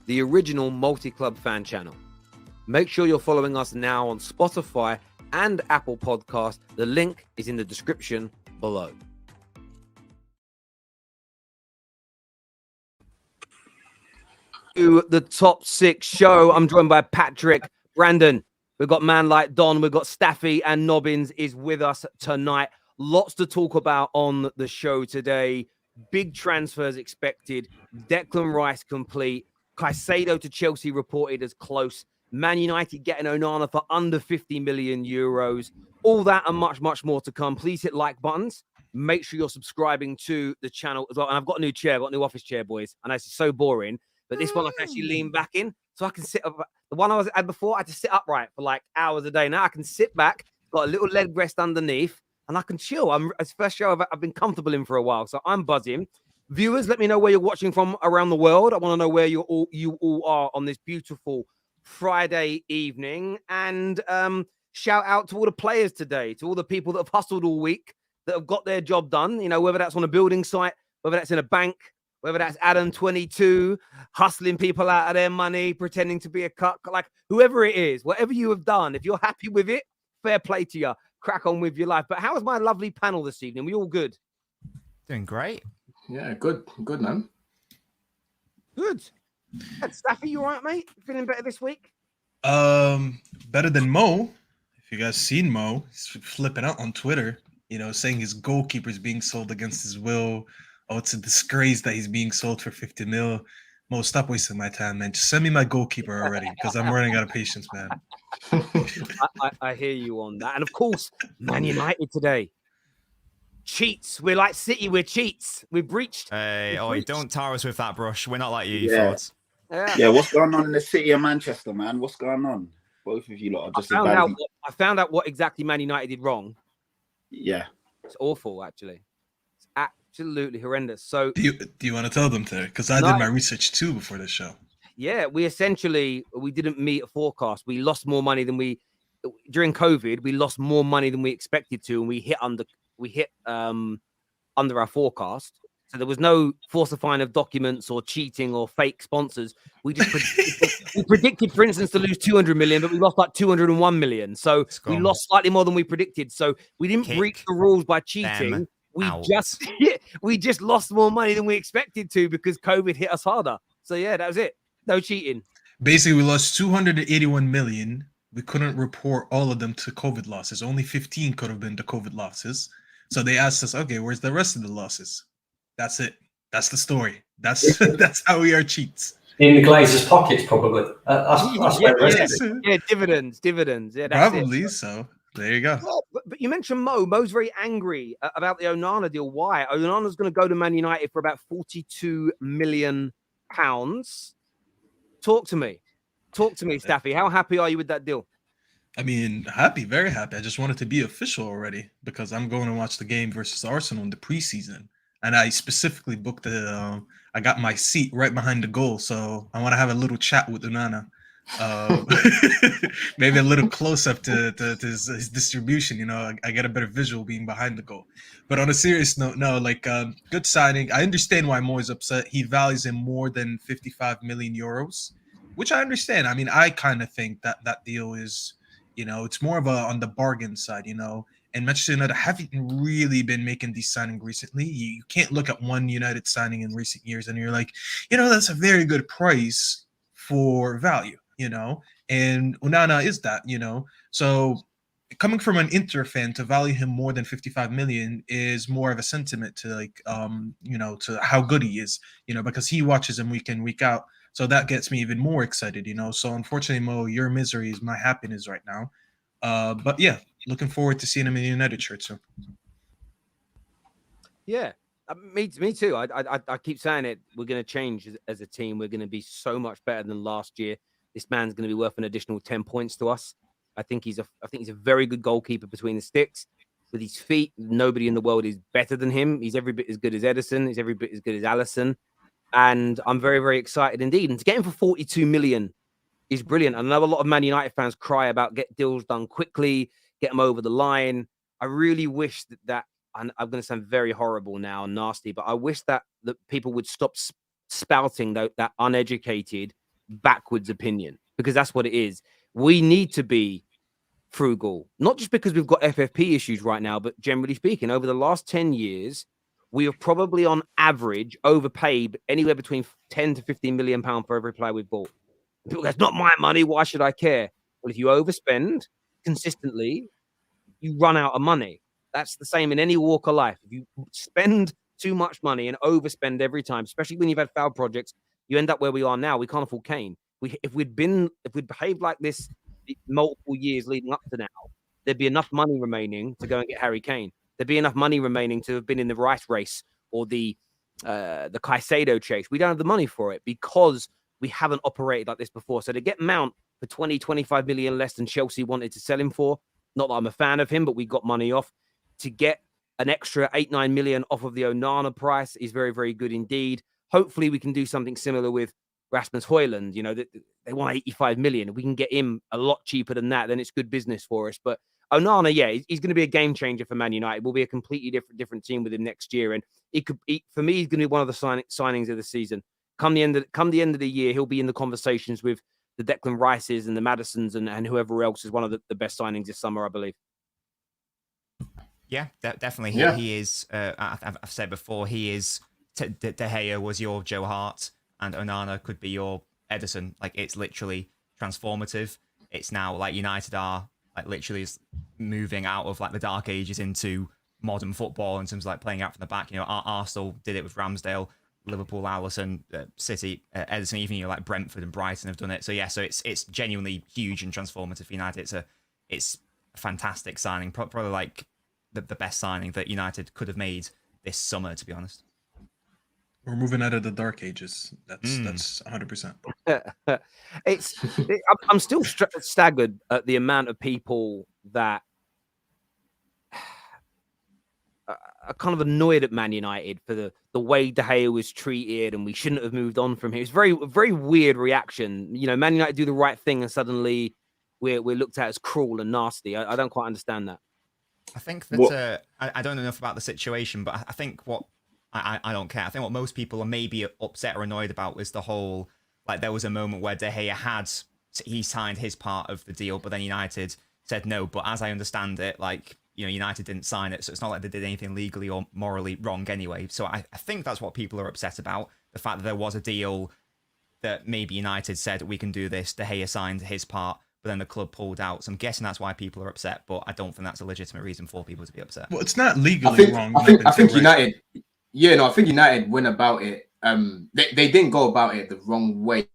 the original multi-club fan channel. Make sure you're following us now on Spotify and Apple Podcast. The link is in the description below. To the Top 6 show, I'm joined by Patrick, Brandon. We've got man like Don, we've got Staffy, and Nobbins is with us tonight. Lots to talk about on the show today. Big transfers expected. Declan Rice complete. Caicedo to Chelsea reported as close. Man United getting Onana for under 50 million euros. All that and much, much more to come. Please hit like buttons. Make sure you're subscribing to the channel as well. And I've got a new chair. I've got a new office chair, boys. And it's so boring. But this one I can actually lean back in. So I can sit up. The one I was at before, I had to sit upright for like hours a day. Now I can sit back. Got a little leg rest underneath. And I can chill. It's the first show I've been comfortable in for a while. So I'm buzzing. Viewers, let me know where you're watching from around the world. I want to know where you all are on this beautiful Friday evening. And shout out to all the players today, to all the people that have hustled all week, that have got their job done, you know, whether that's on a building site, whether that's in a bank, whether that's Adam 22, hustling people out of their money, pretending to be a cut, like whoever it is, whatever you have done, if you're happy with it, fair play to you. Crack on with your life. But how was my lovely panel this evening? We all good? Doing great. Yeah, good, man. Good. Staffy, you all right, mate? Feeling better this week? Better than Mo. If you guys seen Mo, he's flipping out on Twitter, you know, saying his goalkeeper's being sold against his will. Oh, it's a disgrace that he's being sold for 50 mil. Mo, stop wasting my time, man. Just send me my goalkeeper already, because I'm running out of patience, man. I hear you on that. And of course, Man United today. Cheats. We're like City, we're cheats. We breached. Hey, don't tar us with that brush. We're not like you, you Yeah. thoughts. Yeah, what's going on in the city of Manchester, man? What's going on? Both of you lot are just I found out what exactly Man United did wrong. Yeah. It's awful, actually. It's absolutely horrendous. So Do you want to tell them today? Because I did my research too before the show. Yeah, we didn't meet a forecast. We lost more money than during COVID, we lost more money than we expected to, and we hit under our forecast. So there was no falsifying of documents or cheating or fake sponsors. We just predicted, for instance, to lose 200 million, but we lost like 201 million. So we lost slightly more than we predicted. So we didn't breach the rules by cheating. We just lost more money than we expected to because COVID hit us harder. So yeah, that was it. No cheating. Basically, we lost 281 million. We couldn't report all of them to COVID losses. Only 15 could have been the COVID losses. So they asked us, okay, where's the rest of the losses? That's it. That's the story. That's how we are cheats. In the Glazers' pockets, probably. That's where it is. Yeah, dividends. Yeah, that's probably it. So there you go. Well, but you mentioned Mo. Mo's very angry about the Onana deal. Why? Onana's going to go to Man United for about £42 million. Talk to me, Staffy. How happy are you with that deal? I mean, happy, very happy. I just want it to be official already because I'm going to watch the game versus Arsenal in the preseason. And I specifically booked I got my seat right behind the goal. So I want to have a little chat with Onana. Maybe a little close up to his distribution. You know, I get a better visual being behind the goal. But on a serious note, no, good signing. I understand why Mo is upset. He values him more than 55 million euros, which I understand. I mean, I kind of think that deal is, you know, it's more of on the bargain side, you know. And Manchester United haven't really been making these signings recently. You can't look at one United signing in recent years and you're like, you know, that's a very good price for value, you know. And Onana is that, you know. So coming from an Inter fan to value him more than 55 million is more of a sentiment to you know, to how good he is, you know, because he watches him week in, week out. So that gets me even more excited, you know. So unfortunately, Mo, your misery is my happiness right now. But yeah, looking forward to seeing him in the United shirt soon. Yeah, me too. I keep saying it. We're going to change as a team. We're going to be so much better than last year. This man's going to be worth an additional 10 points to us. I think he's a very good goalkeeper between the sticks. With his feet, nobody in the world is better than him. He's every bit as good as Edison. He's every bit as good as Alisson. And I'm very, very excited indeed. And to get him for 42 million is brilliant. I know a lot of Man United fans cry about get deals done quickly, get them over the line. I really wish that and I'm going to sound very horrible now and nasty, but I wish that people would stop spouting that uneducated backwards opinion, because that's what it is. We need to be frugal, not just because we've got FFP issues right now, but generally speaking, over the last 10 years, we have probably on average overpaid anywhere between 10 to 15 million pounds for every player we've bought. People go, "That's not my money. Why should I care?" Well, if you overspend consistently, you run out of money. That's the same in any walk of life. If you spend too much money and overspend every time, especially when you've had failed projects, you end up where we are now. We can't afford Kane. If we'd behaved like this multiple years leading up to now, there'd be enough money remaining to go and get Harry Kane. There'd be enough money remaining to have been in the Rice race or the Caicedo chase. We don't have the money for it because we haven't operated like this before. So to get Mount for 20, 25 million less than Chelsea wanted to sell him for, not that I'm a fan of him, but we got money off. To get an extra 8-9 million off of the Onana price is very, very good indeed. Hopefully we can do something similar with Rasmus Højlund. You know, they want 85 million. If we can get him a lot cheaper than that, then it's good business for us. But Onana, yeah, he's going to be a game changer for Man United. We'll be a completely different team with him next year. And for me, he's going to be one of the signings of the season. Come the end of the year, he'll be in the conversations with the Declan Rices and the Madisons and whoever else is one of the best signings this summer, I believe. Yeah, definitely. Yeah. He is. I've said before, he is. De Gea was your Joe Hart, and Onana could be your Edison. Like, it's literally transformative. It's now like United are like literally moving out of like the dark ages into modern football in terms of like playing out from the back. You know, Arsenal did it with Ramsdale, Liverpool, Alisson, City, Edison, even like Brentford and Brighton have done it. So yeah, so it's genuinely huge and transformative for United. It's a fantastic signing, probably like the best signing that United could have made this summer, to be honest. We're moving out of the dark ages. That's 100%. I'm still staggered at the amount of people that are kind of annoyed at Man United for the way De Gea was treated, and we shouldn't have moved on from him. It's very weird reaction. You know, Man United do the right thing, and suddenly we're looked at as cruel and nasty. I don't quite understand that. I think that I don't know enough about the situation, but I think what I don't care. I think what most people are maybe upset or annoyed about was the whole, like, there was a moment where De Gea he signed his part of the deal, but then United said no. But as I understand it, like, you know, United didn't sign it, so it's not like they did anything legally or morally wrong anyway. So I think that's what people are upset about, the fact that there was a deal that maybe United said, we can do this, De Gea signed his part, but then the club pulled out. So I'm guessing that's why people are upset, but I don't think that's a legitimate reason for people to be upset. Well, it's not legally wrong. I think United... Yeah, no, I think United went about it. They didn't go about it the wrong way,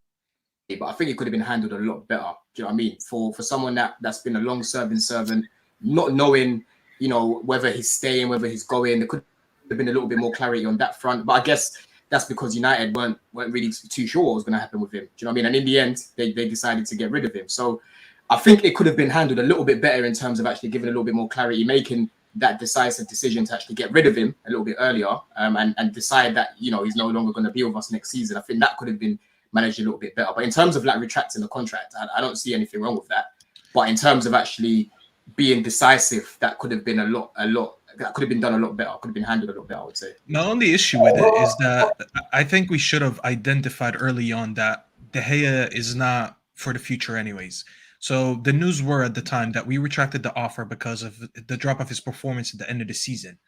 but I think it could have been handled a lot better. Do you know what I mean? For someone that's been a long-serving servant, not knowing, you know, whether he's staying, whether he's going, there could have been a little bit more clarity on that front. But I guess that's because United weren't really too sure what was going to happen with him. Do you know what I mean? And in the end, they decided to get rid of him. So I think it could have been handled a little bit better in terms of actually giving a little bit more clarity, making that decisive decision to actually get rid of him a little bit earlier, and decide that, you know, he's no longer going to be with us next season. I think that could have been managed a little bit better. But in terms of like retracting the contract, I don't see anything wrong with that. But in terms of actually being decisive, that could have been that could have been done a lot better. Could have been handled a lot better, I would say. My only issue with it is that I think we should have identified early on that De Gea is not for the future anyways. So the news were at the time that we retracted the offer because of the drop of his performance at the end of the season.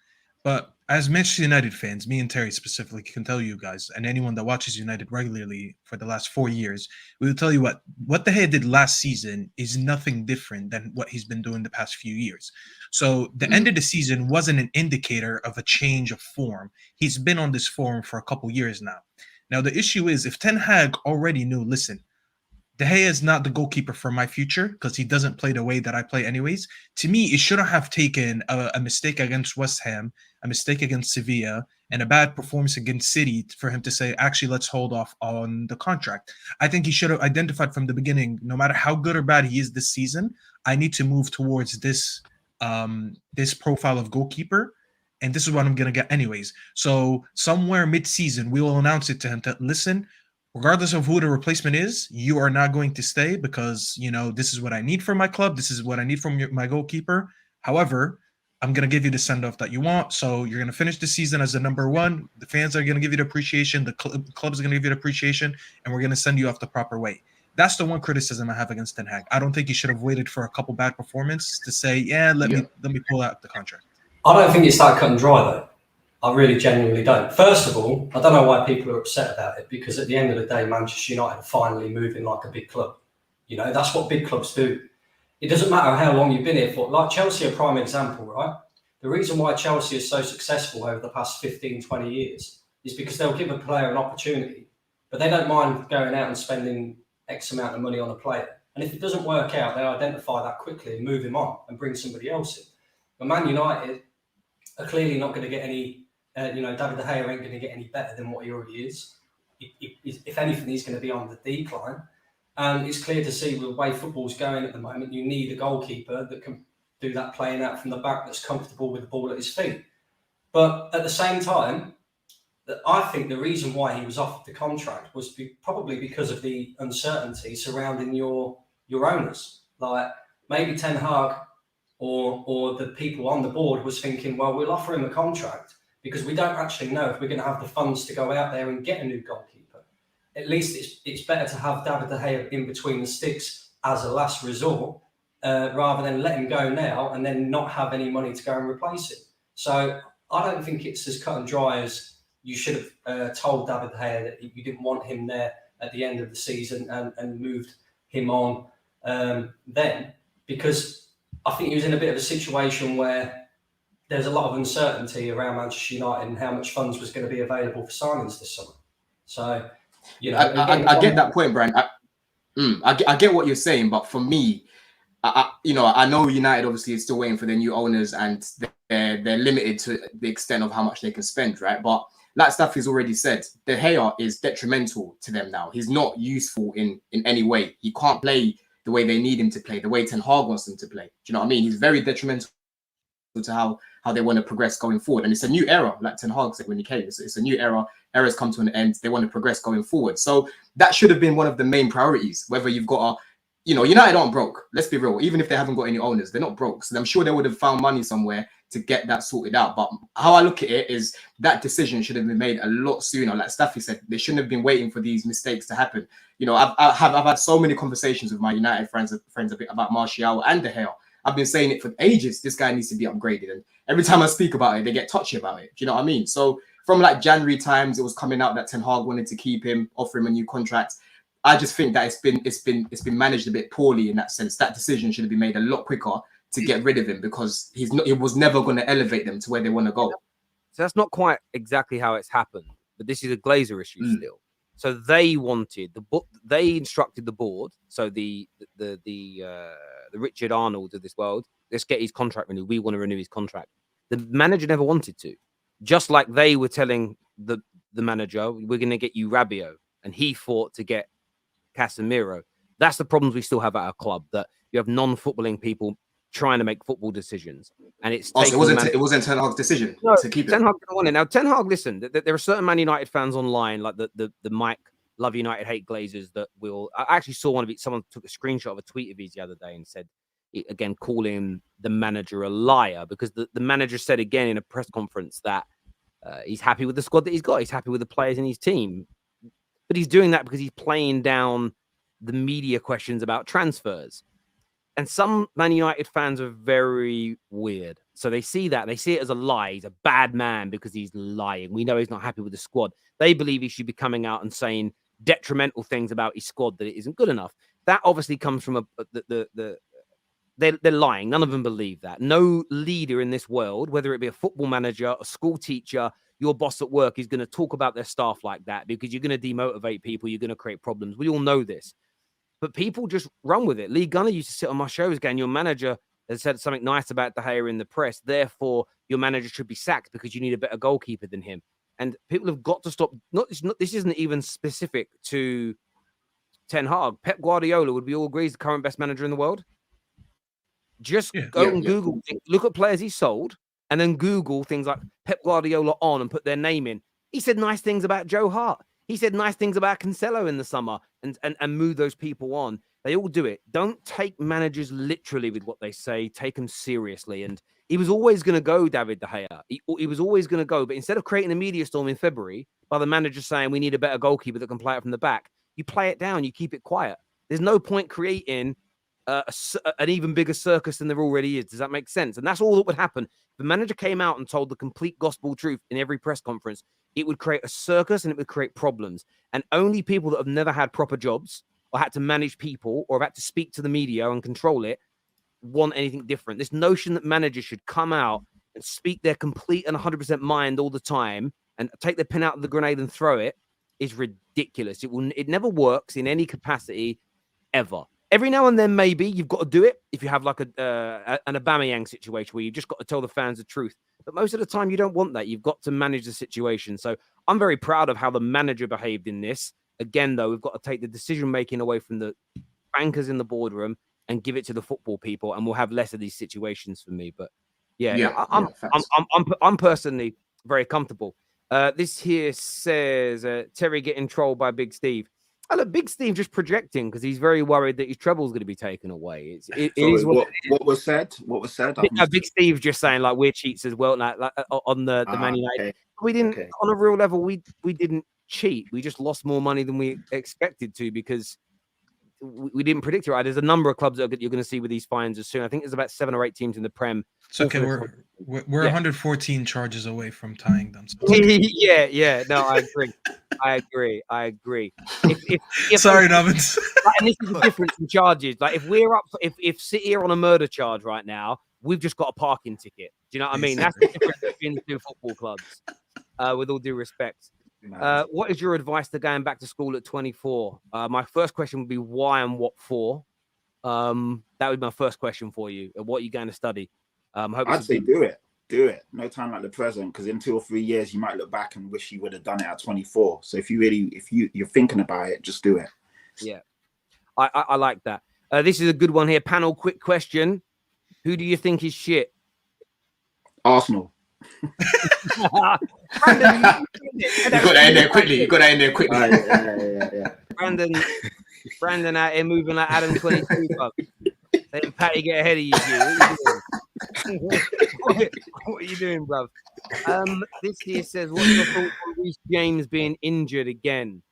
But as Manchester United fans, me and Terry specifically can tell you guys, and anyone that watches United regularly for the last 4 years, we will tell you what De Gea did last season is nothing different than what he's been doing the past few years. So the end of the season wasn't an indicator of a change of form. He's been on this form for a couple years now. Now, the issue is if Ten Hag already knew, listen, De Gea is not the goalkeeper for my future because he doesn't play the way that I play anyways. To me, it shouldn't have taken a mistake against West Ham, a mistake against Sevilla, and a bad performance against City for him to say, actually, let's hold off on the contract. I think he should have identified from the beginning, no matter how good or bad he is this season, I need to move towards this profile of goalkeeper, and this is what I'm going to get anyways. So somewhere mid-season, we will announce it to him that, listen, regardless of who the replacement is, you are not going to stay because, you know, this is what I need from my club. This is what I need from my goalkeeper. However, I'm going to give you the send-off that you want. So you're going to finish the season as the number one. The fans are going to give you the appreciation. The club is going to give you the appreciation. And we're going to send you off the proper way. That's the one criticism I have against Ten Hag. I don't think he should have waited for a couple bad performances to say, let me pull out the contract. I don't think it's that cut and dry, though. I really genuinely don't. First of all, I don't know why people are upset about it, because at the end of the day, Manchester United are finally moving like a big club. You know, that's what big clubs do. It doesn't matter how long you've been here for. Like Chelsea, a prime example, right? The reason why Chelsea is so successful over the past 15, 20 years is because they'll give a player an opportunity, but they don't mind going out and spending X amount of money on a player. And if it doesn't work out, they identify that quickly and move him on and bring somebody else in. But Man United are clearly not going to get any, David De Gea ain't going to get any better than what he already is. If anything, he's going to be on the decline. And it's clear to see with the way football's going at the moment, you need a goalkeeper that can do that playing out from the back, that's comfortable with the ball at his feet. But at the same time, I think the reason why he was offered the contract was probably because of the uncertainty surrounding your owners. Like maybe Ten Hag or the people on the board was thinking, well, we'll offer him a contract because we don't actually know if we're going to have the funds to go out there and get a new goalkeeper. At least it's better to have David De Gea in between the sticks as a last resort rather than let him go now and then not have any money to go and replace him. So I don't think it's as cut and dry as you should have told David De Gea that you didn't want him there at the end of the season and moved him on then, because I think he was in a bit of a situation where there's a lot of uncertainty around Manchester United and how much funds was going to be available for signings this summer. So, I get that point, Brian. I get what you're saying, but for me, I know United obviously is still waiting for their new owners, and they're limited to the extent of how much they can spend, right? But like Staffy's already said, De Gea is detrimental to them now. He's not useful in any way. He can't play the way they need him to play, the way Ten Hag wants him to play. Do you know what I mean? He's very detrimental to how they want to progress going forward. And it's a new era, like Ten Hag said when he came. It's a new era. Eras come to an end. They want to progress going forward. So that should have been one of the main priorities, whether you've got United aren't broke. Let's be real. Even if they haven't got any owners, they're not broke. So I'm sure they would have found money somewhere to get that sorted out. But how I look at it is that decision should have been made a lot sooner. Like Staffy said, they shouldn't have been waiting for these mistakes to happen. I've had so many conversations with my United friends about Martial and De Gea. I've been saying it for ages. This guy needs to be upgraded. And every time I speak about it, they get touchy about it. Do you know what I mean? So from like January times, it was coming out that Ten Hag wanted to keep him, offer him a new contract. I just think that it's been managed a bit poorly in that sense. That decision should have been made a lot quicker to get rid of him, because it was never going to elevate them to where they want to go. So that's not quite exactly how it's happened, but this is a Glazer issue still. So they they instructed the board. So the Richard Arnold of this world, let's get his contract renewed. We want to renew his contract. The manager never wanted to, just like they were telling the manager, we're going to get you Rabiot, and he fought to get Casemiro. That's the problems we still have at our club, that you have non-footballing people trying to make football decisions, and it's it wasn't Ten Hag's decision to keep it. Ten Hag didn't want it. Now Ten Hag, listen, there are certain Man United fans online, like the Mike Love United Hate Glazers, that will. I actually saw someone took a screenshot of a tweet of his the other day and said, again, calling the manager a liar, because the manager said again in a press conference that he's happy with the squad that he's got, he's happy with the players in his team, but he's doing that because he's playing down the media questions about transfers. And some Man United fans are very weird. So they see that. They see it as a lie. He's a bad man because he's lying. We know he's not happy with the squad. They believe he should be coming out and saying detrimental things about his squad, that it isn't good enough. That obviously comes from they're lying. None of them believe that. No leader in this world, whether it be a football manager, a school teacher, your boss at work, is going to talk about their staff like that, because you're going to demotivate people. You're going to create problems. We all know this. But people just run with it. Lee Gunner used to sit on my shows again. Your manager has said something nice about De Gea in the press. Therefore, your manager should be sacked because you need a better goalkeeper than him. And people have got to stop. This isn't even specific to Ten Hag. Pep Guardiola, would we all agree, is the current best manager in the world? Just go and Google, look at players he sold, and then Google things like Pep Guardiola on and put their name in. He said nice things about Joe Hart. He said nice things about Cancelo in the summer, and move those people on. They all do it. Don't take managers literally with what they say. Take them seriously. And He was always going to go, David De Gea. He was always going to go. But instead of creating a media storm in February by the manager saying we need a better goalkeeper that can play it from the back, you play it down. You keep it quiet. There's no point creating an even bigger circus than there already is. Does that make sense? And that's all that would happen. If the manager came out and told the complete gospel truth in every press conference, it would create a circus and it would create problems. And only people that have never had proper jobs or had to manage people or have had to speak to the media and control it want anything different. This notion that managers should come out and speak their complete and 100% mind all the time and take the pin out of the grenade and throw it is ridiculous. It never works in any capacity ever. Every now and then, maybe you've got to do it if you have like an Aubameyang situation where you've just got to tell the fans the truth. But most of the time, you don't want that. You've got to manage the situation. So I'm very proud of how the manager behaved in this. Again, though, we've got to take the decision-making away from the bankers in the boardroom and give it to the football people, and we'll have less of these situations for me. But I'm personally very comfortable. This here says Terry getting trolled by Big Steve. Oh, look, Big Steve just projecting because he's very worried that his treble's going to be taken away. What was said? What was said? Big Steve just saying like we're cheats as well, like on the Man United. Okay. We didn't on a real level. We didn't cheat. We just lost more money than we expected to because we didn't predict it right. There's a number of clubs that you're going to see with these fines as soon. I think there's about 7 or 8 teams in the Prem. It's okay. We're 114 charges away from tying them. So yeah. No, I agree. If Sorry, Nobbins. And this is the difference in charges. Like if we're up, if City are on a murder charge right now, we've just got a parking ticket. Do you know what I mean? That's the difference between the two football clubs. With all due respect. What is your advice to going back to school at 24? My first question would be why and what for? That would be my first question for you. What are you going to study? I'd say do it. No time like the present, because in 2 or 3 years you might look back and wish you would have done it at 24. So if you're thinking about it, just do it. Yeah, I like that. This is a good one here. Panel, quick question: who do you think is shit? Arsenal. Brandon, you got that in there quickly. Yeah. Brandon out here moving like Adam 22. Letting Patty get ahead of you. What are you doing, bruv? This here says, what's your thoughts on Reece James being injured again?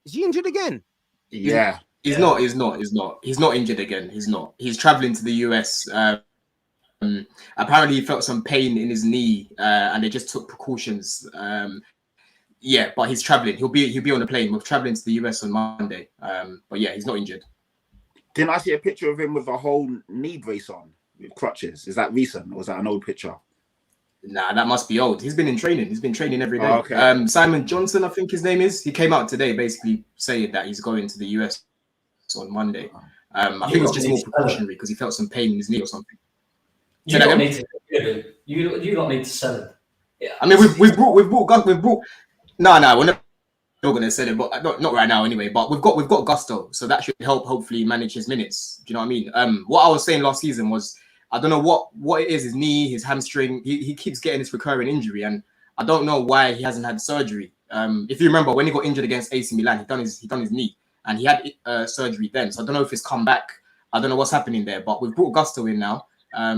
Is he injured again? Yeah. He's not injured again. He's not. He's traveling to the US. Apparently he felt some pain in his knee and they just took precautions. But he's traveling. He'll be on a plane. We're traveling to the US on Monday. But yeah, he's not injured. Didn't I see a picture of him with a whole knee brace on with crutches? Is that recent or was that an old picture? Nah, that must be old. He's been in training. He's been training every day. Oh, okay. Simon Johnson, I think his name is. He came out today basically saying that he's going to the US on Monday. I think it was just more precautionary because he felt some pain in his knee or something. You don't need to you don't need to sell him. Yeah. I mean, we've brought. No, we're not going to sell him, but not right now anyway. But we've got Gusto, so that should help hopefully manage his minutes. Do you know what I mean? What I was saying last season was I don't know what it is, his knee, his hamstring. He keeps getting this recurring injury, and I don't know why he hasn't had surgery. If you remember when he got injured against AC Milan, he done his knee, and he had surgery then. So I don't know if it's come back. I don't know what's happening there, but we've brought Gusto in now.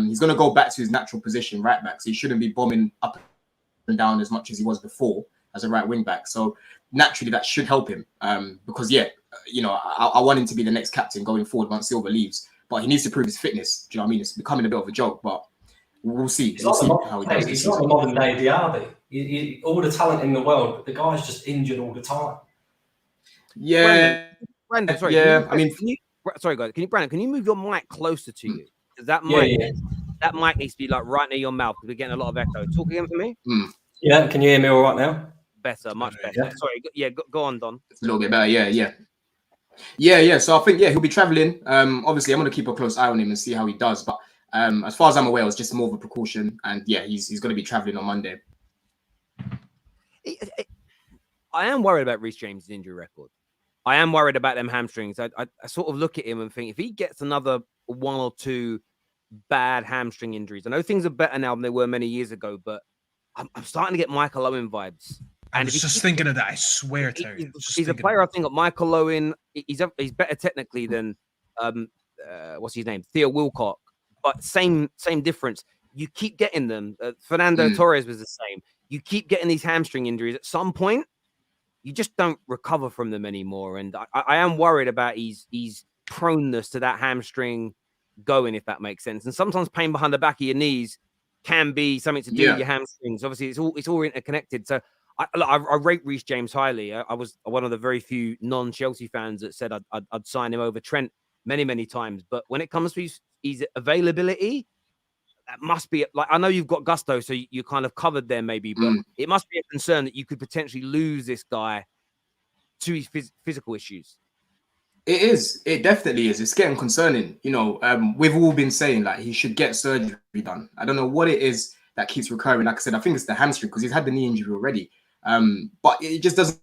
He's going to go back to his natural position, right back. So he shouldn't be bombing up and down as much as he was before as a right wing back. So naturally, that should help him. Because I want him to be the next captain going forward once Silva leaves. But he needs to prove his fitness. Do you know what I mean? It's becoming a bit of a joke, but we'll see. We'll see how he does. He's not a modern day Diaby. All the talent in the world, but the guy's just injured all the time. Yeah. Brandon, sorry. Yeah. Sorry, guys. Brandon, can you move your mic closer to you? Because that mic needs to be like right near your mouth because we're getting a lot of echo. Talk again for me. Yeah, can you hear me all right now? Better, much better. Yeah. Sorry, go on, Don. It's a little bit better. Yeah. So I think he'll be traveling. Obviously, I'm going to keep a close eye on him and see how he does. But as far as I'm aware, it was just more of a precaution. And yeah, he's going to be traveling on Monday. I am worried about Reece James' injury record. I am worried about them hamstrings. I sort of look at him and think if he gets another 1 or 2 bad hamstring injuries, I know things are better now than they were many years ago, but I'm starting to get Michael Owen vibes. And I was just thinking of that. I swear, Terry. He's a player. I think of Michael Owen. He's better technically than what's his name, Theo Wilcock, but same difference. you keep getting them. Fernando Torres was the same. You keep getting these hamstring injuries. At some point, you just don't recover from them anymore. And I am worried about his proneness to that hamstring going, if that makes sense. And sometimes pain behind the back of your knees can be something to do with your hamstrings. Obviously, it's all interconnected. So I rate Reece James highly. I was one of the very few non-Chelsea fans that said I'd sign him over Trent many times. But when it comes to his availability, that must be like, I know you've got Gusto, so you kind of covered there maybe, but it must be a concern that you could potentially lose this guy to his physical issues. It is. It definitely is. It's getting concerning. You know, we've all been saying like he should get surgery done. I don't know what it is that keeps recurring. Like I said, I think it's the hamstring because he's had the knee injury already. But it just doesn't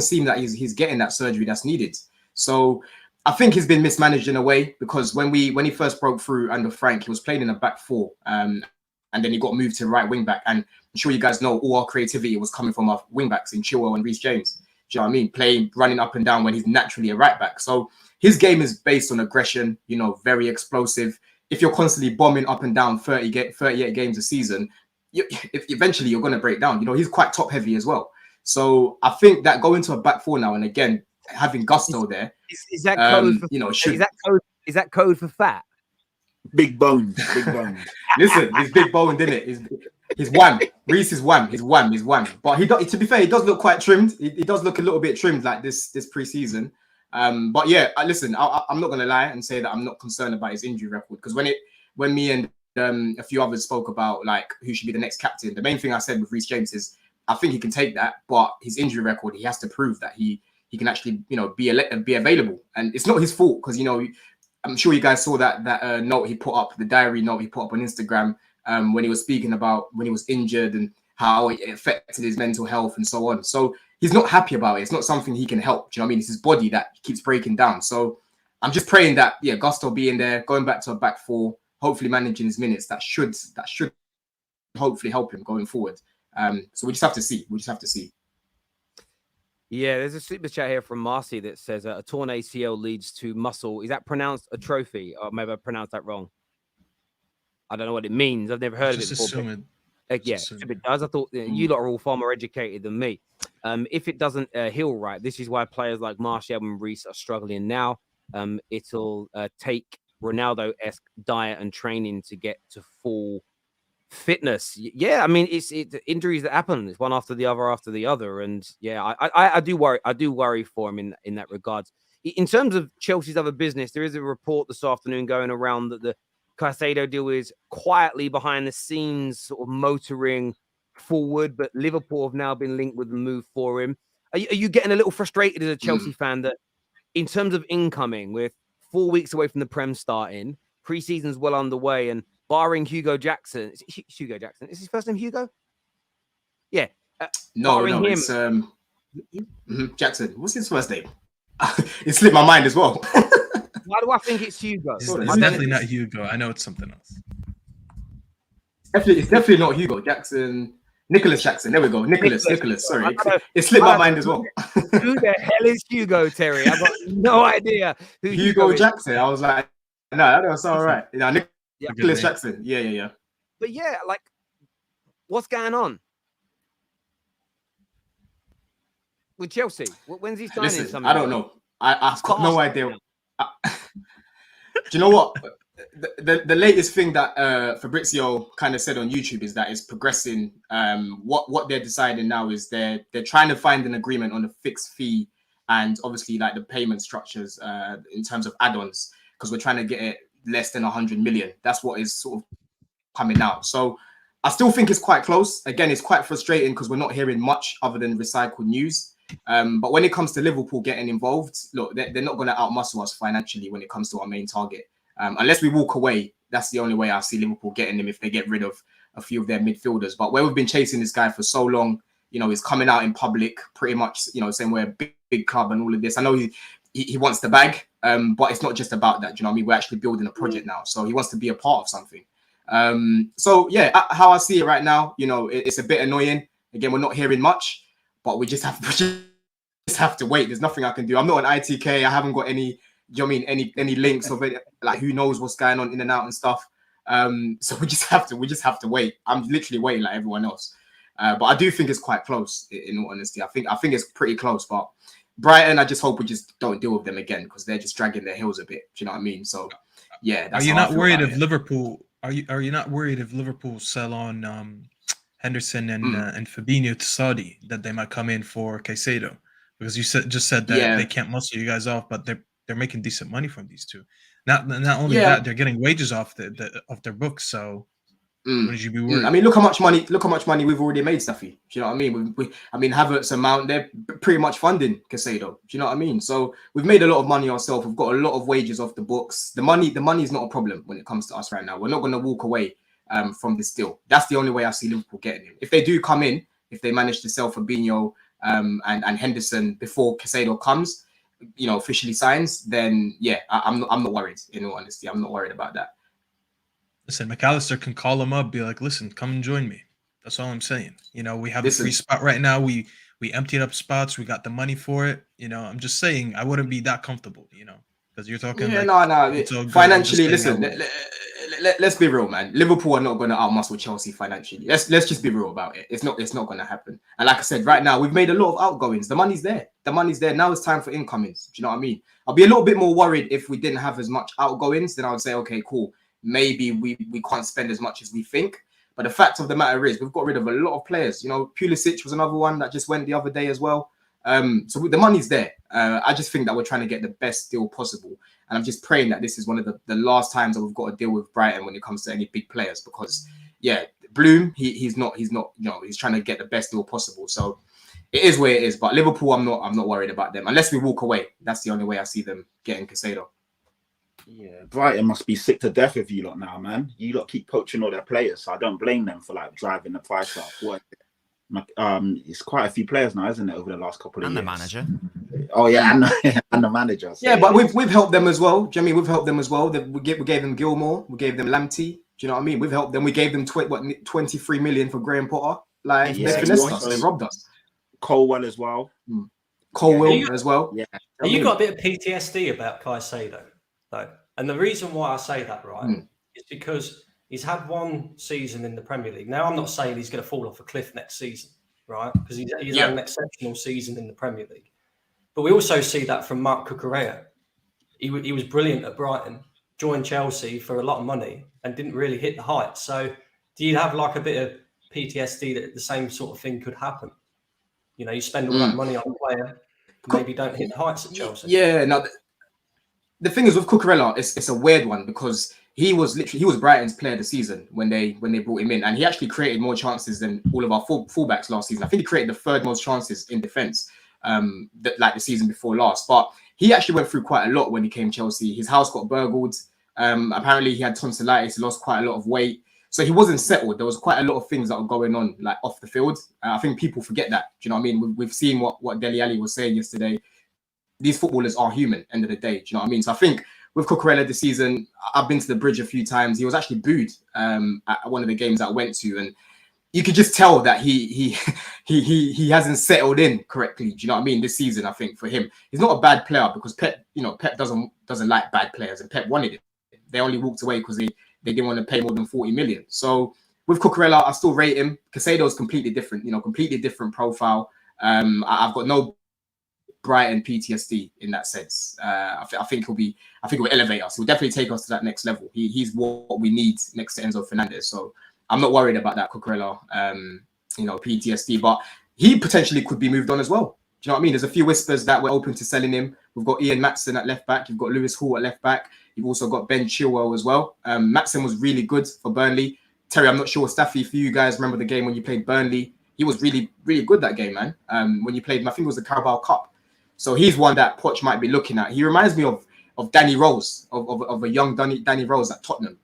seem that he's getting that surgery that's needed. So I think he's been mismanaged in a way, because when he first broke through under Frank, he was playing in a back four, and then he got moved to right wing back. And I'm sure you guys know all our creativity was coming from our wing backs in Chilwell and Reece James. Do you know what I mean? Playing, running up and down when he's naturally a right back. So his game is based on aggression, you know, very explosive. If you're constantly bombing up and down 38 games a season, eventually you're going to break down. You know, he's quite top heavy as well. So I think that going to a back four now, and again, having Gusto there, is that code for, you know, is that code for fat? Big bone, big bone. Listen, he's big boned, isn't it? He's one. Reece is one. He's one. But to be fair, he does look quite trimmed. He does look a little bit trimmed like this preseason. But yeah, listen, I'm not gonna lie and say that I'm not concerned about his injury record, because when me and a few others spoke about like who should be the next captain, the main thing I said with Reece James is I think he can take that, but his injury record, he has to prove that he can actually, you know, be available. And it's not his fault, because, you know, I'm sure you guys saw that note he put up, the diary note he put up on Instagram, when he was speaking about when he was injured and how it affected his mental health and so on. So he's not happy about it. It's not something he can help. Do you know what I mean? It's his body that keeps breaking down. So I'm just praying that, yeah, Gusto being there, going back to a back four, hopefully managing his minutes, that should hopefully help him going forward. So we just have to see. Yeah, there's a super chat here from Marcy that says a torn ACL leads to muscle. Is that pronounced atrophy? Or maybe I pronounced that wrong. I don't know what it means. I've never heard of it before. Assume if it does, I thought you lot are all far more educated than me. If it doesn't heal right, this is why players like Martial and Reece are struggling now. It'll take Ronaldo-esque diet and training to get to full fitness. Yeah, I mean, it's injuries that happen. It's one after the other. And yeah, I do worry for him in that regards. In terms of Chelsea's other business, there is a report this afternoon going around that the Caicedo deal is quietly behind the scenes, sort of motoring forward, but Liverpool have now been linked with the move for him. Are you getting a little frustrated as a Chelsea fan that in terms of incoming, we're 4 weeks away from the Prem starting, preseason's well underway, and barring Hugo Jackson, is his first name Hugo? Yeah. No, it's Jackson. What's his first name? It slipped my mind as well. Why do I think it's Hugo? It's definitely not Hugo. I know it's something else. It's definitely not Hugo Jackson. Nicholas Jackson. There we go. Nicholas. Sorry. It slipped my mind as well. Who the hell is Hugo, Terry? I've got no idea who Hugo Jackson. I was like, no, that's all right. You know, Nicholas Jackson. Yeah. But yeah, like, what's going on with Chelsea? When's he signing something? I don't know. I've got no idea. Do you know what? The latest thing that Fabrizio kind of said on YouTube is that it's progressing. What they're deciding now is they're trying to find an agreement on the fixed fee and obviously like the payment structures in terms of add-ons, because we're trying to get it less than 100 million. That's what is sort of coming out. So I still think it's quite close. Again, it's quite frustrating because we're not hearing much other than recycled news. But when it comes to Liverpool getting involved, look, they're not going to outmuscle us financially when it comes to our main target. Unless we walk away, that's the only way I see Liverpool getting them, if they get rid of a few of their midfielders. But where we've been chasing this guy for so long, you know, he's coming out in public pretty much, you know, saying we're a big club and all of this. I know he wants the bag, but it's not just about that. Do you know what I mean? We're actually building a project now. So he wants to be a part of something. So yeah, how I see it right now, you know, it's a bit annoying. Again, we're not hearing much, but we just have to wait. There's nothing I can do. I'm not an ITK. I haven't got any, do you know what I mean, any links of it, like who knows what's going on in and out and stuff. So we just have to wait. I'm literally waiting like everyone else. But I do think it's quite close. In all honesty, I think it's pretty close. But Brighton, I just hope we just don't deal with them again because they're just dragging their heels a bit. Do you know what I mean? So yeah. That's Are you how I not feel worried about if it. Liverpool? Are you not worried if Liverpool sell on Henderson and Fabinho to Saudi that they might come in for Caicedo? Because you just said that they can't muscle you guys off, but they're making decent money from these two. Not only that, they're getting wages off of their books. So wouldn't you be worried? I mean, look how much money we've already made, Staffy. Do you know what I mean? I mean, Havertz and Mount, they're pretty much funding Caicedo. Do you know what I mean? So we've made a lot of money ourselves. We've got a lot of wages off the books. The money is not a problem when it comes to us right now. We're not going to walk away from this deal. That's the only way I see Liverpool getting him. If they do come in, if they manage to sell Fabinho and Henderson before Caicedo comes, officially signs, then yeah, I'm not worried. In all honesty, I'm not worried about that. Listen, McAllister can call him up, be like, listen, come and join me. That's all I'm saying. We have a free spot right now. We emptied up spots. We got the money for it. I'm just saying I wouldn't be that comfortable, because you're talking. Yeah, no. Financially, listen, let's be real, man. Liverpool are not going to outmuscle Chelsea financially. Let's just be real about it. It's not going to happen. And like I said, right now we've made a lot of outgoings. The money's there. Now it's time for incomings. Do you know what I mean? I'll be a little bit more worried if we didn't have as much outgoings. Then I would say, okay, cool. Maybe we can't spend as much as we think. But the fact of the matter is we've got rid of a lot of players. Pulisic was another one that just went the other day as well. So the money's there. I just think that we're trying to get the best deal possible. And I'm just praying that this is one of the last times that we've got to deal with Brighton when it comes to any big players. Because, yeah, Bloom, he's trying to get the best deal possible. So it is where it is. But Liverpool, I'm not worried about them. Unless we walk away. That's the only way I see them getting Caicedo. Yeah, Brighton must be sick to death of you lot now, man. You lot keep poaching all their players, so I don't blame them for driving the price up. It's quite a few players now, isn't it, over the last couple of years? And the manager. Oh yeah, and the manager. So yeah, but we've helped them as well. Do you know what I mean? We've helped them as well. We gave them Gilmore, we gave them Lamptey. Do you know what I mean? We've helped them. We gave them 23 million for Graham Potter. They finessed us. They robbed us. Colwell as well. Colwell as well. Yeah. You got a bit of PTSD about Caicedo, though. And the reason why I say that, right, is because he's had one season in the Premier League. Now, I'm not saying he's going to fall off a cliff next season, right? Because he's had an exceptional season in the Premier League. But we also see that from Marc Cucurella. He was brilliant at Brighton, joined Chelsea for a lot of money and didn't really hit the heights. So do you have a bit of PTSD that the same sort of thing could happen? You spend all that money on a player, maybe don't hit the heights at Chelsea. Yeah, no. The thing is with Cucurella, it's a weird one because he was Brighton's player of the season when they brought him in, and he actually created more chances than all of our fullbacks last season. I think he created the third most chances in defence, the season before last. But he actually went through quite a lot when he came to Chelsea. His house got burgled. Apparently, he had tonsillitis. He lost quite a lot of weight, so he wasn't settled. There was quite a lot of things that were going on off the field. I think people forget that. Do you know what I mean? We've seen what Dele Alli was saying yesterday. These footballers are human, end of the day. Do you know what I mean? So I think with Cucurella this season, I've been to the bridge a few times. He was actually booed at one of the games that I went to, and you could just tell that he hasn't settled in correctly. Do you know what I mean? This season, I think for him, he's not a bad player because Pep doesn't like bad players, and Pep wanted it. They only walked away because they didn't want to pay more than 40 million. So with Cucurella, I still rate him. Caicedo is completely different. Completely different profile. I've got no Brighton PTSD in that sense. I think he'll elevate us. He'll definitely take us to that next level. He's what we need next to Enzo Fernandez. So I'm not worried about that Cucurella, PTSD. But he potentially could be moved on as well. Do you know what I mean? There's a few whispers that we're open to selling him. We've got Ian Maatsen at left back. You've got Lewis Hall at left back. You've also got Ben Chilwell as well. Maatsen was really good for Burnley. Terry, I'm not sure, Staffy, if you guys remember the game when you played Burnley. He was really, really good that game, man. When you played, I think it was the Carabao Cup. So he's one that Poch might be looking at. He reminds me of Danny Rose, of a young Danny Rose at Tottenham,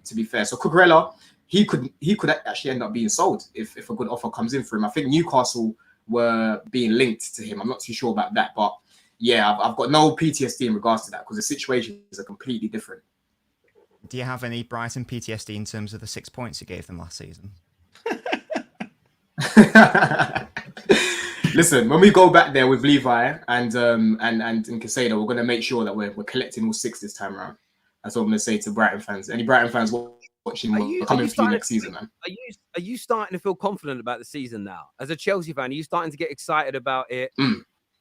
to be fair. So Cucurella, he could actually end up being sold if a good offer comes in for him. I think Newcastle were being linked to him. I'm not too sure about that. But yeah, I've got no PTSD in regards to that because the situations are completely different. Do you have any Brighton PTSD in terms of the 6 points you gave them last season? Listen, when we go back there with Levi and Caicedo, we're going to make sure that we're collecting all 6 this time around. That's what I'm going to say to Brighton fans. Any Brighton fans watching, we're coming for you next season, man. Are you starting to feel confident about the season now? As a Chelsea fan, are you starting to get excited about it?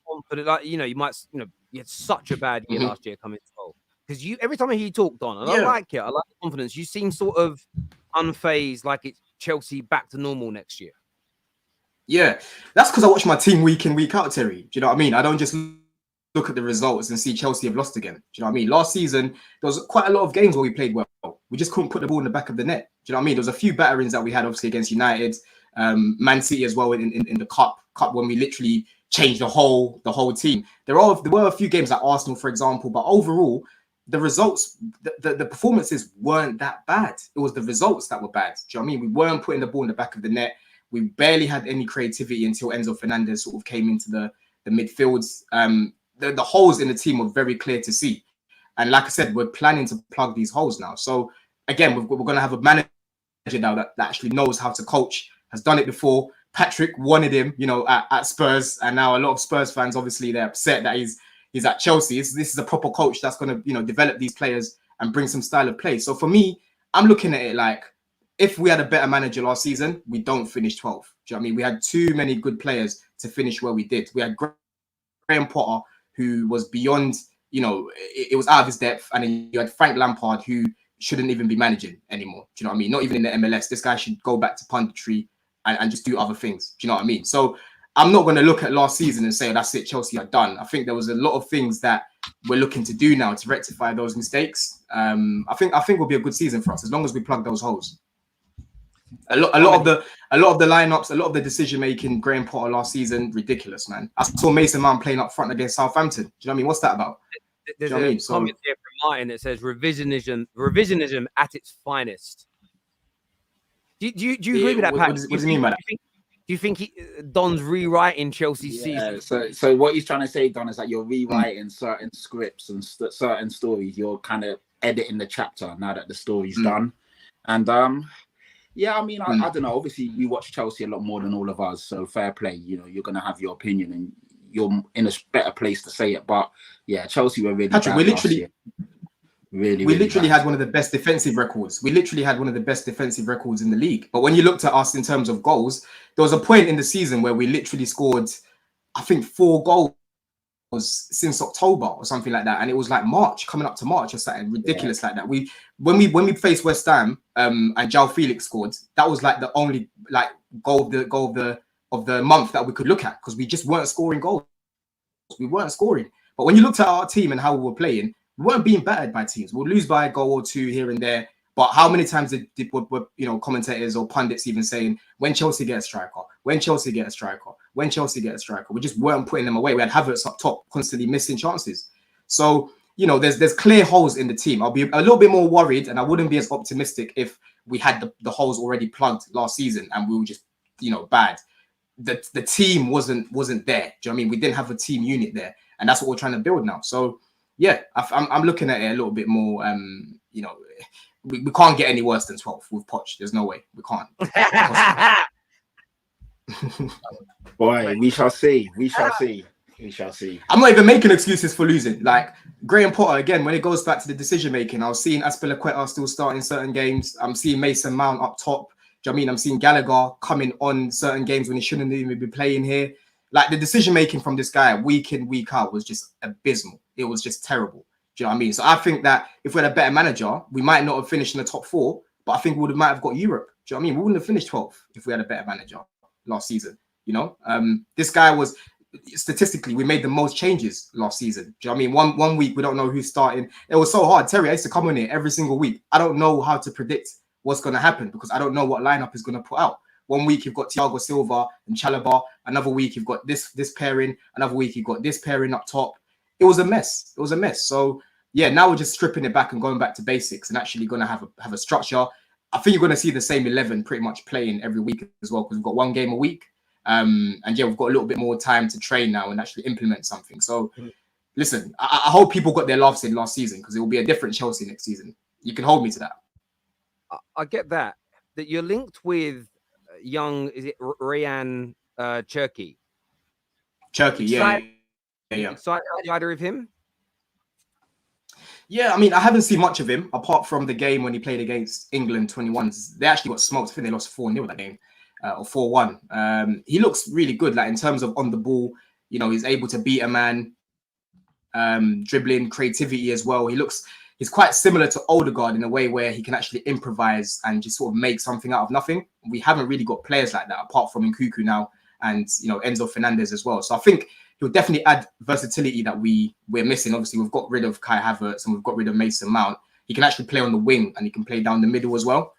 Confident, like you had such a bad year last year coming to goal. Because every time I hear you talk, Don, and I like it, I like the confidence. You seem sort of unfazed, like it's Chelsea back to normal next year. Yeah, that's because I watch my team week in, week out, Terry. Do you know what I mean? I don't just look at the results and see Chelsea have lost again. Do you know what I mean? Last season, there was quite a lot of games where we played well. We just couldn't put the ball in the back of the net. Do you know what I mean? There was a few batterings that we had, obviously, against United, Man City as well in the cup when we literally changed the whole team. There were a few games like Arsenal, for example, but overall, the results, the performances weren't that bad. It was the results that were bad. Do you know what I mean? We weren't putting the ball in the back of the net. We barely had any creativity until Enzo Fernandez sort of came into the midfields. The holes in the team were very clear to see. And like I said, we're planning to plug these holes now. So again, we're going to have a manager now that actually knows how to coach, has done it before. Patrick wanted him, at Spurs. And now a lot of Spurs fans, obviously, they're upset that he's at Chelsea. This is a proper coach that's going to, develop these players and bring some style of play. So for me, I'm looking at it like, if we had a better manager last season, we don't finish 12th. Do you know what I mean? We had too many good players to finish where we did. We had Graham Potter, who was beyond, it was out of his depth. And then you had Frank Lampard, who shouldn't even be managing anymore. Do you know what I mean? Not even in the MLS. This guy should go back to punditry and just do other things. Do you know what I mean? So I'm not going to look at last season and say, oh, that's it, Chelsea are done. I think there was a lot of things that we're looking to do now to rectify those mistakes. I think will be a good season for us as long as we plug those holes. A lot of the lineups, a lot of the decision making, Graham Potter last season, ridiculous, man. I saw Mason Mount playing up front against Southampton. Do you know what I mean? What's that about? There's a comment here from Martin that says revisionism at its finest. Do you agree with that, Pat? What does he mean by that? Do you think Don's rewriting Chelsea's season? So what he's trying to say, Don, is that you're rewriting certain scripts and certain stories. You're kind of editing the chapter now that the story's done. And yeah, I mean, I don't know. Obviously, you watch Chelsea a lot more than all of us, so fair play. You're going to have your opinion, and you're in a better place to say it. But yeah, Chelsea were really Patrick, bad last year. We literally had one of the best defensive records. We literally had one of the best defensive records in the league. But when you looked at us in terms of goals, there was a point in the season where we literally scored, I think, 4 goals since October or something like that, and it was like March, coming up to March or something ridiculous like that. When we faced West Ham and João Felix scored, that was like the only like goal of the month that we could look at, because we just weren't scoring goals. We weren't scoring. But when you looked at our team and how we were playing, we weren't being battered by teams. We'll lose by a goal or two here and there. But how many times were commentators or pundits even saying, when Chelsea get a striker, when Chelsea get a striker, when Chelsea get a striker? We just weren't putting them away. We had Havertz up top, constantly missing chances. So, there's clear holes in the team. I'll be a little bit more worried, and I wouldn't be as optimistic if we had the holes already plugged last season and we were just, bad. The team wasn't there. Do you know what I mean? We didn't have a team unit there, and that's what we're trying to build now. So, yeah, I'm looking at it a little bit more, we can't get any worse than 12th with Poch. There's no way. We can't. Boy, we shall see. We shall see. We shall see. I'm not even making excuses for losing. Like Graham Potter, again, when it goes back to the decision making, I was seeing Azpilicueta still starting certain games. I'm seeing Mason Mount up top. Do you know what I mean? I'm seeing Gallagher coming on certain games when he shouldn't even be playing here. Like the decision making from this guy week in, week out was just abysmal. It was just terrible. Do you know what I mean? So I think that if we had a better manager, we might not have finished in the top 4, but I think we might have got Europe. Do you know what I mean? We wouldn't have finished 12th if we had a better manager last season. This guy was, statistically, we made the most changes last season. Do you know what I mean? One week, we don't know who's starting. It was so hard. Terry, I used to come on here every single week. I don't know how to predict what's going to happen because I don't know what lineup is going to put out. One week you've got Thiago Silva and Chalobah. Another week you've got this pairing. Another week you've got this pairing up top. It was a mess. So yeah, now we're just stripping it back and going back to basics and actually going to have a structure. I think you're going to see the same 11 pretty much playing every week as well, because we've got 1 game a week. And yeah, we've got a little bit more time to train now and actually implement something. So listen, I hope people got their laughs in last season, because it will be a different Chelsea next season. You can hold me to that. I get that you're linked with young, is it Ryan Cherki? Cherki, yeah. Side of him? Yeah, I mean, I haven't seen much of him apart from the game when he played against England 21s. They actually got smoked. I think they lost 4-0 that game, or 4-1. He looks really good, like in terms of on the ball. You know, he's able to beat a man, dribbling, creativity as well. He's quite similar to Odegaard in a way where he can actually improvise and just sort of make something out of nothing. We haven't really got players like that apart from Nkunku now and, you know, Enzo Fernandez as well. So I think he'll definitely add versatility that we're missing. Obviously, we've got rid of Kai Havertz and we've got rid of Mason Mount. He can actually play on the wing and he can play down the middle as well.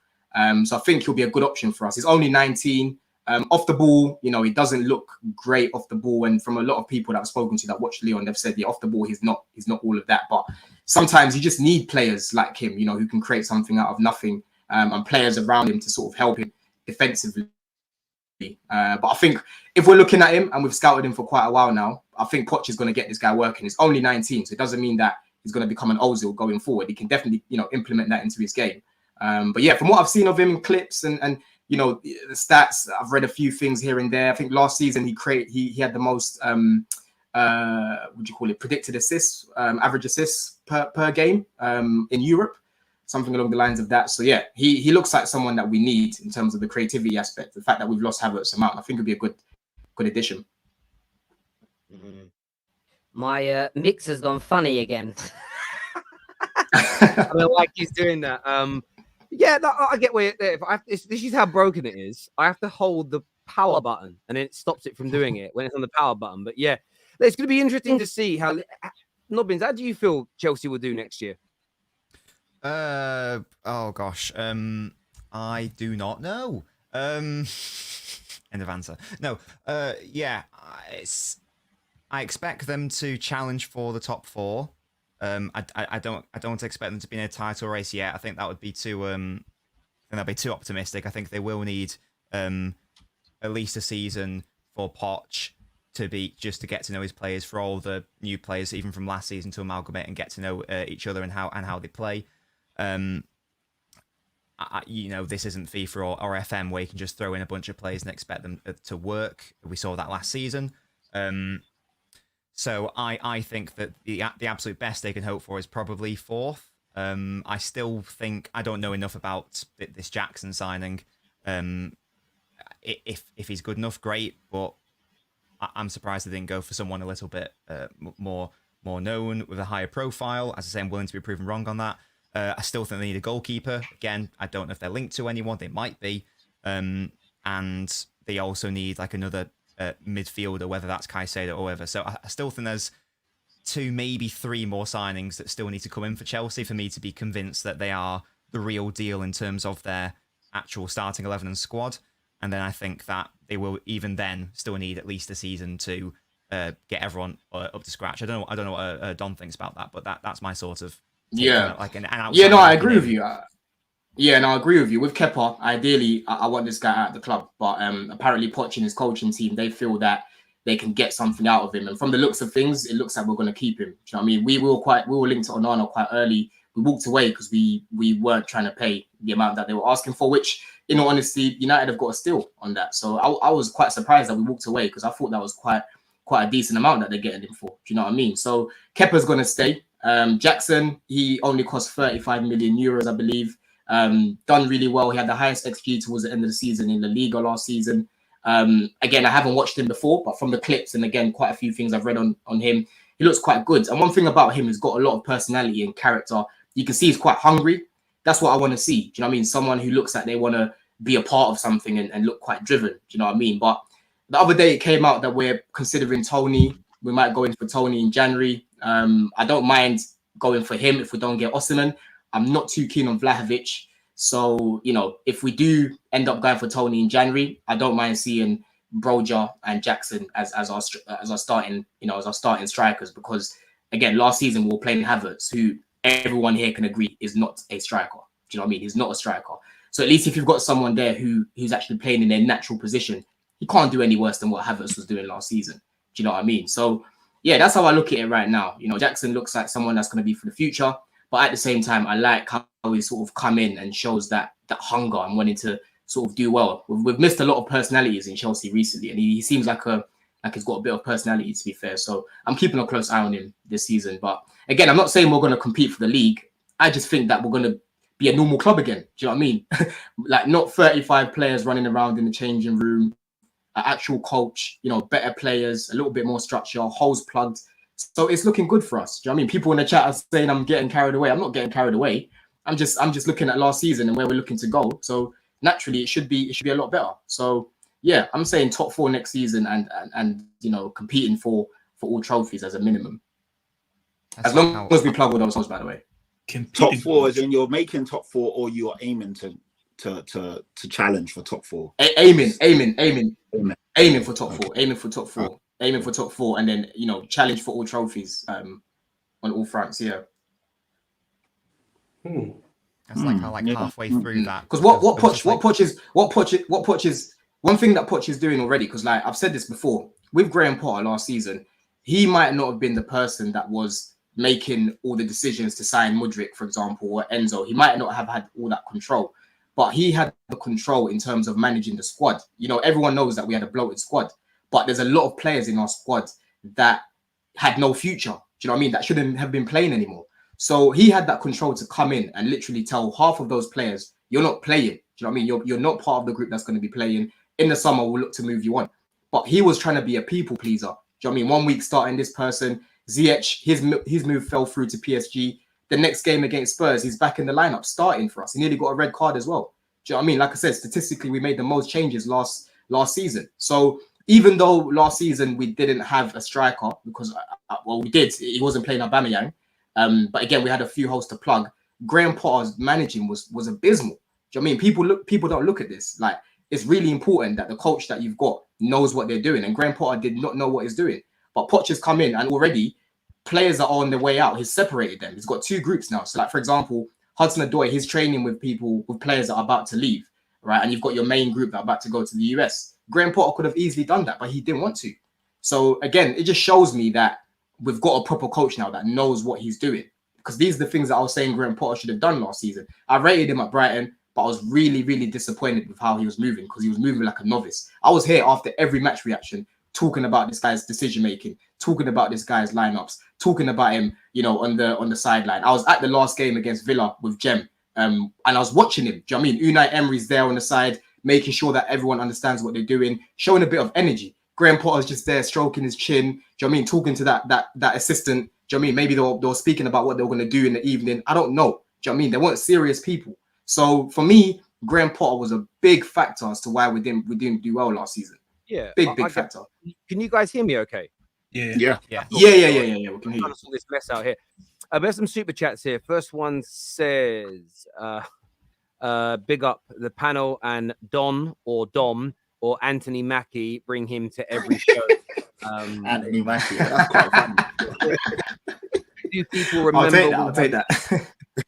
So I think he'll be a good option for us. He's only 19. Off the ball, you know, he doesn't look great off the ball. And from a lot of people that I've spoken to that watch Leon, they've said, yeah, off the ball, he's not all of that. But sometimes you just need players like him, you know, who can create something out of nothing, and players around him to sort of help him defensively. But I think if we're looking at him and we've scouted him for quite a while now, I think Poch is going to get this guy working. He's only 19, so it doesn't mean that he's going to become an Ozil going forward. He can definitely, you know, implement that into his game. But yeah, from what I've seen of him in clips and you know, the stats, I've read a few things here and there. I think last season he had the most predicted assists, average assists per game in Europe, something along the lines of that. So yeah, he looks like someone that we need in terms of the creativity aspect. The fact that we've lost Havertz amount, I think would be a good addition. My mix has gone funny again. I don't like he's doing that. Yeah, no, I get where this is how broken it is. I have to hold the power button and then it stops it from doing it when it's on the power button. But yeah, it's going to be interesting to see how Nobbins, how do you feel Chelsea will do next year? Oh gosh. I do not know. End of answer. No. Yeah, I expect them to challenge for the top 4. I don't expect them to be in a title race yet. I think that would be too optimistic. I think they will need at least a season for Poch to get to know his players, for all the new players, even from last season, to amalgamate and get to know each other and how they play. You know, this isn't FIFA or FM where you can just throw in a bunch of players and expect them to work. We saw that last season. So I think that the absolute best they can hope for is probably 4th. I still think I don't know enough about this Jackson signing. If he's good enough, great. But I'm surprised they didn't go for someone a little bit more known with a higher profile. As I say, I'm willing to be proven wrong on that. I still think they need a goalkeeper. Again, I don't know if they're linked to anyone. They might be. And they also need like another midfielder, whether that's Caicedo or whatever. So I still think there's 2, maybe 3 more signings that still need to come in for Chelsea for me to be convinced that they are the real deal in terms of their actual starting 11 and squad. And then I think that they will even then still need at least a season to get everyone up to scratch. I don't know what Don thinks about that, but that's my sort of like an yeah. No, I agree with you. Yeah, no, I agree with you. With Kepa, ideally, I want this guy out of the club. But apparently, Poch and his coaching team, they feel that they can get something out of him. And from the looks of things, it looks like we're going to keep him. Do you know what I mean? We were linked to Onana quite early. We walked away because we weren't trying to pay the amount that they were asking for, which, in all honesty, United have got a steal on that. So I was quite surprised that we walked away because I thought that was quite a decent amount that they're getting him for. Do you know what I mean? So Kepa's going to stay. Jackson, he only cost 35 million euros, I believe. Done really well. He had the highest XG towards the end of the season in La Liga last season. Again, I haven't watched him before, but from the clips and again, quite a few things I've read on him, he looks quite good. And one thing about him, he's got a lot of personality and character. You can see he's quite hungry. That's what I want to see. Do you know what I mean? Someone who looks like they want to be a part of something and look quite driven. Do you know what I mean? But the other day it came out that we're considering Tony. We might go in for Tony in January. I don't mind going for him if we don't get Osimhen. I'm not too keen on Vlahovic. So, you know, if we do end up going for Tony in January, I don't mind seeing Broja and Jackson as our starting strikers, because again, last season we were playing Havertz, who everyone here can agree is not a striker. Do you know what I mean? He's not a striker. So at least if you've got someone there who's actually playing in their natural position, he can't do any worse than what Havertz was doing last season. Do you know what I mean? So yeah, that's how I look at it right now. You know, Jackson looks like someone that's going to be for the future. But at the same time, I like how he sort of come in and shows that hunger and wanting to sort of do well. We've missed a lot of personalities in Chelsea recently, and he seems like a Like he's got a bit of personality, to be fair. So I'm keeping a close eye on him this season. But again, I'm not saying we're going to compete for the league. I just think that we're going to be a normal club again. Do you know what I mean? Like not 35 players running around in the changing room, an actual coach, you know, better players, a little bit more structure, holes plugged. So it's looking good for us. Do you know what I mean? People in the chat are saying I'm getting carried away. I'm not getting carried away. I'm just looking at last season and where we're looking to go. So naturally it should be a lot better. So yeah, I'm saying top 4 next season and you know, competing for all trophies as a minimum. As long as we plug all those holes, by the way. Top 4 is in you're making top 4 or you're aiming to challenge for top 4. Aiming for top 4. Aiming for top 4. Aiming for top 4, and then, you know, challenge for all trophies on all fronts. Yeah. That's like kind of like halfway through that. Because what Poch is one thing that Poch is doing already. Because like I've said this before with Graham Potter last season, he might not have been the person that was making all the decisions to sign Mudryk, for example, or Enzo. He might not have had all that control, but he had the control in terms of managing the squad. You know, everyone knows that we had a bloated squad, but there's a lot of players in our squad that had no future. Do you know what I mean? That shouldn't have been playing anymore. So he had that control to come in and literally tell half of those players, you're not playing. Do you know what I mean? You're not part of the group that's going to be playing. In the summer, we'll look to move you on. But he was trying to be a people pleaser. Do you know what I mean? 1 week starting this person, Ziyech, his move fell through to PSG. The next game against Spurs, he's back in the lineup starting for us. He nearly got a red card as well. Do you know what I mean? Like I said, statistically, we made the most changes last season. So even though last season we didn't have a striker because, well, we did. He wasn't playing Aubameyang. But again, we had a few holes to plug. Graham Potter's managing was abysmal. Do you know what I mean? People don't look at this. Like, it's really important that the coach that you've got knows what they're doing. And Graham Potter did not know what he's doing. But Poch has come in and already players are on their way out. He's separated them. He's got 2 groups now. So like, for example, Hudson-Odoi, he's training with players that are about to leave, right? And you've got your main group that are about to go to the US. Graham Potter could have easily done that, but he didn't want to. So again, it just shows me that we've got a proper coach now that knows what he's doing. Because these are the things that I was saying Graham Potter should have done last season. I rated him at Brighton, but I was really, really disappointed with how he was moving because he was moving like a novice. I was here after every match reaction talking about this guy's decision-making, talking about this guy's lineups, talking about him, you know, on the sideline. I was at the last game against Villa with Jem, and I was watching him. Do you know what I mean? Unai Emery's there on the side, making sure that everyone understands what they're doing, showing a bit of energy. Graham Potter's just there stroking his chin. Do you know what I mean? Talking to that assistant. Do you know what I mean? Maybe they were speaking about what they were going to do in the evening. I don't know. Do you know what I mean? They weren't serious people. So for me, Graham Potter was a big factor as to why we didn't do well last season. Yeah, big factor. Can you guys hear me? Okay. Yeah. We can hear you. I'm trying to sort this mess out here. There's some super chats here. First one says, "Big up the panel and Don or Dom or Anthony Mackie. Bring him to every show." Anthony Mackie, that's quite funny. Do people remember? I'll take that.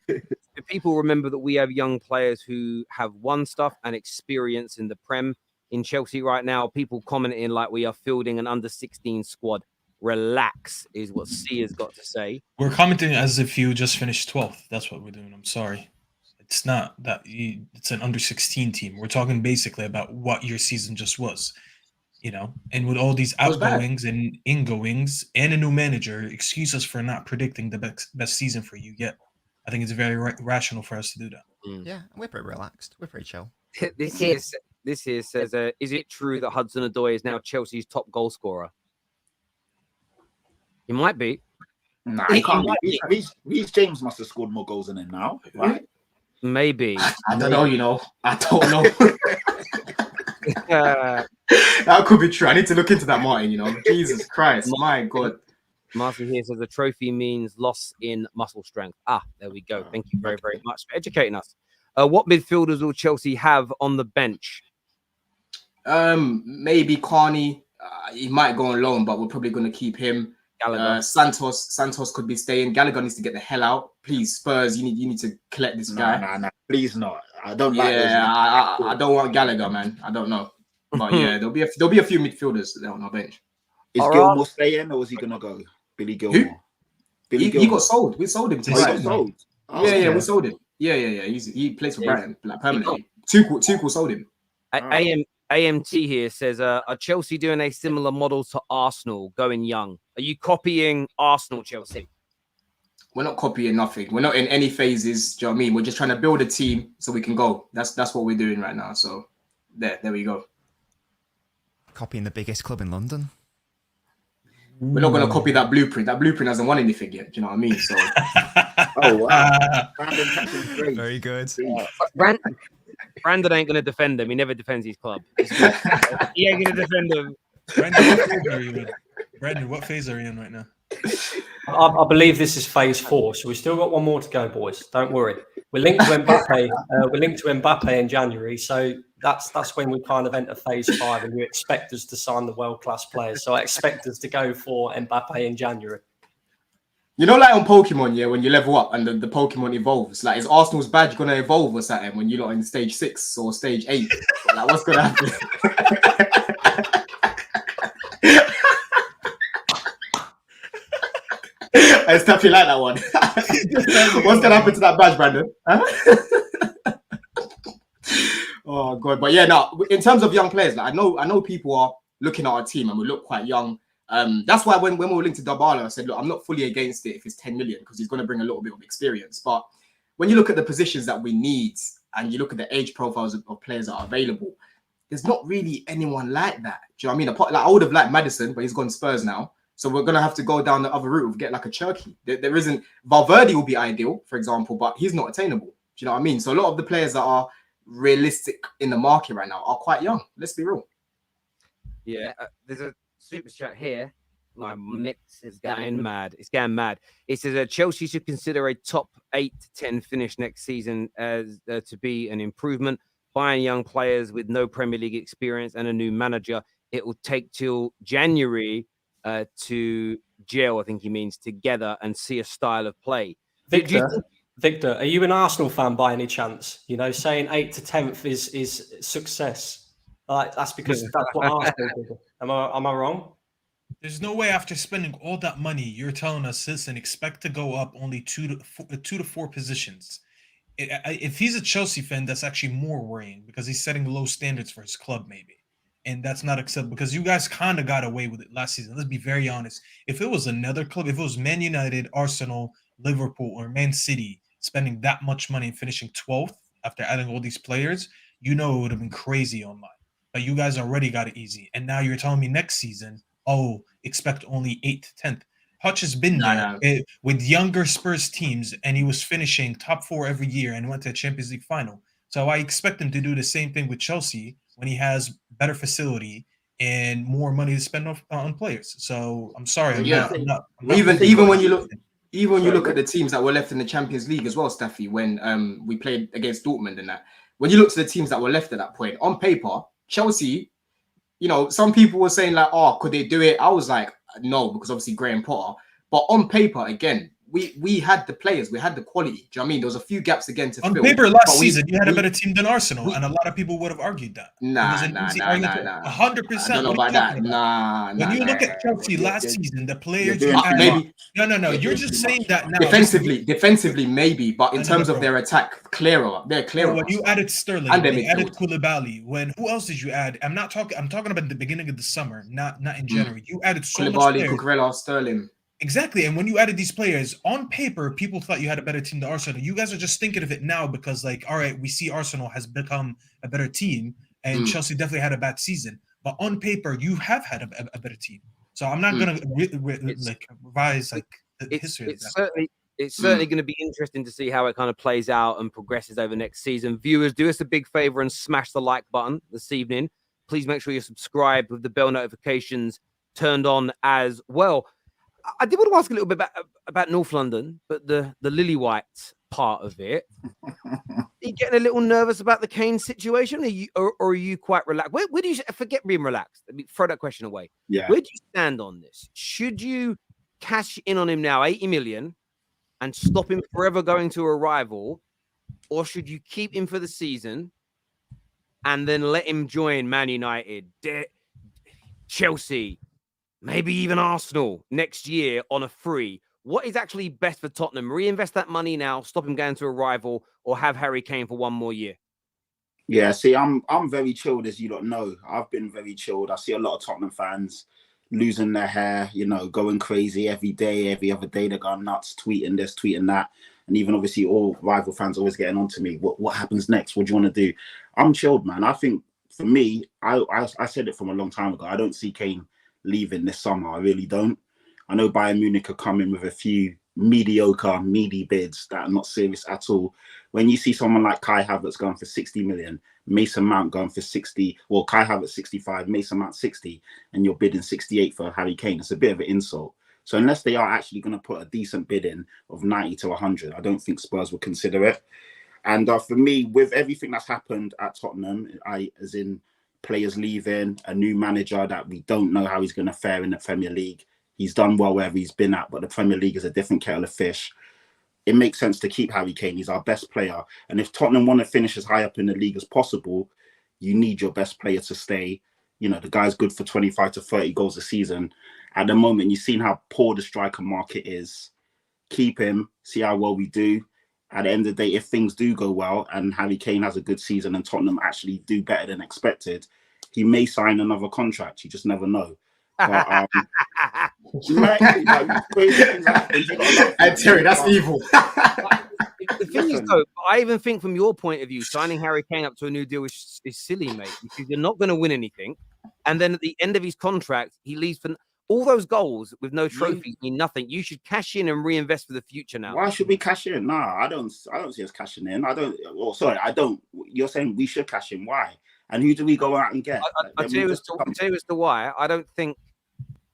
Do people remember that we have young players who have won stuff and experience in the Prem? In Chelsea right now, people commenting like we are fielding an under-16 squad. Relax is what C has got to say. We're commenting as if you just finished 12th. That's what we're doing. I'm sorry. It's not that it's an under-16 team. We're talking basically about what your season just was. You know, and with all these outgoings and ingoings and a new manager, excuse us for not predicting the best season for you yet. I think it's very rational for us to do that. Yeah, we're pretty relaxed. We're pretty chill. This here says, is it true that Hudson-Odoi is now Chelsea's top goal scorer? He might be. Nah, he can't be. Reece James must have scored more goals than him now, right? Maybe. I don't know, you know. I don't know. That could be true. I need to look into that, Martin, you know. Jesus Christ, my God. Martin here says the trophy means loss in muscle strength. There we go. Thank you very, very much for educating us. What midfielders will Chelsea have on the bench? Maybe Carney. He might go on loan, but we're probably going to keep him. Gallagher. Santos could be staying. Gallagher needs to get the hell out. Please, Spurs, you need to collect this guy. No, please not. I don't like those. I don't want Gallagher, man. I don't know. But yeah, there'll be a few midfielders there on our bench. Is Gilmore staying or is he gonna go? Billy Gilmore. He got sold. We sold him to Brighton. Sold. We sold him. Yeah. He plays for Brighton like permanently. Tuchel sold him. AMT here says, are Chelsea doing a similar model to Arsenal, going young? Are you copying Arsenal, Chelsea? We're not copying nothing. We're not in any phases. Do you know what I mean? We're just trying to build a team so we can go. That's what we're doing right now. So there we go. Copying the biggest club in London. We're not going to copy that blueprint. That blueprint hasn't won anything yet. Do you know what I mean? So Oh wow. Brandon catching great. Very good. Brandon ain't going to defend him. He never defends his club. He ain't going to defend him. Brandon, what phase are you in right now? I believe this is phase 4, so we've still got one more to go, boys. Don't worry. We're linked to Mbappe. We're linked to Mbappe in January, so that's when we kind of enter phase 5, and you expect us to sign the world-class players. So I expect us to go for Mbappe in January. you know, like on Pokemon, yeah, when you level up and the Pokemon evolves, like is Arsenal's badge going to evolve or something when you're not in stage 6 or stage 8? Like, what's going to happen? I definitely like that one. What's going to happen to that badge, Brandon? Huh? Oh god, but yeah, no. In terms of young players, like I know people are looking at our team and we look quite young. That's why when we were linked to Dybala, I said, look, I'm not fully against it if it's 10 million because he's going to bring a little bit of experience. But when you look at the positions that we need and you look at the age profiles of players that are available, there's not really anyone like that. Do you know what I mean? Like I would have liked Maddison, but he's gone Spurs now. So we're going to have to go down the other route of get like a Cherky. There isn't... Valverde will be ideal, for example, but he's not attainable. Do you know what I mean? So a lot of the players that are realistic in the market right now are quite young. Let's be real. Yeah, there's a super chat here. My mix is going mad. It's going mad. It says Chelsea should consider a top 8 to 10 finish next season as to be an improvement. Buying young players with no Premier League experience and a new manager. It will take till January to gel, I think he means, together and see a style of play. Victor, are you an Arsenal fan by any chance? You know, saying 8th to 10th is success. That's because that's what Arsenal did. Am I wrong? There's no way after spending all that money, you're telling us, listen, expect to go up only 2 to 4 positions. If he's a Chelsea fan, that's actually more worrying because he's setting low standards for his club, maybe. And that's not acceptable because you guys kind of got away with it last season. Let's be very honest. If it was another club, if it was Man United, Arsenal, Liverpool, or Man City spending that much money and finishing 12th after adding all these players, you know it would have been crazy online. But you guys already got it easy. And now you're telling me next season, oh, expect only 8th to 10th. Hutch has been there with younger Spurs teams, and he was finishing top 4 every year and went to a Champions League final. So I expect him to do the same thing with Chelsea when he has better facility and more money to spend on players. So I'm sorry. I'm not even when you look at the teams that were left in the Champions League as well, Staffy, when we played against Dortmund and that, when you look to the teams that were left at that point, on paper, Chelsea, you know, some people were saying like, oh, could they do it? I was like, no, because obviously Graham Potter. But on paper, again, we had the players, we had the quality. Do you know what I mean? There was a few gaps again to fill. On paper, last season, you had a better team than Arsenal, and a lot of people would have argued that. Nah. 100%. I don't know about that. When you look at Chelsea last season, the players you had, maybe. No. You're just saying that now. Defensively, maybe, but in terms of their attack, they're clearer. When you added Sterling, and they added Koulibaly. Who else did you add? I'm talking about the beginning of the summer, not in January. You added so much players. Cucurella, Sterling. Exactly, and when you added these players on paper, people thought you had a better team than Arsenal. You guys are just thinking of it now because, like, all right, we see Arsenal has become a better team, and Chelsea definitely had a bad season. But on paper, you have had a better team. So I'm not gonna revise the history. It's certainly going to be interesting to see how it kind of plays out and progresses over next season. Viewers, do us a big favor and smash the like button this evening. Please make sure you're subscribed with the bell notifications turned on as well. I did want to ask a little bit about North London, but the Lily White part of it. Are you getting a little nervous about the Kane situation? Or are you quite relaxed? Where do you forget being relaxed? Let me throw that question away. Yeah. Where do you stand on this? Should you cash in on him now, 80 million, and stop him forever going to a rival, or should you keep him for the season and then let him join Man United, Chelsea, maybe even Arsenal next year on a free? What is actually best for Tottenham? Reinvest that money now, stop him going to a rival, or have Harry Kane for one more year? Yeah, see, I'm very chilled, as you don't know. I've been very chilled. I see a lot of Tottenham fans losing their hair, going crazy every day, every other day. They're going nuts, tweeting this, tweeting that, and even obviously all rival fans always getting on to me. What happens next? What do you want to do? I'm chilled, man. I think for me, I said it from a long time ago. I don't see Kane leaving this summer. I really don't. I know Bayern Munich are coming with a few mediocre, meaty bids that are not serious at all. When you see someone like Kai Havertz going for 60 million, Mason Mount going for 60, well, Kai Havertz 65, Mason Mount 60, and you're bidding 68 for Harry Kane, it's a bit of an insult. So unless they are actually going to put a decent bid in of 90 to 100, I don't think Spurs will consider it. And for me, with everything that's happened at Tottenham, as in players leaving, a new manager that we don't know how he's going to fare in the Premier League. He's done well wherever he's been at, but the Premier League is a different kettle of fish. It makes sense to keep Harry Kane. He's our best player. And if Tottenham want to finish as high up in the league as possible, you need your best player to stay. The guy's good for 25 to 30 goals a season. At the moment, you've seen how poor the striker market is. Keep him, see how well we do. At the end of the day, if things do go well and Harry Kane has a good season and Tottenham actually do better than expected, he may sign another contract. You just never know. But And Terry, that's evil. The thing is, though, I even think from your point of view, signing Harry Kane up to a new deal is silly, mate, because you're not going to win anything. And then at the end of his contract, he leaves for all those goals with no trophies mean nothing. You should cash in and reinvest for the future now. Why should we cash in? Nah, I don't see us cashing in. I don't. You're saying we should cash in. Why? And who do we go out and get? I'll tell you as to why. I don't think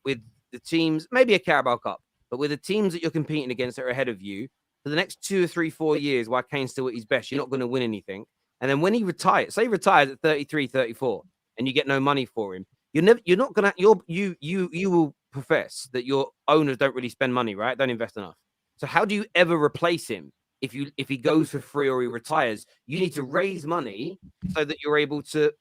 with the teams, maybe a Carabao Cup, but with the teams that you're competing against that are ahead of you, for the next 2 or 3, 4 years, while Kane's still at his best, you're not going to win anything. And then when he retires, say he retires at 33, 34, and you get no money for him, you will profess that your owners don't really spend money, right? Don't invest enough. So how do you ever replace him if he goes for free or he retires? You need to raise money so that you're able to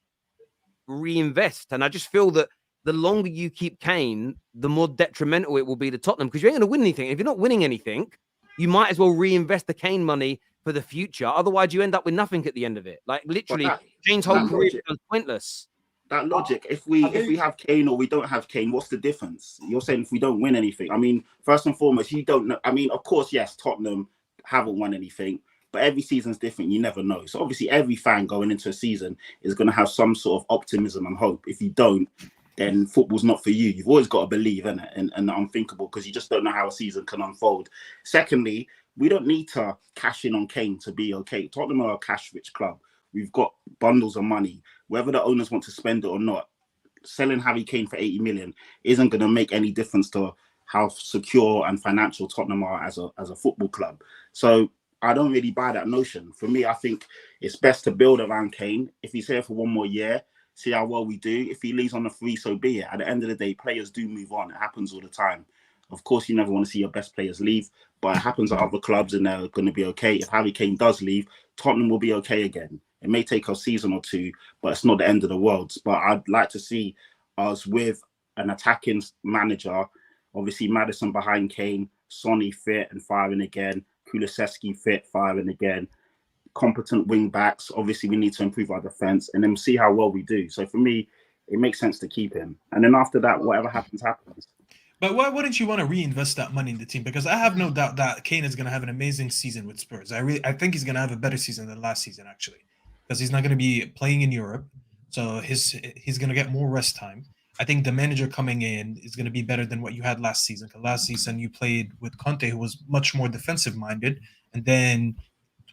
reinvest. And I just feel that the longer you keep Kane, the more detrimental it will be to Tottenham, because you ain't going to win anything. If you're not winning anything, you might as well reinvest the Kane money for the future. Otherwise, you end up with nothing at the end of it. Like literally, Kane's whole career becomes pointless. That logic, if we have Kane or we don't have Kane, what's the difference? You're saying if we don't win anything. I mean, first and foremost, you don't know. I mean, of course, yes, Tottenham haven't won anything, but every season's different. You never know. So obviously, every fan going into a season is going to have some sort of optimism and hope. If you don't, then football's not for you. You've always got to believe in it and the unthinkable, because you just don't know how a season can unfold. Secondly, we don't need to cash in on Kane to be okay. Tottenham are a cash-rich club. We've got bundles of money. Whether the owners want to spend it or not, selling Harry Kane for 80 million isn't going to make any difference to how secure and financial Tottenham are as a football club. So I don't really buy that notion. For me, I think it's best to build around Kane. If he's here for 1 more year, see how well we do. If he leaves on a free, so be it. At the end of the day, players do move on. It happens all the time. Of course, you never want to see your best players leave, but it happens at other clubs and they're going to be okay. If Harry Kane does leave, Tottenham will be okay again. It may take a season or two, but it's not the end of the world. But I'd like to see us with an attacking manager, obviously Maddison behind Kane, Sonny fit and firing again, Kulusevski fit, firing again, competent wing backs. Obviously, we need to improve our defense and then see how well we do. So for me, it makes sense to keep him. And then after that, whatever happens, happens. But why wouldn't you want to reinvest that money in the team? Because I have no doubt that Kane is going to have an amazing season with Spurs. I think he's going to have a better season than last season, actually, because he's not going to be playing in Europe. So he's going to get more rest time. I think the manager coming in is going to be better than what you had last season. Because last season you played with Conte, who was much more defensive minded, and then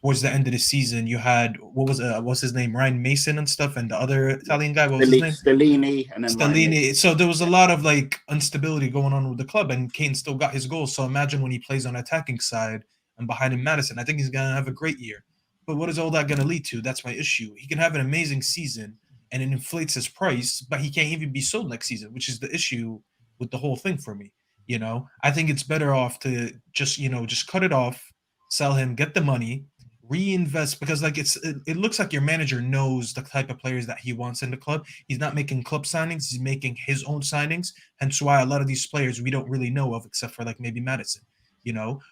towards the end of the season, you had what's his name, Ryan Mason and stuff, and the other Italian guy, what was his name? Stellini, and then Stellini. So there was a lot of like instability going on with the club, and Kane still got his goals. So imagine when he plays on attacking side and behind him Maddison. I think he's gonna have a great year. But what is all that gonna lead to? That's my issue. He can have an amazing season and it inflates his price, but he can't even be sold next season, which is the issue with the whole thing for me. I think it's better off to just cut it off, sell him, get the money, reinvest, because like it looks like your manager knows the type of players that he wants in the club. He's not making club signings, he's making his own signings, hence why a lot of these players we don't really know of except for like maybe Maddison,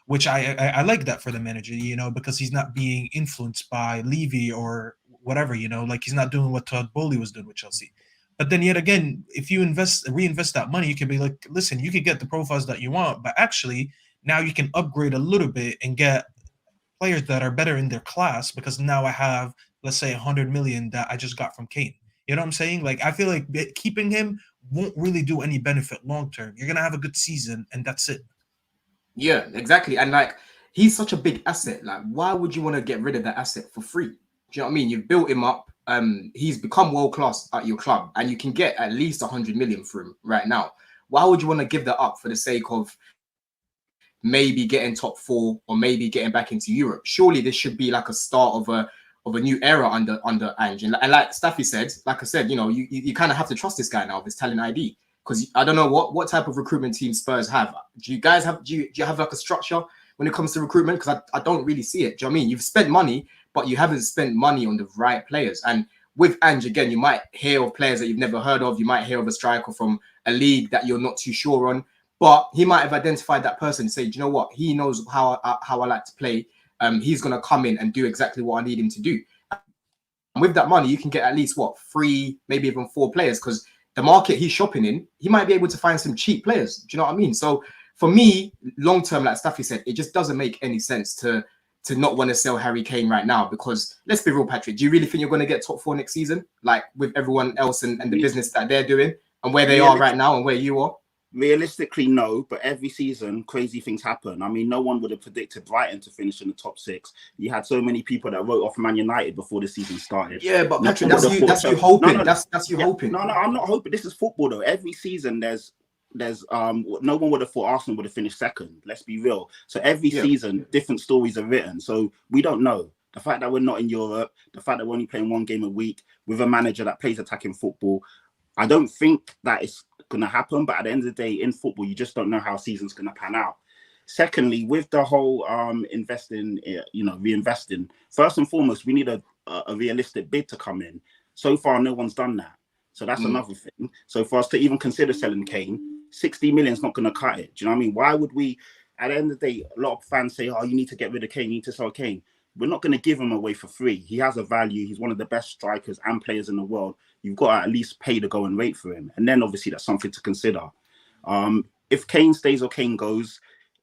which I like that for the manager, because he's not being influenced by Levy or whatever, like he's not doing what Todd Bowley was doing with Chelsea. But then yet again, if you reinvest that money, you can be like, listen, you could get the profiles that you want, but actually now you can upgrade a little bit and get players that are better in their class, because now I have, let's say, 100 million that I just got from Kane. You know what I'm saying? Like, I feel like keeping him won't really do any benefit long term. You're gonna have a good season, and that's it. Yeah, exactly. And like, he's such a big asset. Like, why would you want to get rid of that asset for free? Do you know what I mean? You've built him up. He's become world class at your club, and you can get at least 100 million for him right now. Why would you want to give that up for the sake of maybe getting top 4 or maybe getting back into Europe? Surely this should be like a start of a new era under Ange. And like Staffy said, like I said, you kind of have to trust this guy now with his talent ID, because I don't know what type of recruitment team Spurs have. Do you guys have do you have like a structure when it comes to recruitment? Because I don't really see it. Do you know what I mean? You've spent money, but you haven't spent money on the right players. And with Ange, again, you might hear of players that you've never heard of. You might hear of a striker from a league that you're not too sure on. But he might have identified that person and say, do you know what? He knows how I like to play. He's going to come in and do exactly what I need him to do. And with that money, you can get at least 3, maybe even 4 players, because the market he's shopping in, he might be able to find some cheap players. Do you know what I mean? So for me, long term, like Staffy said, it just doesn't make any sense to not want to sell Harry Kane right now, because let's be real, Patrick, do you really think you're going to get top 4 next season? Like with everyone else and the business that they're doing and where they are right now and where you are? Realistically, no, but every season, crazy things happen. I mean, no one would have predicted Brighton to finish in the top 6. You had so many people that wrote off Man United before the season started. Yeah, but Patrick, that's you hoping. That's you hoping. No, I'm not hoping. This is football, though. Every season, there's no one would have thought Arsenal would have finished second. Let's be real. So every season, different stories are written. So we don't know. The fact that we're not in Europe, the fact that we're only playing 1 game a week with a manager that plays attacking football, I don't think that is going to happen. But at the end of the day, in football, you just don't know how a season's going to pan out. Secondly, with the whole reinvesting, first and foremost, we need a realistic bid to come in. So far, no one's done that. So that's another thing. So for us to even consider selling Kane, 60 million is not going to cut it. Do you know what I mean? Why would we, at the end of the day, a lot of fans say, oh, you need to get rid of Kane, you need to sell Kane. We're not going to give him away for free. He has a value. He's one of the best strikers and players in the world. You've got to at least pay to go and rate for him. And then obviously that's something to consider. If Kane stays or Kane goes,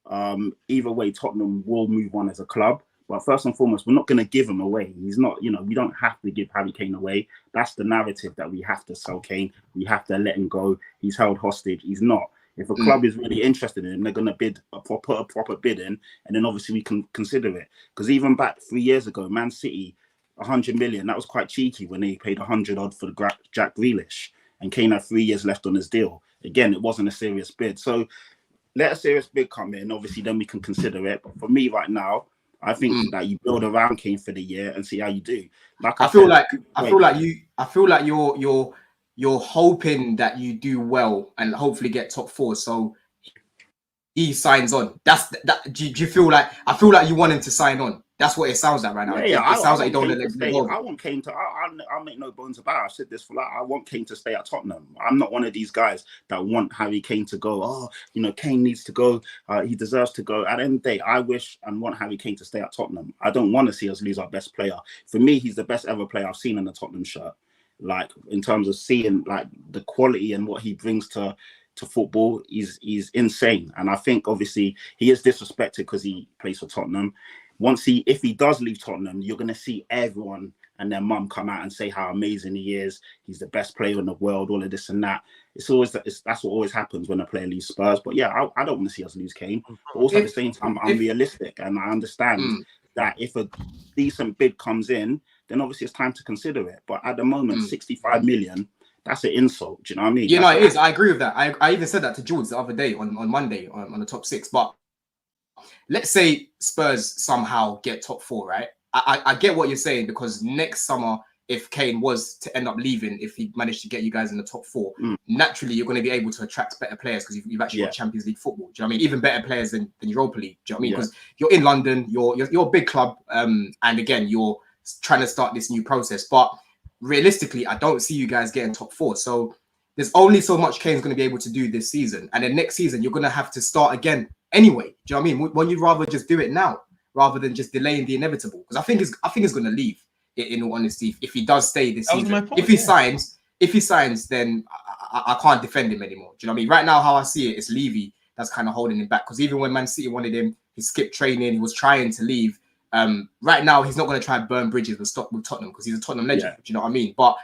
either way, Tottenham will move on as a club. But first and foremost, we're not going to give him away. He's not, we don't have to give Harry Kane away. That's the narrative, that we have to sell Kane. We have to let him go. He's held hostage. He's not. If a club is really interested in him, they're going to put a proper bid in, and then obviously we can consider it. Because even back 3 years ago, Man City, 100 million, that was quite cheeky when they paid 100 odd for the Jack Grealish, and Kane had 3 years left on his deal. Again, it wasn't a serious bid. So let a serious bid come in. Obviously, then we can consider it. But for me right now, I think that you build around Kane for the year and see how you do. I feel like you're hoping that you do well and hopefully get top 4. So he signs on. Do you feel like? I feel like you want him to sign on. That's what it sounds like right now. It sounds like you don't let him go. I want Kane to. I'll make no bones about it. I've said this for I want Kane to stay at Tottenham. I'm not one of these guys that want Harry Kane to go. Oh, Kane needs to go. He deserves to go. At the end of the day, I wish and want Harry Kane to stay at Tottenham. I don't want to see us lose our best player. For me, he's the best ever player I've seen in a Tottenham shirt. Like, in terms of seeing like the quality and what he brings to football, he's insane. And I think obviously he is disrespected because he plays for Tottenham. If he does leave Tottenham, you're going to see everyone and their mum come out and say how amazing he is. He's the best player in the world, all of this and that. That's what always happens when a player leaves Spurs. But yeah, I don't want to see us lose Kane. But also at the same time, I'm realistic, and I understand that if a decent bid comes in, then obviously it's time to consider it. But at the moment, 65 million, that's an insult. Do you know what I mean? Yeah, it is. I agree with that. I even said that to George the other day on Monday on the top 6. But let's say Spurs somehow get top 4, right? I get what you're saying, because next summer, if Kane was to end up leaving, if he managed to get you guys in the top 4, naturally you're going to be able to attract better players, because you've actually got Champions League football. Do you know what I mean? Even better players than Europa League. Do you know what I mean? Because you're in London, you're a big club, and again, you're trying to start this new process. But realistically, I don't see you guys getting top 4. So there's only so much Kane's going to be able to do this season, and then next season you're going to have to start again anyway. Do you know what I mean? When you'd rather just do it now rather than just delaying the inevitable, because I think it's going to leave. In all honesty, if he does stay this That was my season, point, if he signs, then I can't defend him anymore. Do you know what I mean? Right now, how I see it, it's Levy that's kind of holding him back. Because even when Man City wanted him, he skipped training. He was trying to leave. Right now, he's not going to try and burn bridges with Tottenham because he's a Tottenham legend. Do you know what I mean? But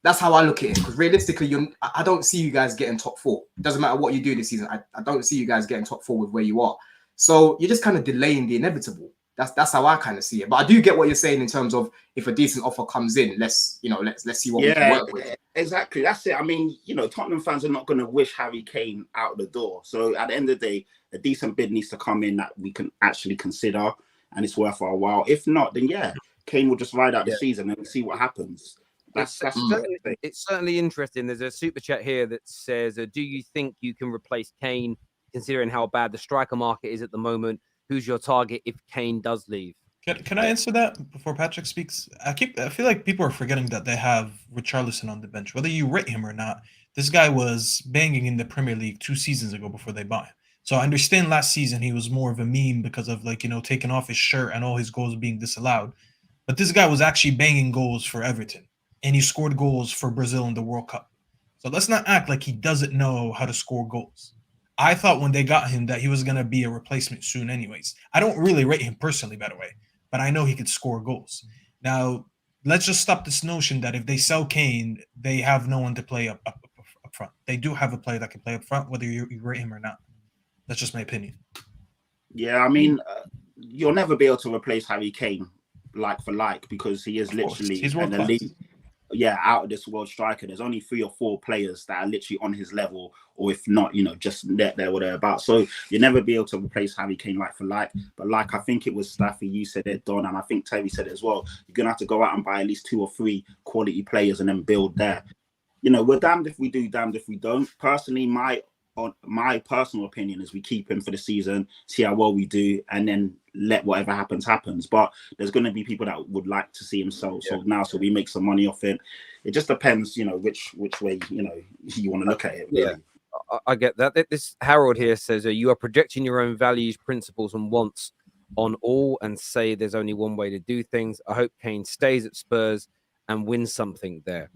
that's how I look at it. Because realistically, I don't see you guys getting top 4. It doesn't matter what you do this season. I don't see you guys getting top 4 with where you are. So you're just kind of delaying the inevitable. That's how I kind of see it. But I do get what you're saying in terms of if a decent offer comes in, let's see what we can work with. Exactly. That's it. I mean, Tottenham fans are not going to wish Harry Kane out the door. So at the end of the day, a decent bid needs to come in that we can actually consider and it's worth our while. If not, then Kane will just ride out the season and see what happens. It's certainly interesting. There's a super chat here that says, do you think you can replace Kane considering how bad the striker market is at the moment? Who's your target if Kane does leave? Can I answer that before Patrick speaks? I feel like people are forgetting that they have Richarlison on the bench. Whether you rate him or not, this guy was banging in the Premier League 2 seasons ago before they bought him. So I understand last season he was more of a meme because of taking off his shirt and all his goals being disallowed. But this guy was actually banging goals for Everton. And he scored goals for Brazil in the World Cup. So let's not act like he doesn't know how to score goals. I thought when they got him that he was going to be a replacement soon anyways. I don't really rate him personally, by the way, but I know he could score goals. Now, let's just stop this notion that if they sell Kane, they have no one to play up front. They do have a player that can play up front, whether you rate him or not. That's just my opinion. Yeah, I mean, you'll never be able to replace Harry Kane like for like because he is literally an elite. Out of this world striker. There's only 3 or 4 players that are literally on his level, or if not, just there or thereabouts. So you'll never be able to replace Harry Kane like for like. But like I think it was Staffy, you said it, Don, and I think Terry said it as well. You're gonna have to go out and buy at least 2 or 3 quality players and then build there. We're damned if we do, damned if we don't. Personally, my personal opinion is we keep him for the season, see how well we do, and then let whatever happens. But there's going to be people that would like to see him so we make some money off it. It just depends, which way you want to look at it. Really. I get that. This Harold here says you are projecting your own values, principles, and wants on all, and say there's only one way to do things. I hope Kane stays at Spurs and wins something there.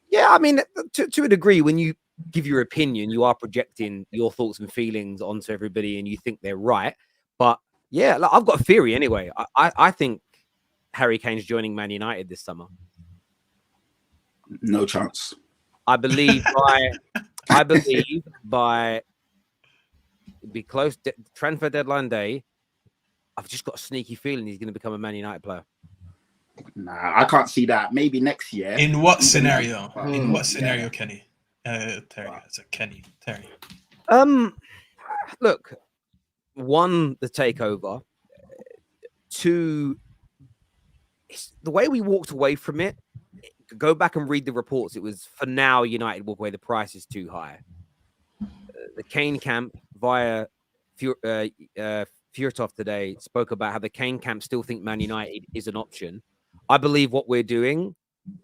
Yeah, I mean, to a degree, when you give your opinion, you are projecting your thoughts and feelings onto everybody and you think they're right. But yeah, I've got a theory anyway. I think Harry Kane's joining Man United this summer. No chance. I believe by it'd be close transfer deadline day. I've just got a sneaky feeling he's going to become a Man United player. Nah, I can't see that. Maybe next year. In what scenario? In what scenario, Kenny? Terry. It's a Kenny. Terry. Look, 1, the takeover. 2, the way we walked away from it. Go back and read the reports. It was for now United walk away. The price is too high. The Kane camp via Fjortov today spoke about how the Kane camp still think Man United is an option. I believe what we're doing,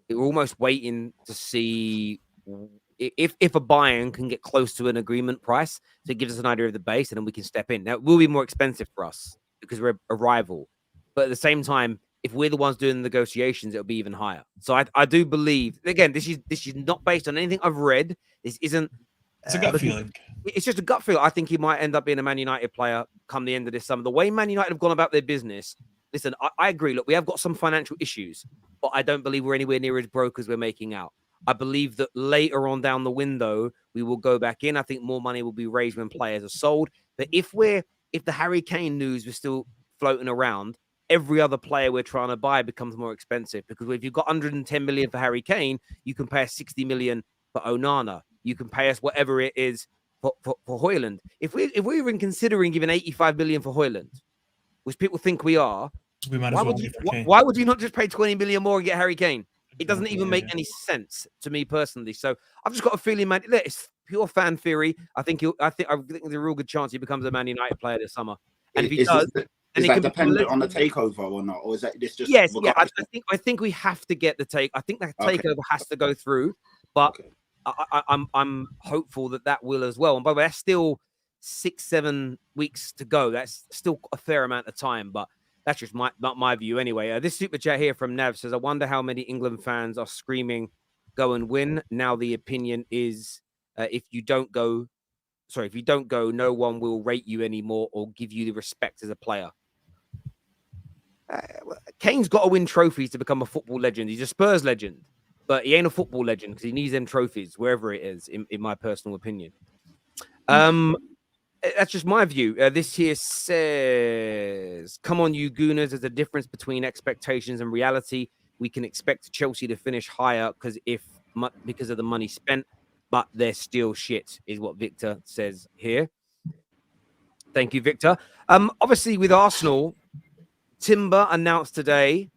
we're almost waiting to see if a Bayern can get close to an agreement price. So it gives us an idea of the base, and then we can step in. Now, it will be more expensive for us because we're a rival. But at the same time, if we're the ones doing the negotiations, it'll be even higher. So I do believe, again, this is not based on anything I've read. This isn't. It's a gut feeling. It's just a gut feel. I think he might end up being a Man United player come the end of this summer. The way Man United have gone about their business, listen, I agree. Look, we have got some financial issues, but I don't believe we're anywhere near as broke as we're making out. I believe that later on down the window, we will go back in. I think more money will be raised when players are sold. But if the Harry Kane news was still floating around, every other player we're trying to buy becomes more expensive, because if you've got 110 million for Harry Kane, you can pay us 60 million for Onana. You can pay us whatever it is for Højlund. If we're even considering giving 85 million for Højlund, which people think we are, we might as well give for Kane. Why would you not just pay 20 million more and get Harry Kane? It doesn't even make any sense to me personally. So I've just got a feeling, man. It's pure fan theory. I think there's a real good chance he becomes a Man United player this summer. And if he does, is that dependent on the takeover or not, or is that this just? Yes, yeah. I think we have to get the take. I think that takeover has to go through, but I'm hopeful that will as well. And by the way, that's still 6-7 weeks to go. That's still a fair amount of time. But That's just not my view anyway. This super chat here from Nav says, I wonder how many England fans are screaming, go and win. Now the opinion is if you don't go, no one will rate you anymore or give you the respect as a player. Kane's got to win trophies to become a football legend. He's a Spurs legend, but he ain't a football legend because he needs them trophies wherever it is, in my personal opinion. That's just my view. This here says, come on, you Gooners. There's a difference between expectations and reality. We can expect Chelsea to finish higher because of the money spent, but they're still shit, is what Victor says here. Thank you, Victor. Obviously, with Arsenal, Timber announced today.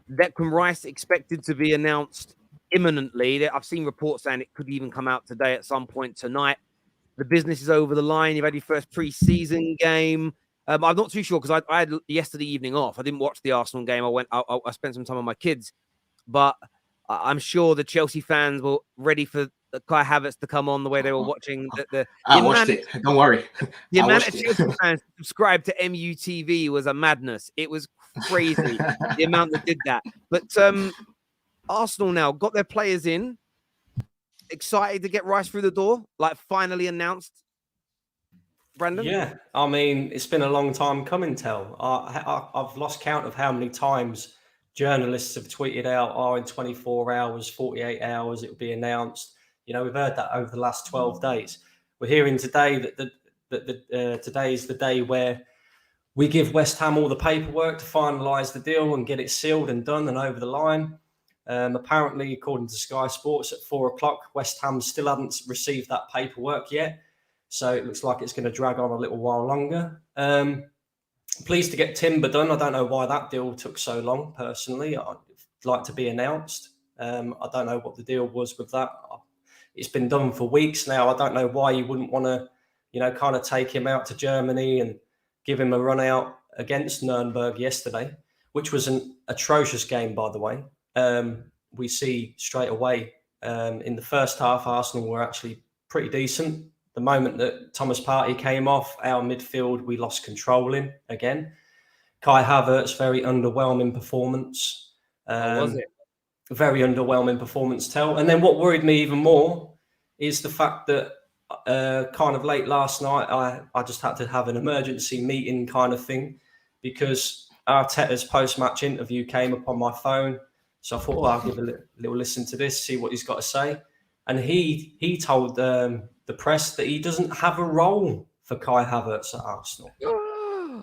Declan Rice expected to be announced imminently. I've seen reports saying it could even come out today at some point tonight. The business is over the line. You've had your first pre-season game. I'm not too sure because I had yesterday evening off. I didn't watch the Arsenal game. I spent some time with my kids, but I'm sure the Chelsea fans were ready for Kai Havertz to come on the way they were watching. I watched it. Don't worry. The amount of Chelsea fans subscribed to MUTV was a madness. It was crazy the amount that did that. But Arsenal now got their players in. Excited to get Rice through the door, like finally announced. Brandon? Yeah, I mean, it's been a long time coming, Tel. I've lost count of how many times journalists have tweeted out, in 24 hours, 48 hours, it will be announced. You know, we've heard that over the last 12 days. We're hearing today that today is the day where we give West Ham all the paperwork to finalise the deal and get it sealed and done and over the line. Apparently, according to Sky Sports, at 4:00, West Ham still hadn't received that paperwork yet. So it looks like it's going to drag on a little while longer. Pleased to get Timber done. I don't know why that deal took so long, personally. I'd like to be announced. I don't know what the deal was with that. It's been done for weeks now. I don't know why you wouldn't want to, kind of take him out to Germany and give him a run out against Nuremberg yesterday, which was an atrocious game, by the way. We see straight away in the first half, Arsenal were actually pretty decent. The moment that Thomas Partey came off, our midfield, we lost control in again. Kai Havertz, very underwhelming performance. Was it? Very underwhelming performance, Tel. And then what worried me even more is the fact that kind of late last night, I just had to have an emergency meeting kind of thing because Arteta's post-match interview came up on my phone. So I thought, I'll give a little listen to this, see what he's got to say. And he told the press that he doesn't have a role for Kai Havertz at Arsenal.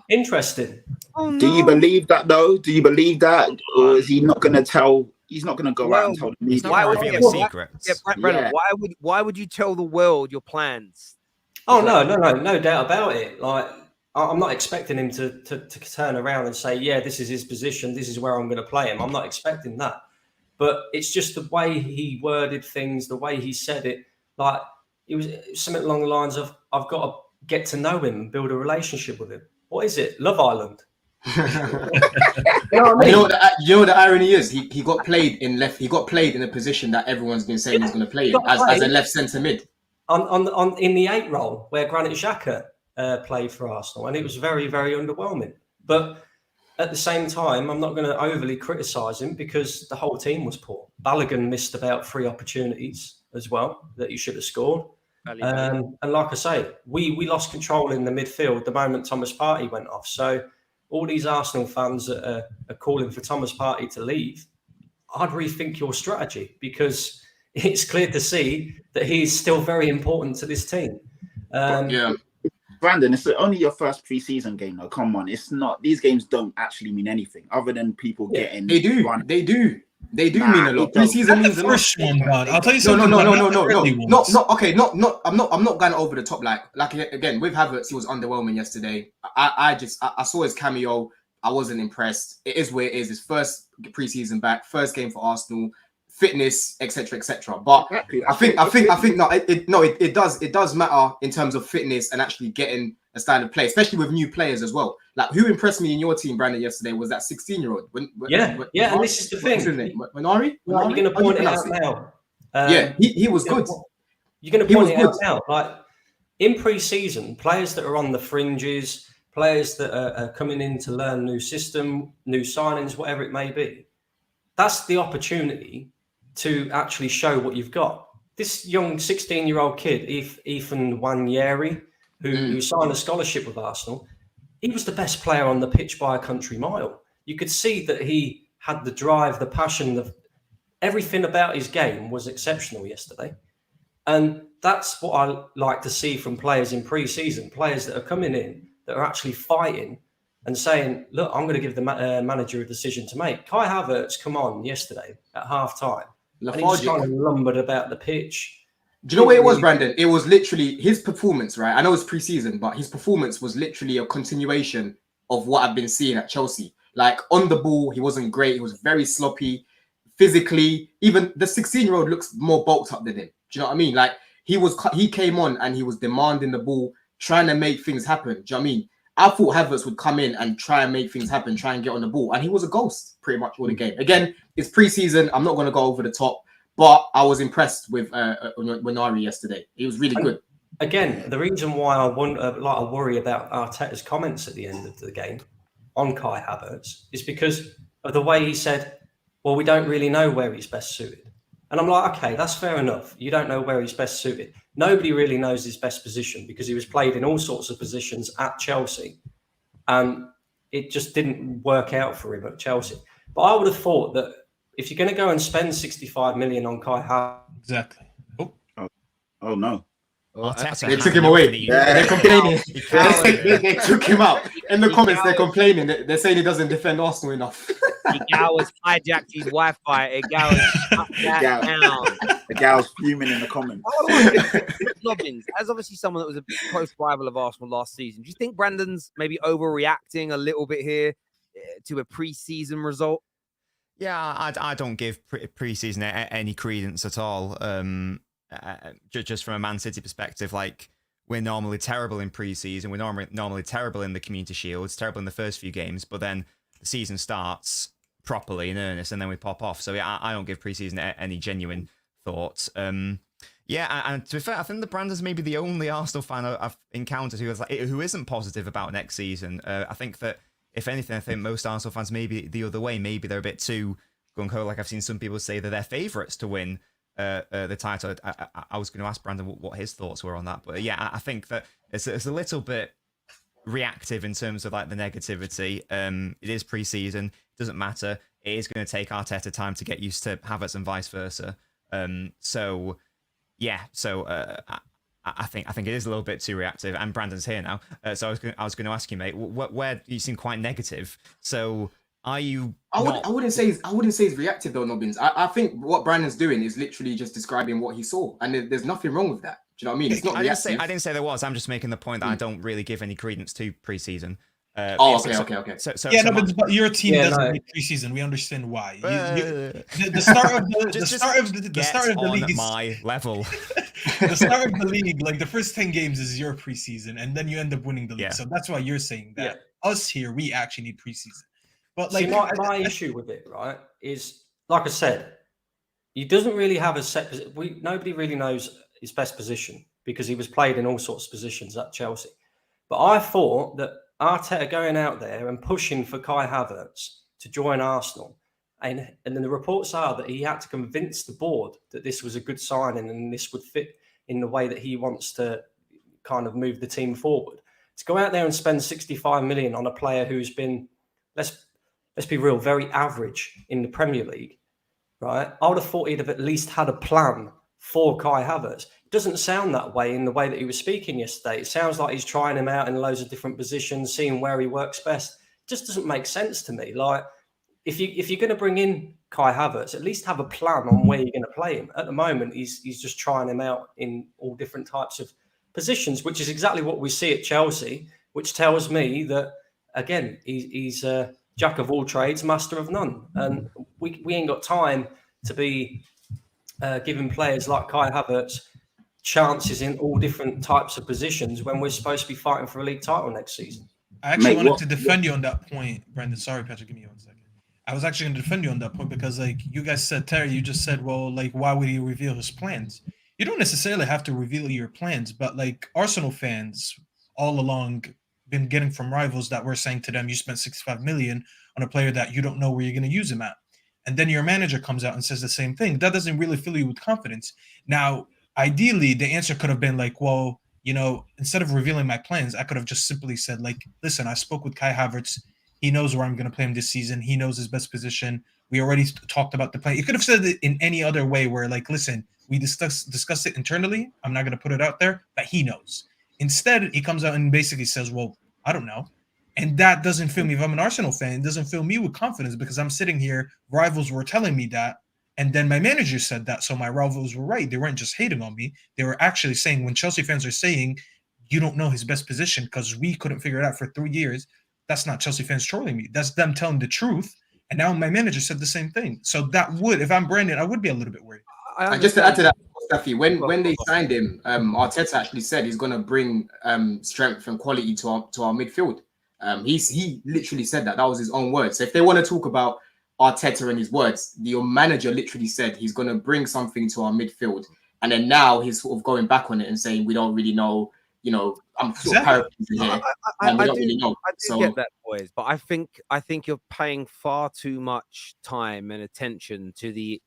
Interesting. Oh, no. Do you believe that, though? Do you believe that? Or is he not going to tell... He's not going to go out and tell the media. He's not going to reveal a secret. Brandon, why would you tell the world your plans? Oh, no doubt about it. Like, I'm not expecting him to turn around and say, yeah, this is his position. This is where I'm going to play him. I'm not expecting that. But it's just the way he worded things, the way he said it. Like, it was something along the lines of, I've got to get to know him and build a relationship with him. What is it? Love Island? You know what the irony is? He got played in left. He got played in a position that everyone's been saying he's going to play in as a left centre mid. In the 8 role where Granit Xhaka played for Arsenal, and it was very, very underwhelming. But at the same time, I'm not going to overly criticise him because the whole team was poor. Balogun missed about 3 opportunities as well that he should have scored. And like I say, we lost control in the midfield the moment Thomas Partey went off. So all these Arsenal fans that are calling for Thomas Partey to leave, I'd rethink your strategy because it's clear to see that he's still very important to this team. Brandon, it's only your first pre-season game, though. Come on, it's not. These games don't actually mean anything other than people getting. They do. Run. They do mean a lot. Pre-season means a lot. I'll tell you something. No. Okay, I'm not going over the top. Like again with Havertz, he was underwhelming yesterday. I saw his cameo. I wasn't impressed. It is where it is. His first pre-season back, first game for Arsenal. Fitness, etc. But I think it does matter in terms of fitness and actually getting a style of play, especially with new players as well. Like who impressed me in your team, Brandon, yesterday was that 16-year-old. And this is the thing. What's his name? Manari? You're going to point it out now. He was good. You're going to point it out now. Like in pre-season, players that are on the fringes, players that are coming in to learn new system, new signings, whatever it may be. That's the opportunity to actually show what you've got. This young 16-year-old kid, Ethan Wanyeri, who signed a scholarship with Arsenal, he was the best player on the pitch by a country mile. You could see that he had the drive, the passion, everything about his game was exceptional yesterday. And that's what I like to see from players in pre-season, players that are coming in, that are actually fighting and saying, look, I'm going to give the manager a decision to make. Kai Havertz come on yesterday at half-time. And he was kind of lumbered about the pitch. Do you know what it was, Brandon? It was literally his performance, right? I know it's pre-season, but his performance was literally a continuation of what I've been seeing at Chelsea. Like, on the ball, he wasn't great. He was very sloppy. Physically, even the 16-year-old looks more bulked up than him. Do you know what I mean? Like, he came on and he was demanding the ball, trying to make things happen. Do you know what I mean? I thought Havertz would come in and try and make things happen, try and get on the ball. And he was a ghost pretty much all the game. Again, it's pre-season. I'm not going to go over the top. But I was impressed with Onana yesterday. He was really good. Again, the reason why I worry about Arteta's comments at the end of the game on Kai Havertz is because of the way he said, well, we don't really know where he's best suited. And I'm like, okay, that's fair enough. You don't know where he's best suited. Nobody really knows his best position because he was played in all sorts of positions at Chelsea. And it just didn't work out for him at Chelsea. But I would have thought that if you're going to go and spend 65 million on Kai Havertz... Exactly. Oh no. They took him away. Yeah, they're complaining. They took him out. In the comments, they're complaining. They're saying he doesn't defend Arsenal enough. Igau's hijacked his Wi-Fi. Igau shut that down. Igau's fuming in the comments. Nobbins, as obviously someone that was a close rival of Arsenal last season, do you think Brandon's maybe overreacting a little bit here to a pre-season result? Yeah, I don't give pre-season any credence at all. Just from a Man City perspective, like, we're normally terrible in pre-season. We're normally terrible in the Community Shield. It's terrible in the first few games, but then the season starts properly in earnest, and then we pop off. So yeah, I don't give pre-season any genuine thoughts. Yeah, and to be fair, I think the Brandon's maybe the only Arsenal fan I've encountered who isn't positive about next season. I think that, if anything, I think most Arsenal fans maybe the other way. Maybe they're a bit too gung-ho. Like, I've seen some people say that they're favourites to win the title. I was going to ask Brandon what his thoughts were on that. But yeah, I think that it's a little bit reactive in terms of, like, the negativity. It is pre-season. It doesn't matter. It is going to take Arteta time to get used to Havertz and vice versa. So I think it is a little bit too reactive, and Brandon's here now. So I was going to ask you, mate, where you seem quite negative. So are you? I wouldn't say it's reactive though, Nobbins. I think what Brandon's doing is literally just describing what he saw, and there's nothing wrong with that. Do you know what I mean? It's not reactive. I didn't say there was. I'm just making the point that I don't really give any credence to pre-season. Okay. But your team doesn't need preseason. We understand why. The start of the league is my level. The start of the league, like, the first 10 games is your preseason, and then you end up winning the league. Yeah. So that's why you're saying that. Yeah. Us here, we actually need preseason. But, like, see, my issue with it, right, is, like I said, he doesn't really have a set position. Nobody really knows his best position because he was played in all sorts of positions at Chelsea. But I thought that Arteta going out there and pushing for Kai Havertz to join Arsenal, and then the reports are that he had to convince the board that this was a good signing and this would fit in the way that he wants to kind of move the team forward. To go out there and spend 65 million on a player who's been, let's be real, very average in the Premier League, right? I would have thought he'd have at least had a plan for Kai Havertz. It doesn't sound that way in the way that he was speaking yesterday. It sounds like he's trying him out in loads of different positions, seeing where he works best. It just doesn't make sense to me. Like, if you're going to bring in Kai Havertz, at least have a plan on where you're going to play him. At the moment, he's just trying him out in all different types of positions, which is exactly what we see at Chelsea, which tells me that, again, he's a jack of all trades, master of none. And we ain't got time to be giving players like Kai Havertz chances in all different types of positions when we're supposed to be fighting for a league title next season. I actually wanted to defend you on that point, Brandon. Sorry, Patrick, give me 1 second. I was actually going to defend you on that point because, like, you guys said, Terry, you just said, well, like, why would he reveal his plans? You don't necessarily have to reveal your plans, but, like, Arsenal fans all along been getting from rivals that were saying to them, you spent 65 million on a player that you don't know where you're going to use him at. And then your manager comes out and says the same thing. That doesn't really fill you with confidence. Now, ideally, the answer could have been like, well, you know, instead of revealing my plans, I could have just simply said, like, listen, I spoke with Kai Havertz. He knows where I'm going to play him this season. He knows his best position. We already talked about the play. You could have said it in any other way where, like, listen, we discussed it internally. I'm not going to put it out there, but he knows. Instead, he comes out and basically says, well, I don't know. And that doesn't fill me. If I'm an Arsenal fan, it doesn't fill me with confidence because I'm sitting here, rivals were telling me that, and then my manager said that, so my rivals were right. They weren't just hating on me. They were actually saying, when Chelsea fans are saying, you don't know his best position because we couldn't figure it out for 3 years, that's not Chelsea fans trolling me. That's them telling the truth. And now my manager said the same thing. So that would, if I'm Brandon, I would be a little bit worried. Just to add to that, Staffy, when they signed him, Arteta actually said he's going to bring strength and quality to our midfield. He literally said that. That was his own words. So if they want to talk about Arteta and his words, your manager literally said he's going to bring something to our midfield. And then now he's sort of going back on it and saying we don't really know. You know, I'm sort of paraphrasing here. I do get that, boys, but I think you're paying far too much time and attention to the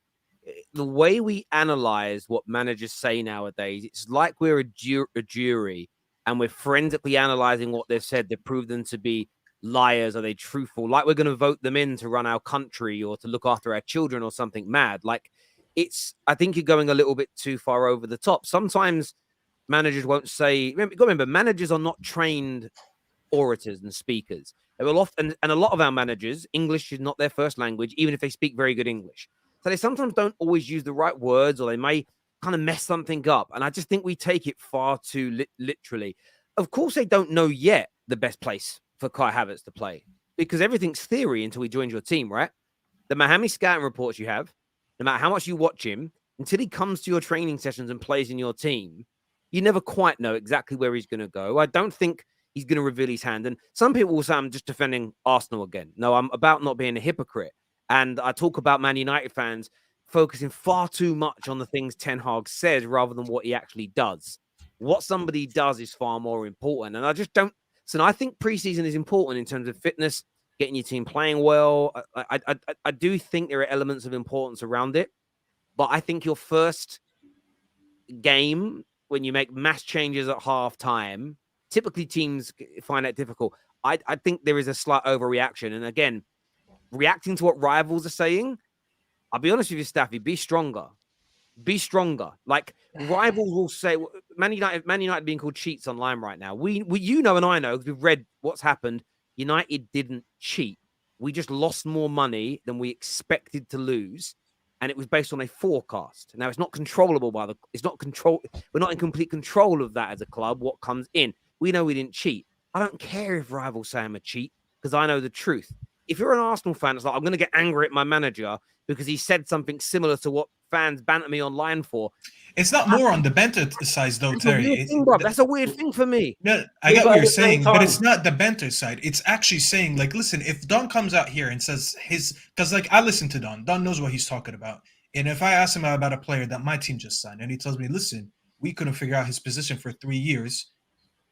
way we analyze what managers say nowadays. It's like we're a jury and we're forensically analyzing what they've said to prove them to be liars. Are they truthful? Like we're going to vote them in to run our country or to look after our children or something mad. Like I think you're going a little bit too far over the top. Sometimes managers won't say, remember, managers are not trained orators and speakers. They will often, and a lot of our managers, English is not their first language, even if they speak very good English. So they sometimes don't always use the right words, or they may kind of mess something up. And I just think we take it far too literally. Of course, they don't know yet the best place for Kai Havertz to play because everything's theory until he joins your team, right? No matter how many scouting reports you have, no matter how much you watch him, until he comes to your training sessions and plays in your team, you never quite know exactly where he's going to go. I don't think he's going to reveal his hand. And some people will say I'm just defending Arsenal again. No, I'm about not being a hypocrite. And I talk about Man United fans focusing far too much on the things Ten Hag says rather than what he actually does. What somebody does is far more important. And I just don't. So I think preseason is important in terms of fitness, getting your team playing well. I do think there are elements of importance around it. But I think your first game, when you make mass changes at half time, typically teams find that difficult. I think there is a slight overreaction. And again, reacting to what rivals are saying, I'll be honest with you, Staffy, be stronger. Be stronger. Like rivals will say, Man United being called cheats online right now. We you know, and I know, because we've read what's happened. United didn't cheat. We just lost more money than we expected to lose. And it was based on a forecast. Now it's not controllable we're not in complete control of that as a club, what comes in. We know we didn't cheat. I don't care if rivals say I'm a cheat, because I know the truth. If you're an Arsenal fan, it's like, I'm going to get angry at my manager because he said something similar to what fans banter me online for. It's not more on the banter side, though, Terry. That's a weird thing for me. No, I get what you're saying, but it's not the banter side. It's actually saying, like, listen, if Don comes out here and says because, like, I listen to Don. Don knows what he's talking about. And if I ask him about a player that my team just signed, and he tells me, listen, we couldn't figure out his position for 3 years,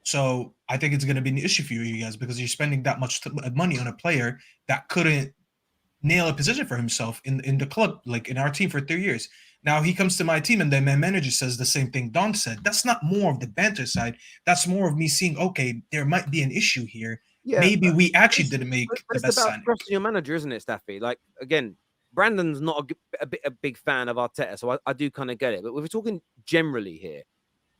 so I think it's going to be an issue for you guys because you're spending that much money on a player that couldn't nail a position for himself in the club, like in our team for 3 years. Now he comes to my team and then my manager says the same thing Don said. That's not more of the banter side. That's more of me seeing, okay, there might be an issue here. Yeah, maybe we actually didn't make the best signing. It's about trusting your manager, isn't it, Staffy? Like, again, Brandon's not a big fan of Arteta, so I do kind of get it. But if we're talking generally here,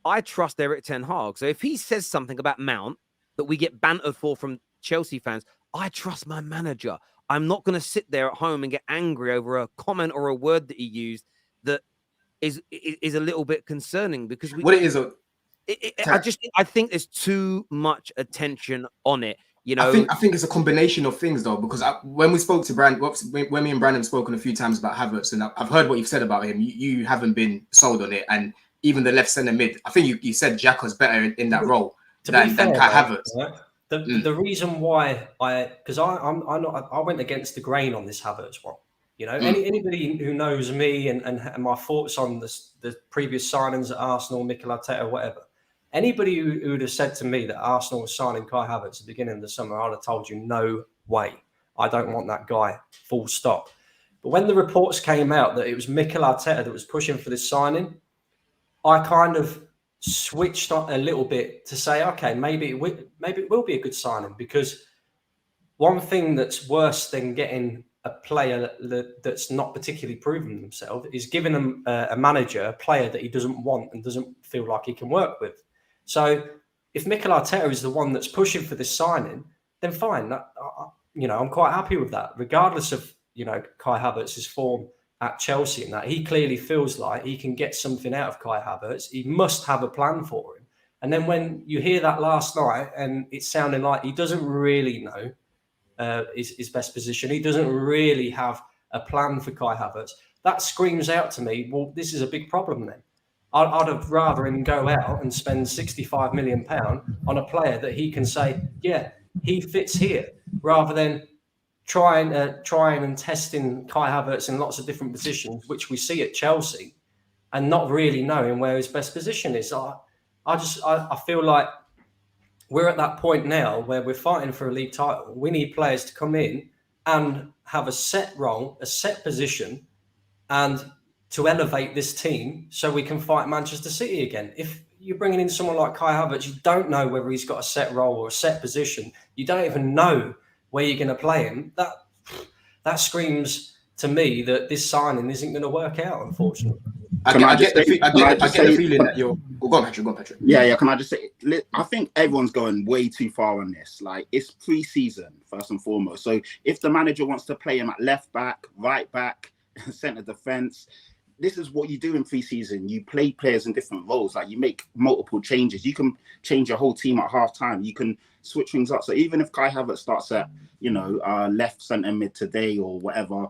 I trust Eric Ten Hag. So if he says something about Mount that we get bantered for from Chelsea fans, I trust my manager. I'm not going to sit there at home and get angry over a comment or a word that he used that is a little bit concerning because I think there's too much attention on it. You know, I think it's a combination of things though, because when we spoke to when me and Brandon have spoken a few times about Havertz, and I've heard what you've said about him, you haven't been sold on it, and even the left centre mid, I think you said Xhaka's better in that role than Kai Havertz. Right? The reason why I went against the grain on this Havertz one. You know, anybody who knows me and my thoughts on the previous signings at Arsenal, Mikel Arteta, whatever, Anybody who would have said to me that Arsenal was signing Kai Havertz at the beginning of the summer, I'd have told you, no way. I don't want that guy, full stop. But when the reports came out that it was Mikel Arteta that was pushing for this signing, I kind of switched on a little bit to say, okay, maybe it will be a good signing, because one thing that's worse than getting a player that's not particularly proven themselves is giving them a manager, a player that he doesn't want and doesn't feel like he can work with. So if Mikel Arteta is the one that's pushing for this signing, then fine. I'm quite happy with that, regardless of, Kai Havertz's form at Chelsea and that. He clearly feels like he can get something out of Kai Havertz. He must have a plan for him. And then when you hear that last night and it's sounding like he doesn't really know his best position, he doesn't really have a plan for Kai Havertz, that screams out to me, well, this is a big problem then. I'd have rather him go out and spend £65 million on a player that he can say, yeah, he fits here, rather than trying and testing Kai Havertz in lots of different positions, which we see at Chelsea, and not really knowing where his best position is. I feel like we're at that point now where we're fighting for a league title. We need players to come in and have a set role, a set position, and to elevate this team so we can fight Manchester City again. If you're bringing in someone like Kai Havertz, you don't know whether he's got a set role or a set position. You don't even know where you're going to play him. That screams to me that this signing isn't going to work out, unfortunately. I get the feeling that you're... Go on, Patrick. Yeah. Can I just say, I think everyone's going way too far on this. Like, it's pre-season, first and foremost. So if the manager wants to play him at left back, right back, centre defence, this is what you do in pre-season. You play players in different roles. Like, you make multiple changes. You can change your whole team at half-time. You can switch things up. So even if Kai Havertz starts at, left centre mid today or whatever,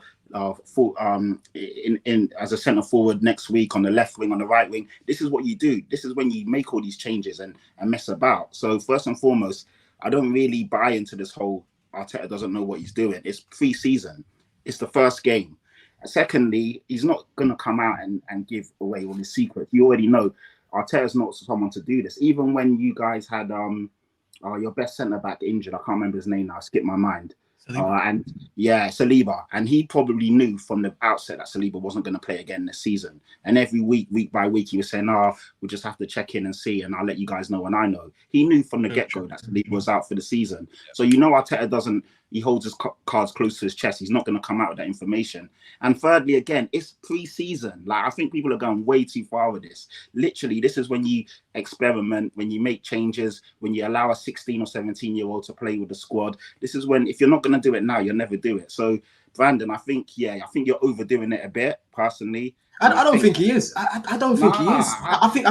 in as a centre forward next week, on the left wing, on the right wing, this is what you do. This is when you make all these changes and mess about. So first and foremost, I don't really buy into this whole Arteta doesn't know what he's doing. It's pre-season. It's the first game. Secondly, he's not going to come out and give away all his secrets. You already know Arteta's not someone to do this. Even when you guys had your best centre-back injured, I can't remember his name now, I skipped my mind. Saliba. And he probably knew from the outset that Saliba wasn't going to play again this season. And every week by week, he was saying, we'll just have to check in and see, and I'll let you guys know when I know. He knew from the get-go that Saliba was out for the season. So Arteta he holds his cards close to his chest. He's not going to come out with that information. And thirdly, again, it's pre-season. Like, I think people are going way too far with this. Literally, this is when you experiment, when you make changes, when you allow a 16 or 17-year-old to play with the squad. This is when, if you're not going to do it now, you'll never do it. So, Brandon, I think you're overdoing it a bit, personally. I don't think he is. I don't think he is. I think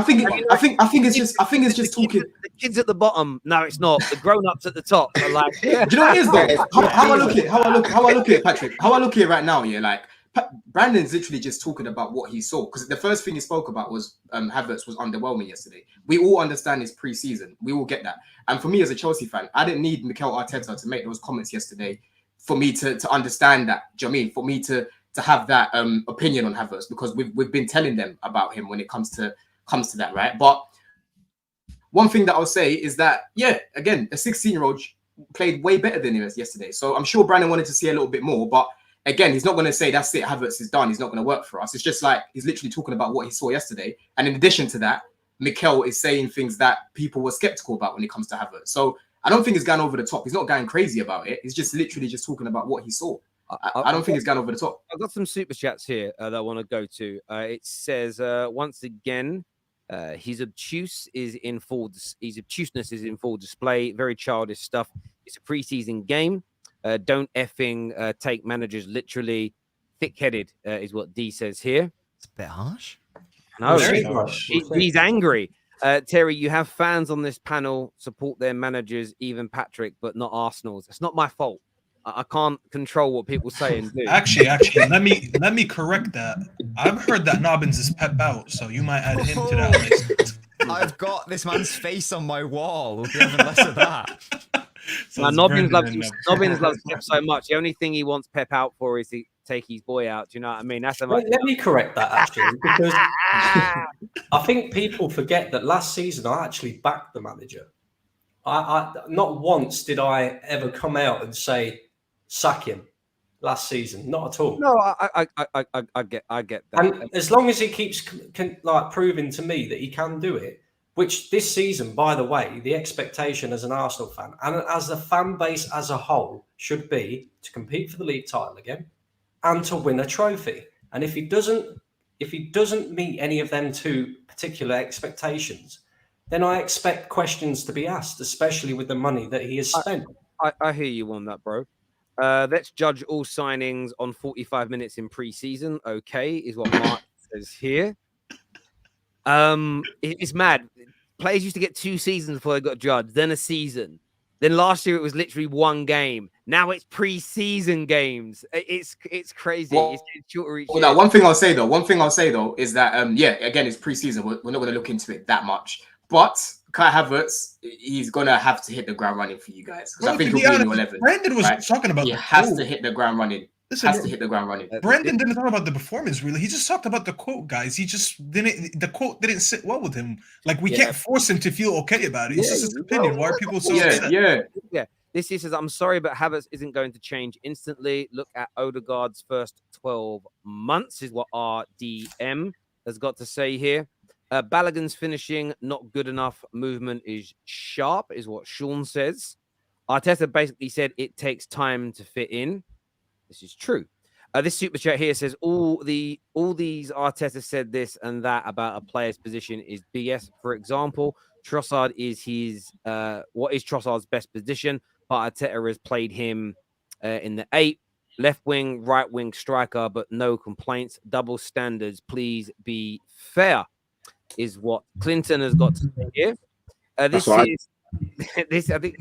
it's just talking. The kids at the bottom. No, it's not. The grown-ups at the top are like. Yeah. Do you know what it is though? How I look at it, Patrick. How I look at it right now, like Brandon's literally just talking about what he saw, because the first thing he spoke about was Havertz was underwhelming yesterday. We all understand it's pre-season. We all get that. And for me as a Chelsea fan, I didn't need Mikel Arteta to make those comments yesterday for me to understand that. Do you know what I mean? For me to have that opinion on Havertz, because we've been telling them about him when it comes to that, right? But one thing that I'll say is that, again, a 16-year-old played way better than him yesterday. So I'm sure Brandon wanted to see a little bit more, but again, he's not going to say that's it, Havertz is done, he's not going to work for us. It's just like he's literally talking about what he saw yesterday. And in addition to that, Mikel is saying things that people were skeptical about when it comes to Havertz. So I don't think he's gone over the top. He's not going crazy about it. He's just literally just talking about what he saw. I don't think it's gone over the top. I've got some super chats here that I want to go to. It says once again, his obtuseness is in full display. Very childish stuff. It's a preseason game. Don't effing take managers literally. Thick-headed is what D says here. It's a bit harsh. No, he's angry. Terry, you have fans on this panel support their managers, even Patrick, but not Arsenal's. It's not my fault. I can't control what people say and do. Actually, let me correct that. I've heard that Nobbins is Pep out, so you might add him to that list. I've got this man's face on my wall. We'll be having less of that. Now, Nobbins loves Pep so much. The only thing he wants Pep out for is to take his boy out. Do you know what I mean? That's Let me correct that actually, because I think people forget that last season I actually backed the manager. I not once did I ever come out and say sack him last season, not at all. No, I get that. And as long as he keeps like proving to me that he can do it, which this season, by the way, the expectation as an Arsenal fan and as a fan base as a whole should be to compete for the league title again and to win a trophy. And if he doesn't meet any of them two particular expectations, then I expect questions to be asked, especially with the money that he has spent. I hear you on that, bro. Let's judge all signings on 45 minutes in pre-season. Okay, is what Mark says here. It's mad. Players used to get 2 seasons before they got judged, then a season. Then last year it was literally 1 game. Now it's pre-season games. It's crazy. Well, it's shorter each well, year. no, one thing I'll say though is that yeah, again, it's pre-season. We're not going to look into it that much. But Kai Havertz, he's gonna have to hit the ground running for you guys. Because I think he'll be in 11. Brandon was talking about he has to hit the ground running. Listen, has to hit the ground running. Brandon didn't talk about the performance really. He just talked about the quote, guys. He just didn't. The quote didn't sit well with him. Like we can't force him to feel okay about it. It's just his opinion. Why are people so upset? Yeah. This says, I'm sorry, but Havertz isn't going to change instantly. Look at Odegaard's first 12 months, is what RDM has got to say here. Balogun's finishing, not good enough. Movement is sharp, is what Sean says. Arteta basically said it takes time to fit in. This is true. This super chat here says all these Arteta said this and that about a player's position is BS. For example, Trossard is what is Trossard's best position? But Arteta has played him in the 8, left wing, right wing striker, but no complaints. Double standards. Please be fair, is what Clinton has got to say here. This I think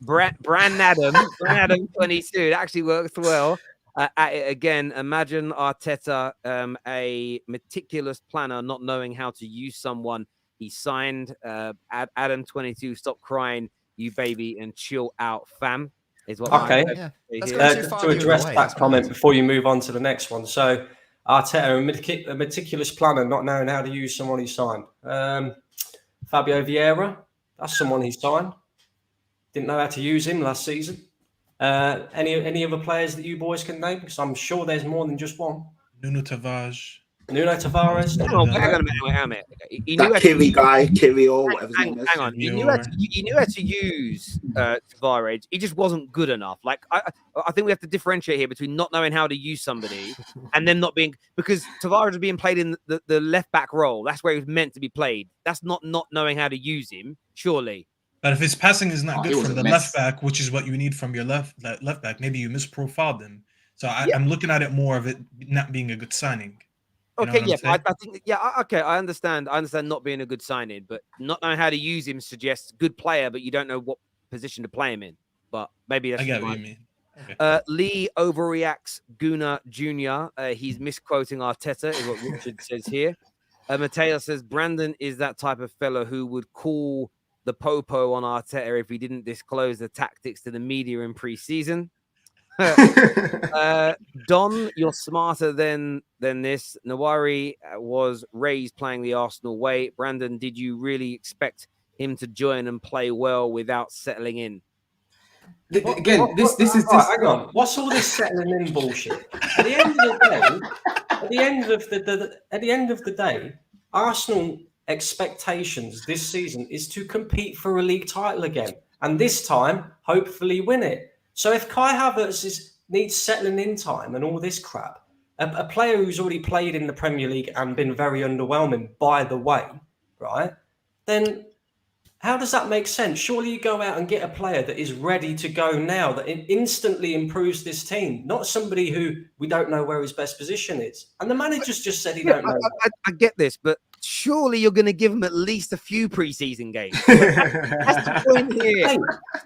Brand Adam 22. It actually works well. At it again, imagine Arteta, a meticulous planner, not knowing how to use someone he signed. Adam 22, stop crying, you baby, and chill out, fam. Is what okay. To address that comment before you move on to the next one. So Arteta, a meticulous planner, not knowing how to use someone he signed. Fabio Vieira, that's someone he signed. Didn't know how to use him last season. Any other players that you boys can name? Because I'm sure there's more than just one. Nuno Tavares. Hang on a minute. That Kiri guy, Kiri or whatever his name is. Hang on. He knew how to use Tavares. He just wasn't good enough. Like I think we have to differentiate here between not knowing how to use somebody and then not being, because Tavares is being played in the left back role. That's where he was meant to be played. That's not knowing how to use him, surely. But if his passing is not good from the left back, which is what you need from your left back, maybe you misprofiled him. So I'm looking at it more of it not being a good signing. Okay, I think, okay, I understand. I understand not being a good signing, but not knowing how to use him suggests good player, but you don't know what position to play him in. But maybe that's. I get what you mean. Okay. Lee overreacts Guna Jr. He's misquoting Arteta, is what Richard says here. Mateo says Brandon is that type of fellow who would call the popo on Arteta if he didn't disclose the tactics to the media in pre-season. Don, you're smarter than this. Nawari was raised playing the Arsenal way. Brandon, did you really expect him to join and play well without settling in? This is hang on. What's all this settling in bullshit? At the end of the day, Arsenal expectations this season is to compete for a league title again, and this time hopefully win it. So if Kai Havertz needs settling in time and all this crap, a player who's already played in the Premier League and been very underwhelming, by the way, right? Then how does that make sense? Surely you go out and get a player that is ready to go now, that instantly improves this team, not somebody who we don't know where his best position is. And the manager's just said he don't know. I get this, but surely you're going to give him at least a few preseason games. That's the point here. Hey,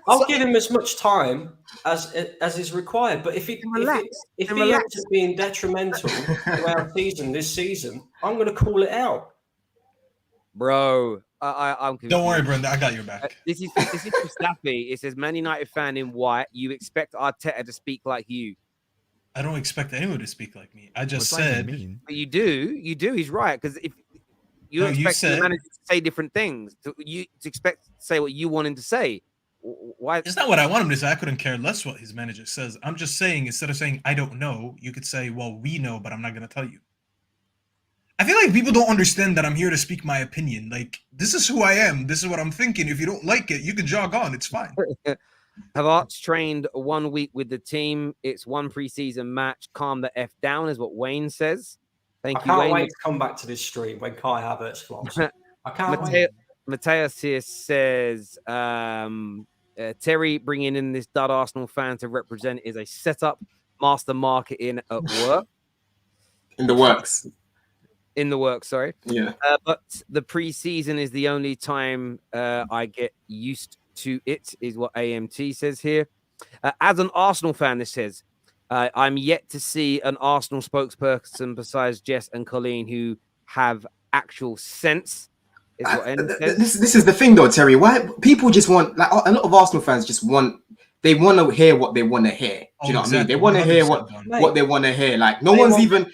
I'll give him as much time as is required. But if he ends up being detrimental to our season this season, I'm going to call it out. Bro, I'm confused. Don't worry, Brenda. I got your back. This is for Staffy. It says, Man United fan in white, you expect Arteta to speak like you. I don't expect anyone to speak like me. I just What does that said. even mean? But you do. He's right, because if you No, you expect the said- manager to say different things, to expect to say what you want him to say. Why? It's not what I want him to say. I couldn't care less what his manager says. I'm just saying, instead of saying I don't know, you could say, well, we know, but I'm not going to tell you. I feel like people don't understand that I'm here to speak my opinion. Like, this is who I am. This is what I'm thinking. If you don't like it, you can jog on. It's fine. Havertz trained 1 week with the team. It's one preseason match. Calm the F down is what Wayne says. Thank I you, can't Wayne. wait to come back to this stream when Kai Havertz flops. I can't wait. Mateus here says Terry bringing in this dud Arsenal fan to represent is a setup. Master marketing at work. In the works. In the work, sorry. Yeah. But the preseason is the only time I get used to it, is what AMT says here. As an Arsenal fan, this says, I'm yet to see an Arsenal spokesperson besides Jess and Colleen who have actual sense. Is what N says. This is the thing, though, Terry. Why people just want, like, a lot of Arsenal fans just want, they want to hear what they want to hear. Do you know what I mean? They want to hear what they want to hear. Like, no one's even.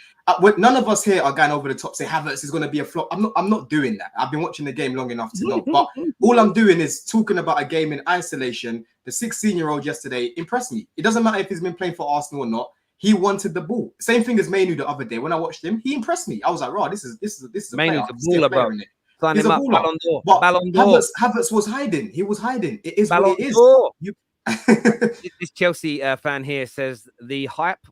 None of us here are going over the top, say Havertz is going to be a flop. I'm not doing that. I've been watching the game long enough to know. But all I'm doing is talking about a game in isolation. The 16-year-old yesterday impressed me. It doesn't matter if he's been playing for Arsenal or not. He wanted the ball. Same thing as Mainu the other day. When I watched him, he impressed me. I was like, "Raw, this is a Mainu's player. a baller, bro. In it. Sign He's him a up. baller. Ballon d'Or. Havertz was hiding. He was hiding. It is Ballon what it is. d'Or. This Chelsea fan here says the hype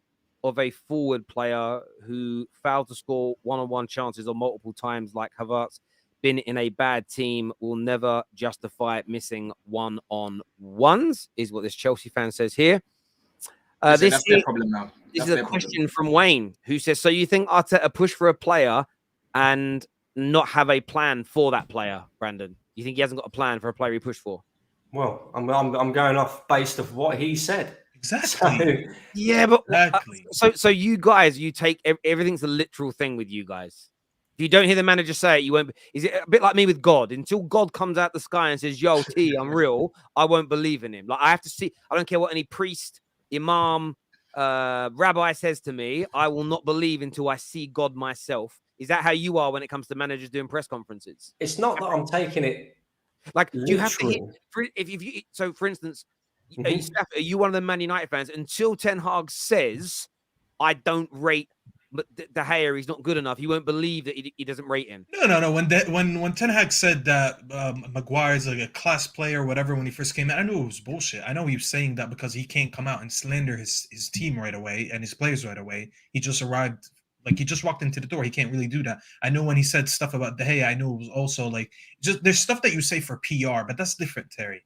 of a forward player who failed to score one-on-one chances or multiple times like Havertz been in a bad team will never justify missing one-on-ones, is what this Chelsea fan says here. That's their problem now. This is a question from Wayne, who says, so you think Arteta push for a player and not have a plan for that player, Brandon? You think he hasn't got a plan for a player he pushed for? Well, I'm going off based of what he said. Exactly. So, Yeah, but Exactly. so you guys, you take everything's a literal thing with you guys. If you don't hear the manager say it, you won't. Is it a bit like me with God? Until God comes out the sky and says, "Yo, T, I'm real," I won't believe in him. Like, I have to see. I don't care what any priest, imam, rabbi says to me. I will not believe until I see God myself. Is that how you are when it comes to managers doing press conferences? it's not that I'm taking it. Like, do you have to Literally. if you so for instance, are you one of the Man United fans? Until Ten Hag says, I don't rate De Gea, he's not good enough, you won't believe that he doesn't rate him. No. When Ten Hag said that Maguire's like a class player or whatever when he first came out, I knew it was bullshit. I know he was saying that because he can't come out and slander his team right away and his players right away. He just arrived, like he just walked into the door. He can't really do that. I know when he said stuff about De Gea, I knew it was also like just there's stuff that you say for PR, but that's different, Terry.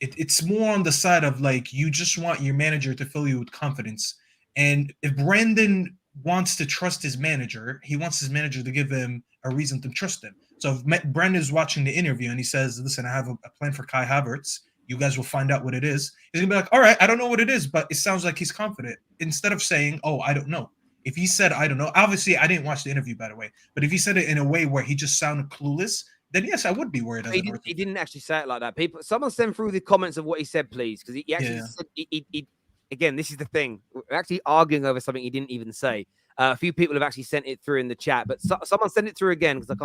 It's more on the side of like you just want your manager to fill you with confidence. And if Brandon wants to trust his manager, he wants his manager to give him a reason to trust him. So if Brandon's watching the interview and he says, listen, I have a plan for Kai Havertz, you guys will find out what it is. He's gonna be like, all right, I don't know what it is, but it sounds like he's confident. Instead of saying, oh, I don't know. If he said, I don't know, obviously I didn't watch the interview, by the way, but if he said it in a way where he just sounded clueless, then yes, I would be worried. He didn't actually say it like that. Someone send through the comments of what he said, please, because he actually said, he again, this is the thing. We're actually arguing over something he didn't even say. A few people have actually sent it through in the chat, but someone send it through again because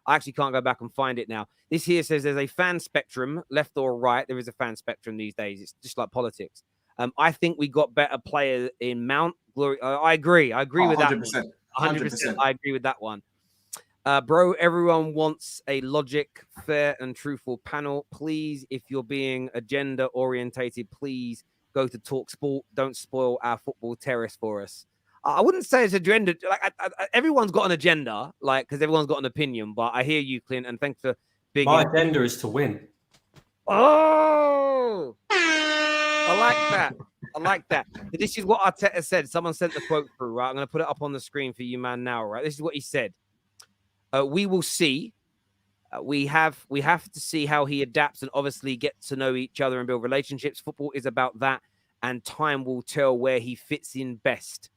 I actually can't go back and find it now. This here says there's a fan spectrum, left or right. There is a fan spectrum these days. It's just like politics. I think we got better players in Mount. Glory. I agree. I agree with that. 100%. 100%. I agree with that one. Bro, everyone wants a logic, fair and truthful panel. Please, if you're being agenda orientated, please go to Talk Sport. Don't spoil our football terrace for us. I wouldn't say it's agenda. Like everyone's got an agenda, like because everyone's got an opinion. But I hear you, Clint, and thanks for being. My agenda is to win. Oh, I like that. I like that. But this is what Arteta said. Someone sent the quote through. Right, I'm going to put it up on the screen for you, man. Now, right. This is what he said. We will see. We have to see how he adapts and obviously get to know each other and build relationships. Football is about that, and time will tell where he fits in best.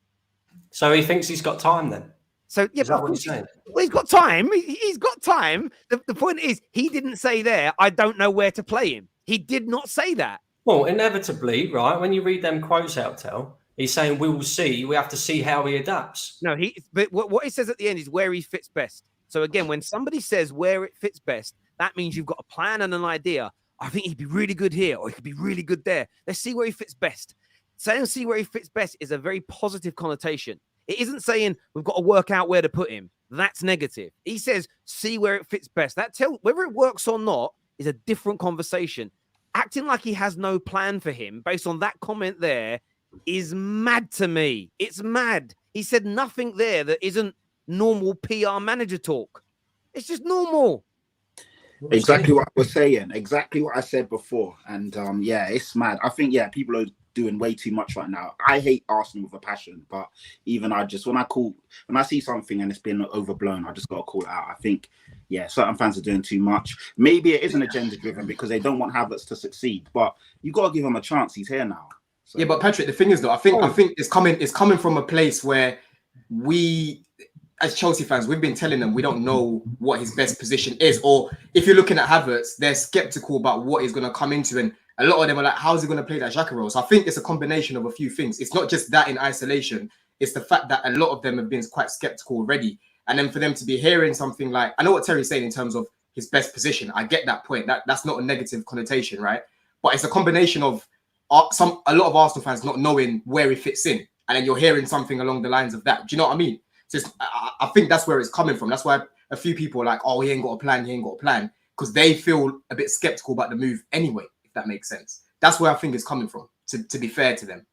So he thinks he's got time then? So, yeah, but of course he's got time. He's got time. The point is, he didn't say there, I don't know where to play him. He did not say that. Well, inevitably, right, when you read them quotes out, He's saying we will see. We have to see how he adapts. No, but what he says at the end is where he fits best. So again, when somebody says where it fits best, that means you've got a plan and an idea. I think he'd be really good here, or he could be really good there. Let's see where he fits best. Saying see where he fits best is a very positive connotation. It isn't saying we've got to work out where to put him. That's negative. He says see where it fits best. Whether it works or not is a different conversation. Acting like he has no plan for him based on that comment there is mad to me. It's mad. He said nothing there that isn't normal PR manager talk. It's just normal. Exactly what I was saying. Exactly what I said before. And yeah, it's mad. I think people are doing way too much right now. I hate Arsenal with a passion, but even when I see something and it's been overblown, I just got to call it out. I think certain fans are doing too much. Maybe it isn't agenda driven because they don't want Havertz to succeed, but you got to give him a chance. He's here now. So. Yeah, but Patrick, the thing is though, I think it's coming from a place where we, as Chelsea fans, we've been telling them we don't know what his best position is. Or if you're looking at Havertz, they're skeptical about what he's going to come into. And a lot of them are like, how's he going to play that Xhaka role? So I think it's a combination of a few things. It's not just that in isolation. It's the fact that a lot of them have been quite skeptical already. And then for them to be hearing something like, I know what Terry's saying in terms of his best position. I get that point. That's not a negative connotation, right? But it's a combination of a lot of Arsenal fans not knowing where he fits in. And then you're hearing something along the lines of that. Do you know what I mean? I think that's where it's coming from. That's why a few people are like, oh, he ain't got a plan, because they feel a bit skeptical about the move anyway, if that makes sense. That's where I think it's coming from, to be fair to them.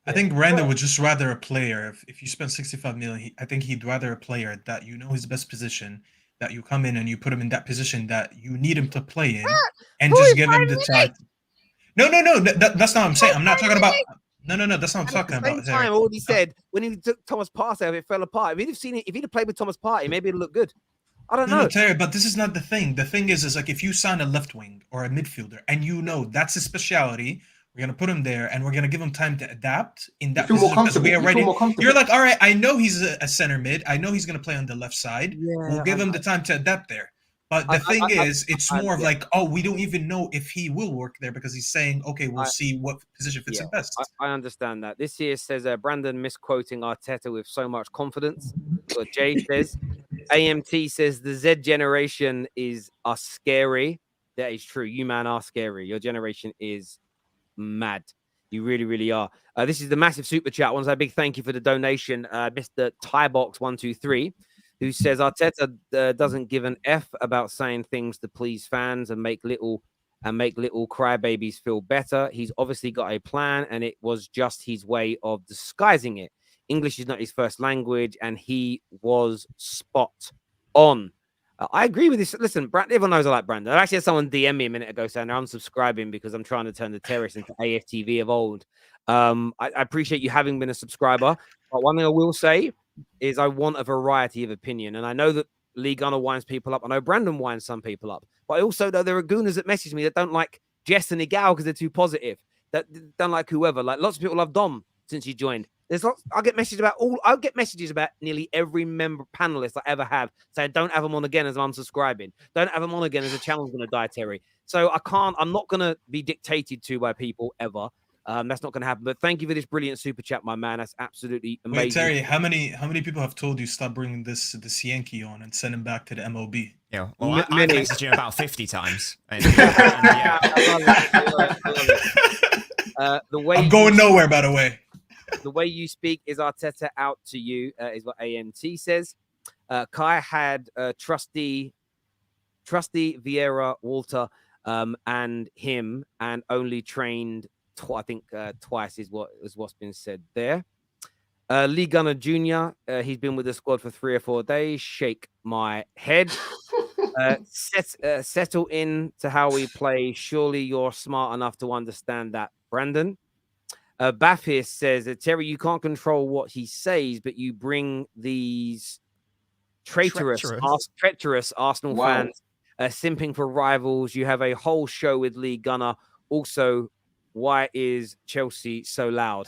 I think Brandon would just rather a player, if you spend 65 million, I think he'd rather a player that you know his best position, that you come in and you put him in that position that you need him to play in, and just give him the time. No, that's not what I'm saying. I'm not talking about... No, that's not what I'm talking about. At the same time, all he said, when he took Thomas Partey, it fell apart. If he'd have played with Thomas Partey, maybe it'd look good. I don't know. No, Terry, but this is not the thing. The thing is like if you sign a left wing or a midfielder and you know that's his speciality, we're going to put him there and we're going to give him time to adapt in that position. You're like, all right, I know he's a center mid. I know he's going to play on the left side. Yeah, we'll give him the time to adapt there. But the thing is, it's more of like, oh, we don't even know if he will work there because he's saying, okay, we'll see what position fits him best. I understand that. This here says Brandon misquoting Arteta with so much confidence. What Jay says. AMT says the Z generation are scary. That is true. You man are scary. Your generation is mad. You really, really are. This is the massive super chat. I want to say a big thank you for the donation, Mr. Tybox123. Who says Arteta doesn't give an F about saying things to please fans and make little crybabies feel better. He's obviously got a plan, and it was just his way of disguising it. English is not his first language, and he was spot on. I agree with this. Listen, everyone knows I like Brandon. I actually had someone DM me a minute ago saying I'm unsubscribing because I'm trying to turn the Terrace into AFTV of old. I appreciate you having been a subscriber, but one thing I will say is I want a variety of opinion. And I know that Lee Gunner winds people up. I know Brandon winds some people up. But I also know there are gooners that message me that don't like Jess and Igal because they're too positive. That don't like whoever. Like lots of people love Dom since he joined. I'll get messages about nearly every member panelist I ever have saying don't have them on again as I'm unsubscribing. Don't have them on again as a channel's going to die, Terry. So I'm not going to be dictated to by people ever. That's not going to happen. But thank you for this brilliant super chat, my man. That's absolutely amazing. Wait, Terry, how many people have told you stop bringing this Yankee on and send him back to the MOB? Yeah, well, I messaged you about 50 times. And, yeah. I'm going nowhere, by the way. The way you speak is Arteta out to you, is what AMT says. Kai had trusty Vieira, Walter, and him, and only trained. I think twice is what's been said there. Lee Gunner Jr. He's been with the squad for 3 or 4 days. Shake my head. Settle in to how we play. Surely you're smart enough to understand that, Brandon. Bafis says that Terry, you can't control what he says, but you bring these treacherous Arsenal fans simping for rivals. You have a whole show with Lee Gunner. Also, why is Chelsea so loud?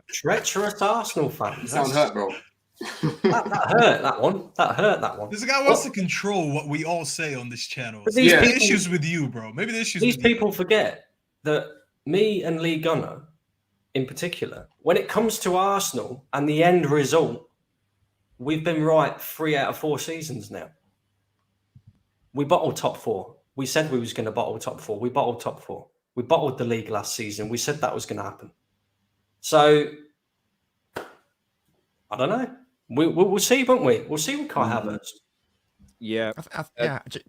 Treacherous Arsenal fans. You sound hurt, bro. That hurt that one. This guy wants to control what we all say on this channel. But Maybe the issues with you, bro. Maybe the issues. These people forget that me and Lee Gunner in particular. When it comes to Arsenal and the end result, we've been right 3 out of 4 seasons now. We bottled top 4. We said we was going to bottle top 4. We bottled top 4. We bottled the league last season. We said that was going to happen. So, I don't know. We'll see, won't we? We'll see with Kai Havertz. Yeah.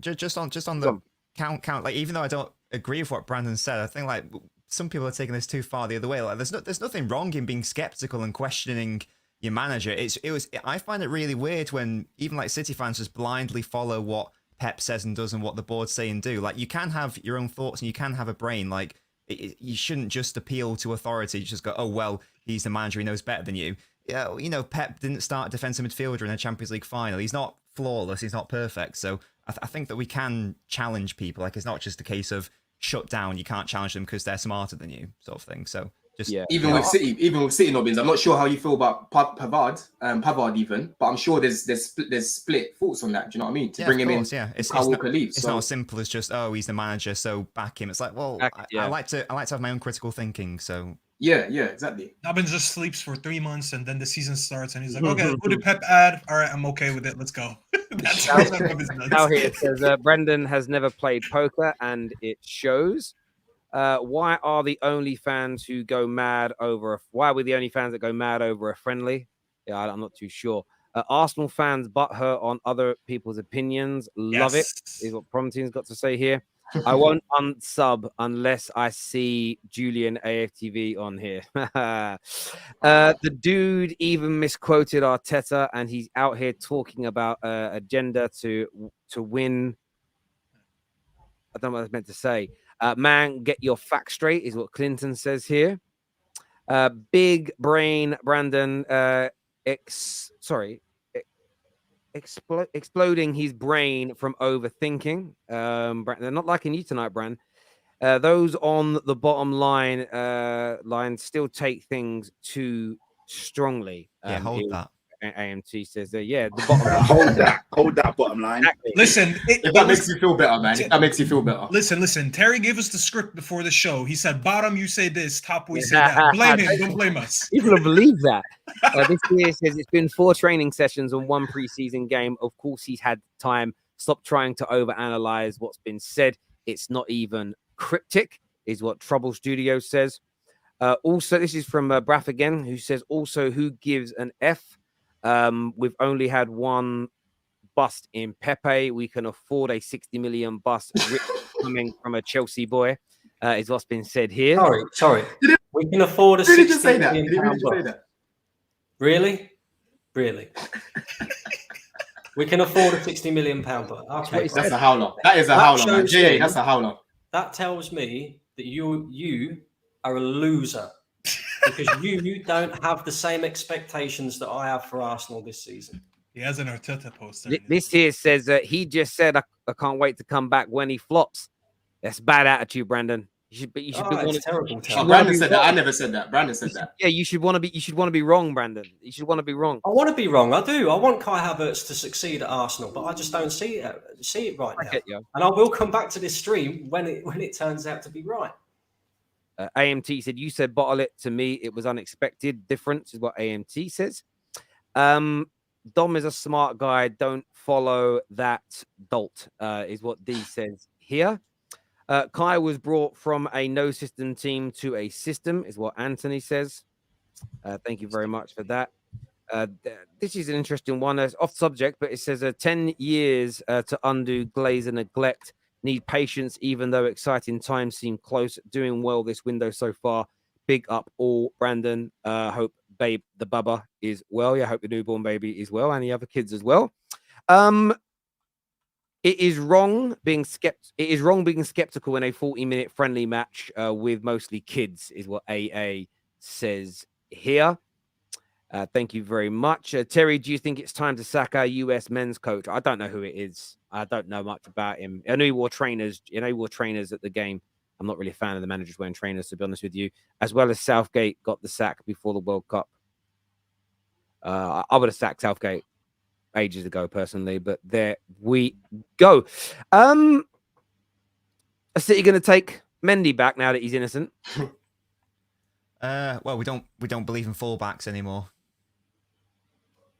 Just on the count. Like, even though I don't agree with what Brandon said, I think like some people are taking this too far the other way. Like, there's nothing wrong in being skeptical and questioning your manager. I find it really weird when even like City fans just blindly follow what Pep says and does and what the board say and do. Like, you can have your own thoughts and you can have a brain. Like, you shouldn't just appeal to authority. Just go, oh well, he's the manager, he knows better than you. Yeah, you know, Pep didn't start a defensive midfielder in a Champions League final. He's not flawless. He's not perfect. So I think that we can challenge people. Like, it's not just a case of shut down. You can't challenge them because they're smarter than you, sort of thing. So just even with City, Nobbins, I'm not sure how you feel about Pavard even, but I'm sure there's split thoughts on that. Do you know what I mean? To bring him in, it's not as simple as just he's the manager, so back him. It's like, well, I like to have my own critical thinking. So yeah, exactly. Nobbins just sleeps for 3 months and then the season starts and he's like, okay, who did Pep add? All right, I'm okay with it. Let's go. That's how Nobbins does. Now here it says Brendan has never played poker and it shows. Why are the only fans who go mad over? Why are we the only fans that go mad over a friendly? Yeah, I'm not too sure. Arsenal fans butthurt on other people's opinions. Love it. Is what Prompting's got to say here. I won't unsub unless I see Julian AFTV on here. The dude even misquoted Arteta, and he's out here talking about agenda to win. I don't know what I was meant to say. Man, get your facts straight is what Clinton says here. Big brain, Brandon. Exploding his brain from overthinking. They're not liking you tonight, Brand. Those on the bottom line still take things too strongly. Hold that. AMT says that. The bottom hold that bottom line. Exactly. Listen, if that makes you feel better, man. If that makes you feel better. Listen. Terry gave us the script before the show. He said, "Bottom, you say this. Top, we say that." Blame him. Don't blame us. People don't believe that. This year says it's been 4 training sessions and 1 preseason game. Of course, he's had time. Stop trying to overanalyze what's been said. It's not even cryptic, is what Trouble Studio says. Also, this is from Braff again, who says, also, who gives an F? We've only had 1 bust in Pepe. We can afford a 60 million bust coming from a Chelsea boy, is what's been said here. Sorry. We can afford a 60 million pound bust. Really? We can afford a 60 million pound bust. Okay. That's a howler. That is a howler, man. GA, that's a howler. That tells me that you are a loser. Because you don't have the same expectations that I have for Arsenal this season. He has an Arteta poster. This here says that he just said, I can't wait to come back when he flops. That's bad attitude, Brandon. You should be terrible. Brandon said that. I never said that. Brandon said that. Yeah, you should want to be wrong, Brandon. You should want to be wrong. I want to be wrong. I do. I want Kai Havertz to succeed at Arsenal, but I just don't see it right now. And I will come back to this stream when it turns out to be right. AMT said, you said bottle it. To me, it was unexpected. Difference is what AMT says. Dom is a smart guy. Don't follow that dolt, is what D says here. Kai was brought from a no system team to a system, is what Anthony says. Thank you very much for that. This is an interesting one. It's off subject, but it says 10 years to undo Glazer neglect. Need patience, even though exciting times seem close. Doing well this window so far. Big up all, Brandon. Hope babe the bubba is well. Yeah, hope the newborn baby is well, and the other kids as well. It is wrong being skeptical in a 40-minute friendly match with mostly kids, is what AA says here. Thank you very much. Terry, do you think it's time to sack our US men's coach? I don't know who it is. I don't know much about him. I know he wore trainers. He wore trainers at the game. I'm not really a fan of the managers wearing trainers, to be honest with you. As well as Southgate got the sack before the World Cup. I would have sacked Southgate ages ago, personally, but there we go. Are City going to take Mendy back now that he's innocent? Well, we don't believe in fullbacks anymore.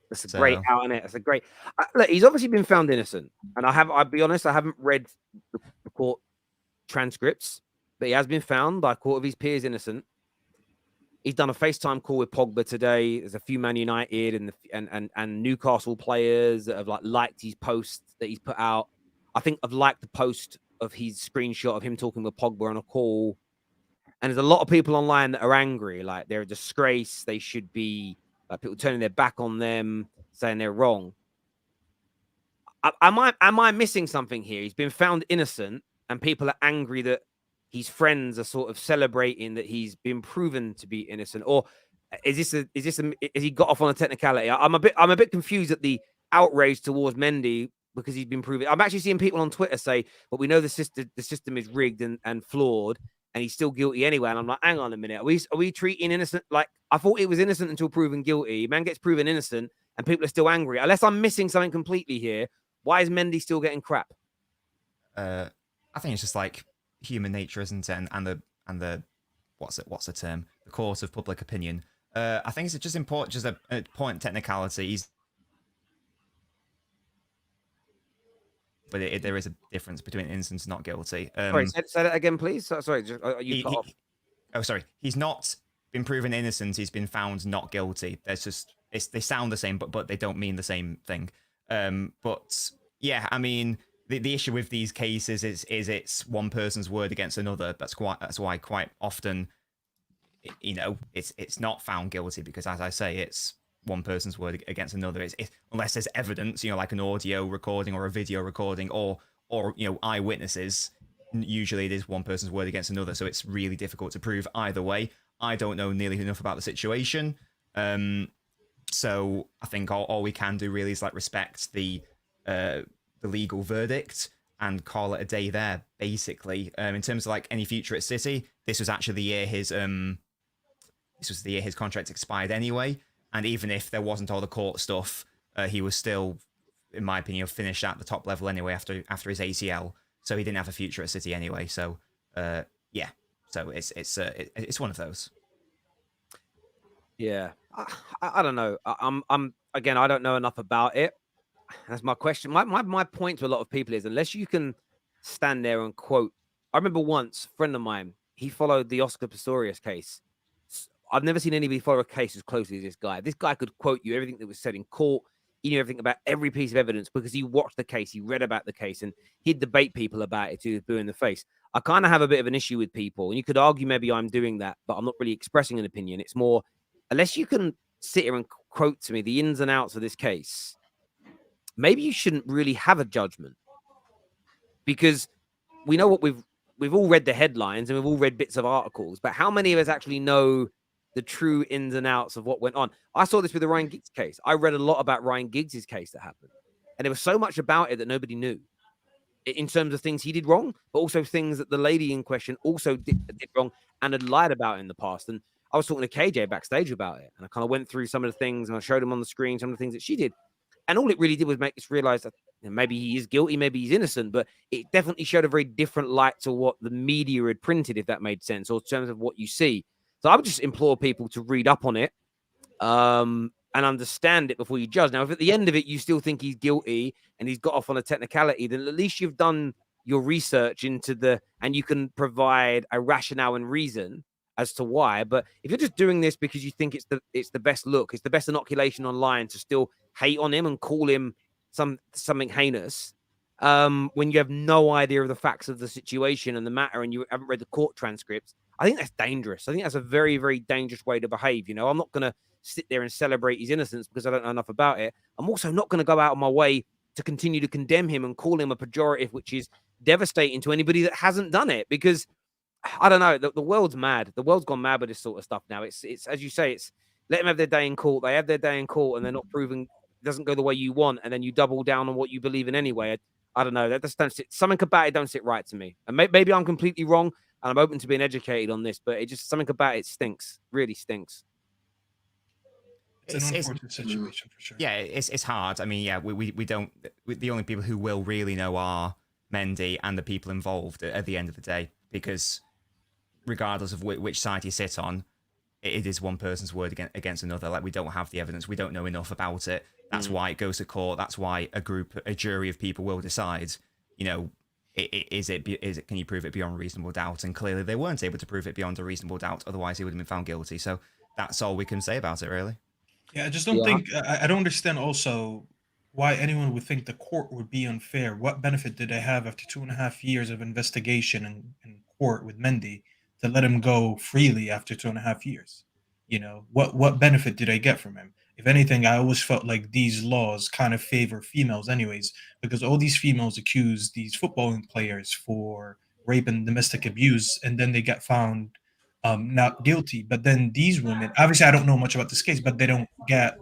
That's a great out on it. That's a great. Look, he's obviously been found innocent, and I'll be honest, I haven't read the court transcripts, but he has been found by a court of his peers innocent. He's done a FaceTime call with Pogba today. There's a few Man United and Newcastle players that have liked his post that he's put out. I think I've liked the post of his screenshot of him talking with Pogba on a call. And there's a lot of people online that are angry, like they're a disgrace. They should be people turning their back on them, saying they're wrong. Am I missing something here? He's been found innocent, and people are angry that his friends are sort of celebrating that he's been proven to be innocent, or has he got off on a technicality? I'm a bit confused at the outrage towards Mendy because he's been proven. I'm actually seeing people on Twitter say, "But we know the system is rigged and flawed, and he's still guilty anyway." And I'm like, hang on a minute, are we treating innocent like I thought it was innocent until proven guilty? Man gets proven innocent, and people are still angry. Unless I'm missing something completely here, why is Mendy still getting crap? I think it's just like human nature, isn't it? And the what's the term? The court of public opinion. I think it's just important, just a point technicalities. But there is a difference between innocent and not guilty. Sorry, say that again, please. Sorry, sorry. He's not been proven innocent. He's been found not guilty. There's just they sound the same, but they don't mean the same thing. But yeah, I mean, the issue with these cases is it's one person's word against another. That's why quite often, it's not found guilty because, as I say, it's one person's word against another. It's unless there's evidence, like an audio recording or a video recording or eyewitnesses. Usually it is one person's word against another, so it's really difficult to prove either way. I don't know nearly enough about the situation, so I think all we can do really is respect the legal verdict and call it a day there. Basically, in terms of any future at City, this was actually the year his contract expired anyway. And even if there wasn't all the court stuff, he was still, in my opinion, finished at the top level anyway after his ACL. So he didn't have a future at City anyway. So yeah, so it's one of those. Yeah, I don't know. I'm again, I don't know enough about it. That's my question. My point to a lot of people is unless you can stand there and quote. I remember once a friend of mine, he followed the Oscar Pistorius case. I've never seen anybody follow a case as closely as this guy. This guy could quote you everything that was said in court. He knew everything about every piece of evidence because he watched the case, he read about the case, and he'd debate people about it to the blue in the face. I kind of have a bit of an issue with people, and you could argue maybe I'm doing that, but I'm not really expressing an opinion. It's more, unless you can sit here and quote to me the ins and outs of this case, maybe you shouldn't really have a judgment because we know what we've all read the headlines and we've all read bits of articles, but how many of us actually know the true ins and outs of what went on? I saw this with the Ryan Giggs case. I read a lot about Ryan Giggs' case that happened. And there was so much about it that nobody knew in terms of things he did wrong, but also things that the lady in question also did wrong and had lied about in the past. And I was talking to KJ backstage about it. And I kind of went through some of the things and I showed him on the screen some of the things that she did. And all it really did was make us realize that maybe he is guilty, maybe he's innocent, but it definitely showed a very different light to what the media had printed, if that made sense, or in terms of what you see. So I would just implore people to read up on it and understand it before you judge. Now, if at the end of it you still think he's guilty and he's got off on a technicality, then at least you've done your research and you can provide a rationale and reason as to why. But if you're just doing this because you think it's the best look, it's the best inoculation online to still hate on him and call him something heinous, when you have no idea of the facts of the situation and the matter and you haven't read the court transcripts, I think that's dangerous. I think that's a very, very dangerous way to behave. I'm not going to sit there and celebrate his innocence because I don't know enough about it. I'm also not going to go out of my way to continue to condemn him and call him a pejorative, which is devastating to anybody that hasn't done it. Because I don't know, the world's mad. The world's gone mad with this sort of stuff now. It's as you say, it's let them have their day in court. They have their day in court and they're not proven, it doesn't go the way you want. And then you double down on what you believe in anyway. I don't know. That just don't sit, something about it don't sit right to me. And maybe I'm completely wrong. And I'm open to being educated on this, but it just something about it stinks. Really stinks. It's an unfortunate situation for sure. Yeah, it's hard. I mean, yeah, we don't. The only people who will really know are Mendy and the people involved at the end of the day, because regardless of which side you sit on, it is one person's word against another. Like, we don't have the evidence. We don't know enough about it. That's why it goes to court. That's why a jury of people will decide, you know, can you prove it beyond reasonable doubt? And clearly they weren't able to prove it beyond a reasonable doubt. Otherwise he would have been found guilty. So that's all we can say about it, really. Yeah, I just don't think I don't understand also why anyone would think the court would be unfair. What benefit did they have after 2.5 years of investigation in court with Mendy to let him go freely after 2.5 years? You know, what benefit did they get from him? If anything, I always felt like these laws kind of favor females anyways, because all these females accuse these footballing players for rape and domestic abuse, and then they get found not guilty. But then these women, obviously I don't know much about this case, but they don't get,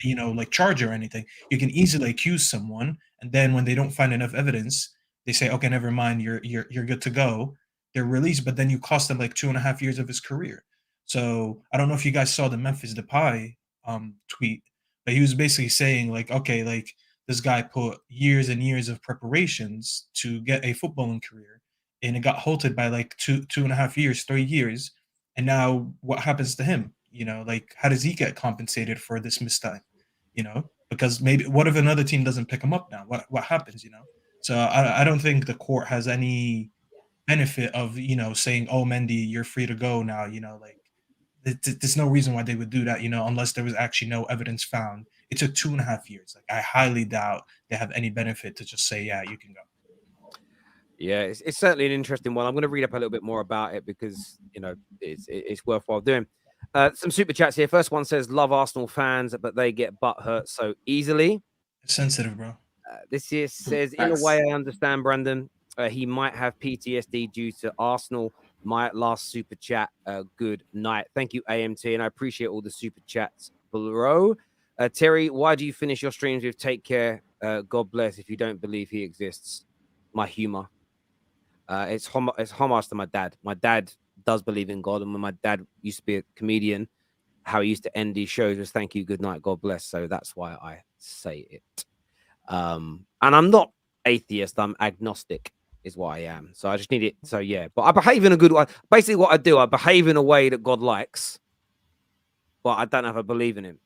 you know, like charge or anything. You can easily accuse someone, and then when they don't find enough evidence, they say, okay, never mind, you're good to go. They're released, but then you cost them like 2.5 years of his career. So I don't know if you guys saw the Memphis Depay tweet, but he was basically saying like, okay, like this guy put years and years of preparations to get a footballing career, and it got halted by like 2.5 years, 3 years, and now what happens to him? You know, like how does he get compensated for this missed time? You know, because maybe what if another team doesn't pick him up now? What happens? You know, so I don't think the court has any benefit of, you know, saying, oh, Mendy, you're free to go now. You know, like there's no reason why they would do that, you know, unless there was actually no evidence found. It took 2.5 years. Like, I highly doubt they have any benefit to just say, yeah, you can go. Yeah, it's certainly an interesting one. I'm going to read up a little bit more about it because, you know, it's worthwhile doing. Some super chats here. First one says, love Arsenal fans, but they get butt hurt so easily. It's sensitive, bro. This here says, in a way, I understand Brandon. He might have PTSD due to Arsenal. My last super chat. Good night. Thank you, AMT, and I appreciate all the super chats below. Terry, why do you finish your streams with "Take care, God bless"? If you don't believe he exists, my humor. It's homage to my dad. My dad does believe in God, and when my dad used to be a comedian, how he used to end these shows was "Thank you, good night, God bless." So that's why I say it. And I'm not atheist. I'm agnostic. Is what I am. So I just need it. So yeah, but I behave in a good way. Basically, what I do, I behave in a way that God likes, but I don't have a believe in him.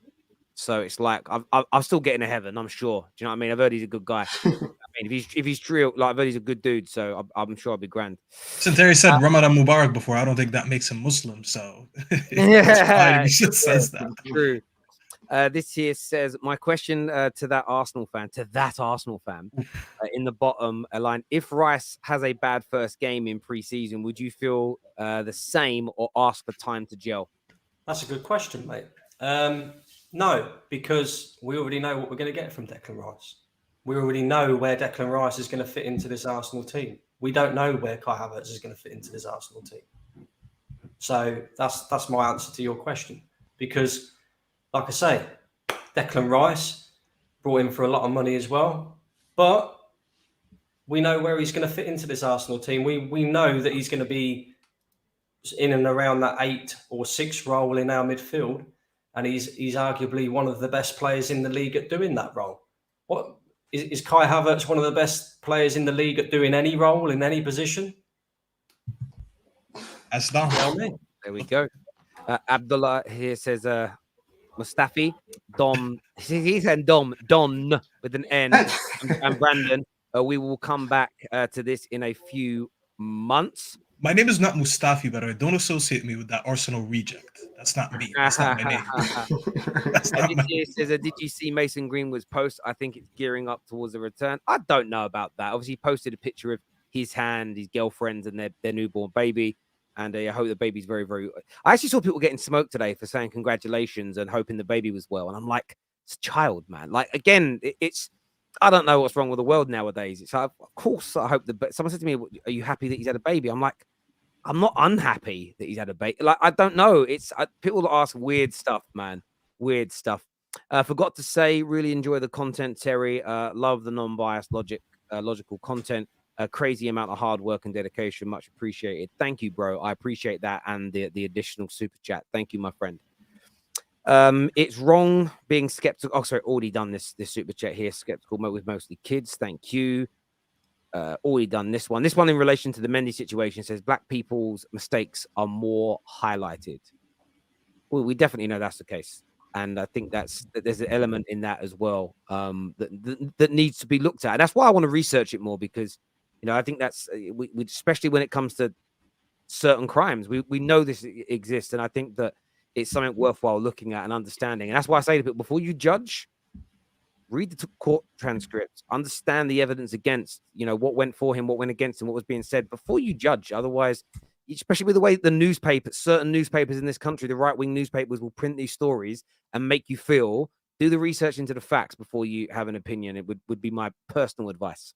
So it's like I'm still getting to heaven. I'm sure. Do you know what I mean? I've heard he's a good guy. I mean, if he's true, like I've heard he's a good dude. So I'm sure I'll be grand. Since Terry said Ramadan Mubarak before, I don't think that makes him Muslim. So yeah, he just says that. True. This here says, my question to that Arsenal fan, in the bottom line, if Rice has a bad first game in pre-season, would you feel the same or ask for time to gel? That's a good question, mate. No, because we already know what we're going to get from Declan Rice. We already know where Declan Rice is going to fit into this Arsenal team. We don't know where Kai Havertz is going to fit into this Arsenal team. So that's my answer to your question. Because, like I say, Declan Rice brought in for a lot of money as well. But we know where he's going to fit into this Arsenal team. We know that he's going to be in and around that 8 or 6 role in our midfield. And he's arguably one of the best players in the league at doing that role. What is Kai Havertz one of the best players in the league at doing any role in any position? That's done. There we go. Abdullah here says, Mustafi, Dom. He said Don with an N, and Brandon. We will come back to this in a few months. My name is not Mustafi, but I don't associate me with that Arsenal reject. That's not me. That's not my name. That's not my name. Says, did you see Mason Greenwood's post? I think it's gearing up towards a return. I don't know about that. Obviously, he posted a picture of his hand, his girlfriend's, and their newborn baby. And I hope the baby's very, very... I actually saw people getting smoked today for saying congratulations and hoping the baby was well. And I'm like, it's a child, man. Like, again, it's... I don't know what's wrong with the world nowadays. It's like, of course, I hope that... Someone said to me, are you happy that he's had a baby? I'm like, I'm not unhappy that he's had a baby. Like, I don't know. It's people that ask weird stuff, man. Weird stuff. Forgot to say, really enjoy the content, Terry. Love the non-biased logical content. A crazy amount of hard work and dedication. Much appreciated. Thank you, bro. I appreciate that. And the additional super chat. Thank you, my friend. It's wrong being skeptical. Oh, sorry, already done this super chat here. Skeptical with mostly kids. Thank you. Already done this one. This one in relation to the Mendy situation says black people's mistakes are more highlighted. Well, we definitely know that's the case. And I think that there's an element in that as well that needs to be looked at. And that's why I want to research it more because, I think that's we especially when it comes to certain crimes, we know this exists. And I think that it's something worthwhile looking at and understanding. And that's why I say to people, before you judge, read the court transcripts, understand the evidence against, what went for him, what went against him, what was being said before you judge. Otherwise, especially with the way certain newspapers in this country, the right-wing newspapers will print these stories and make you feel, do the research into the facts before you have an opinion. It would be my personal advice.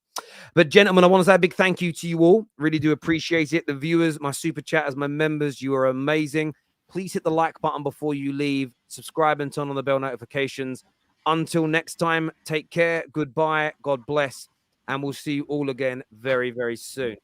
But gentlemen, I want to say a big thank you to you all. Really do appreciate it. The viewers, my super chatters, my members, you are amazing. Please hit the like button before you leave. Subscribe and turn on the bell notifications. Until next time, take care. Goodbye. God bless. And we'll see you all again very, very soon.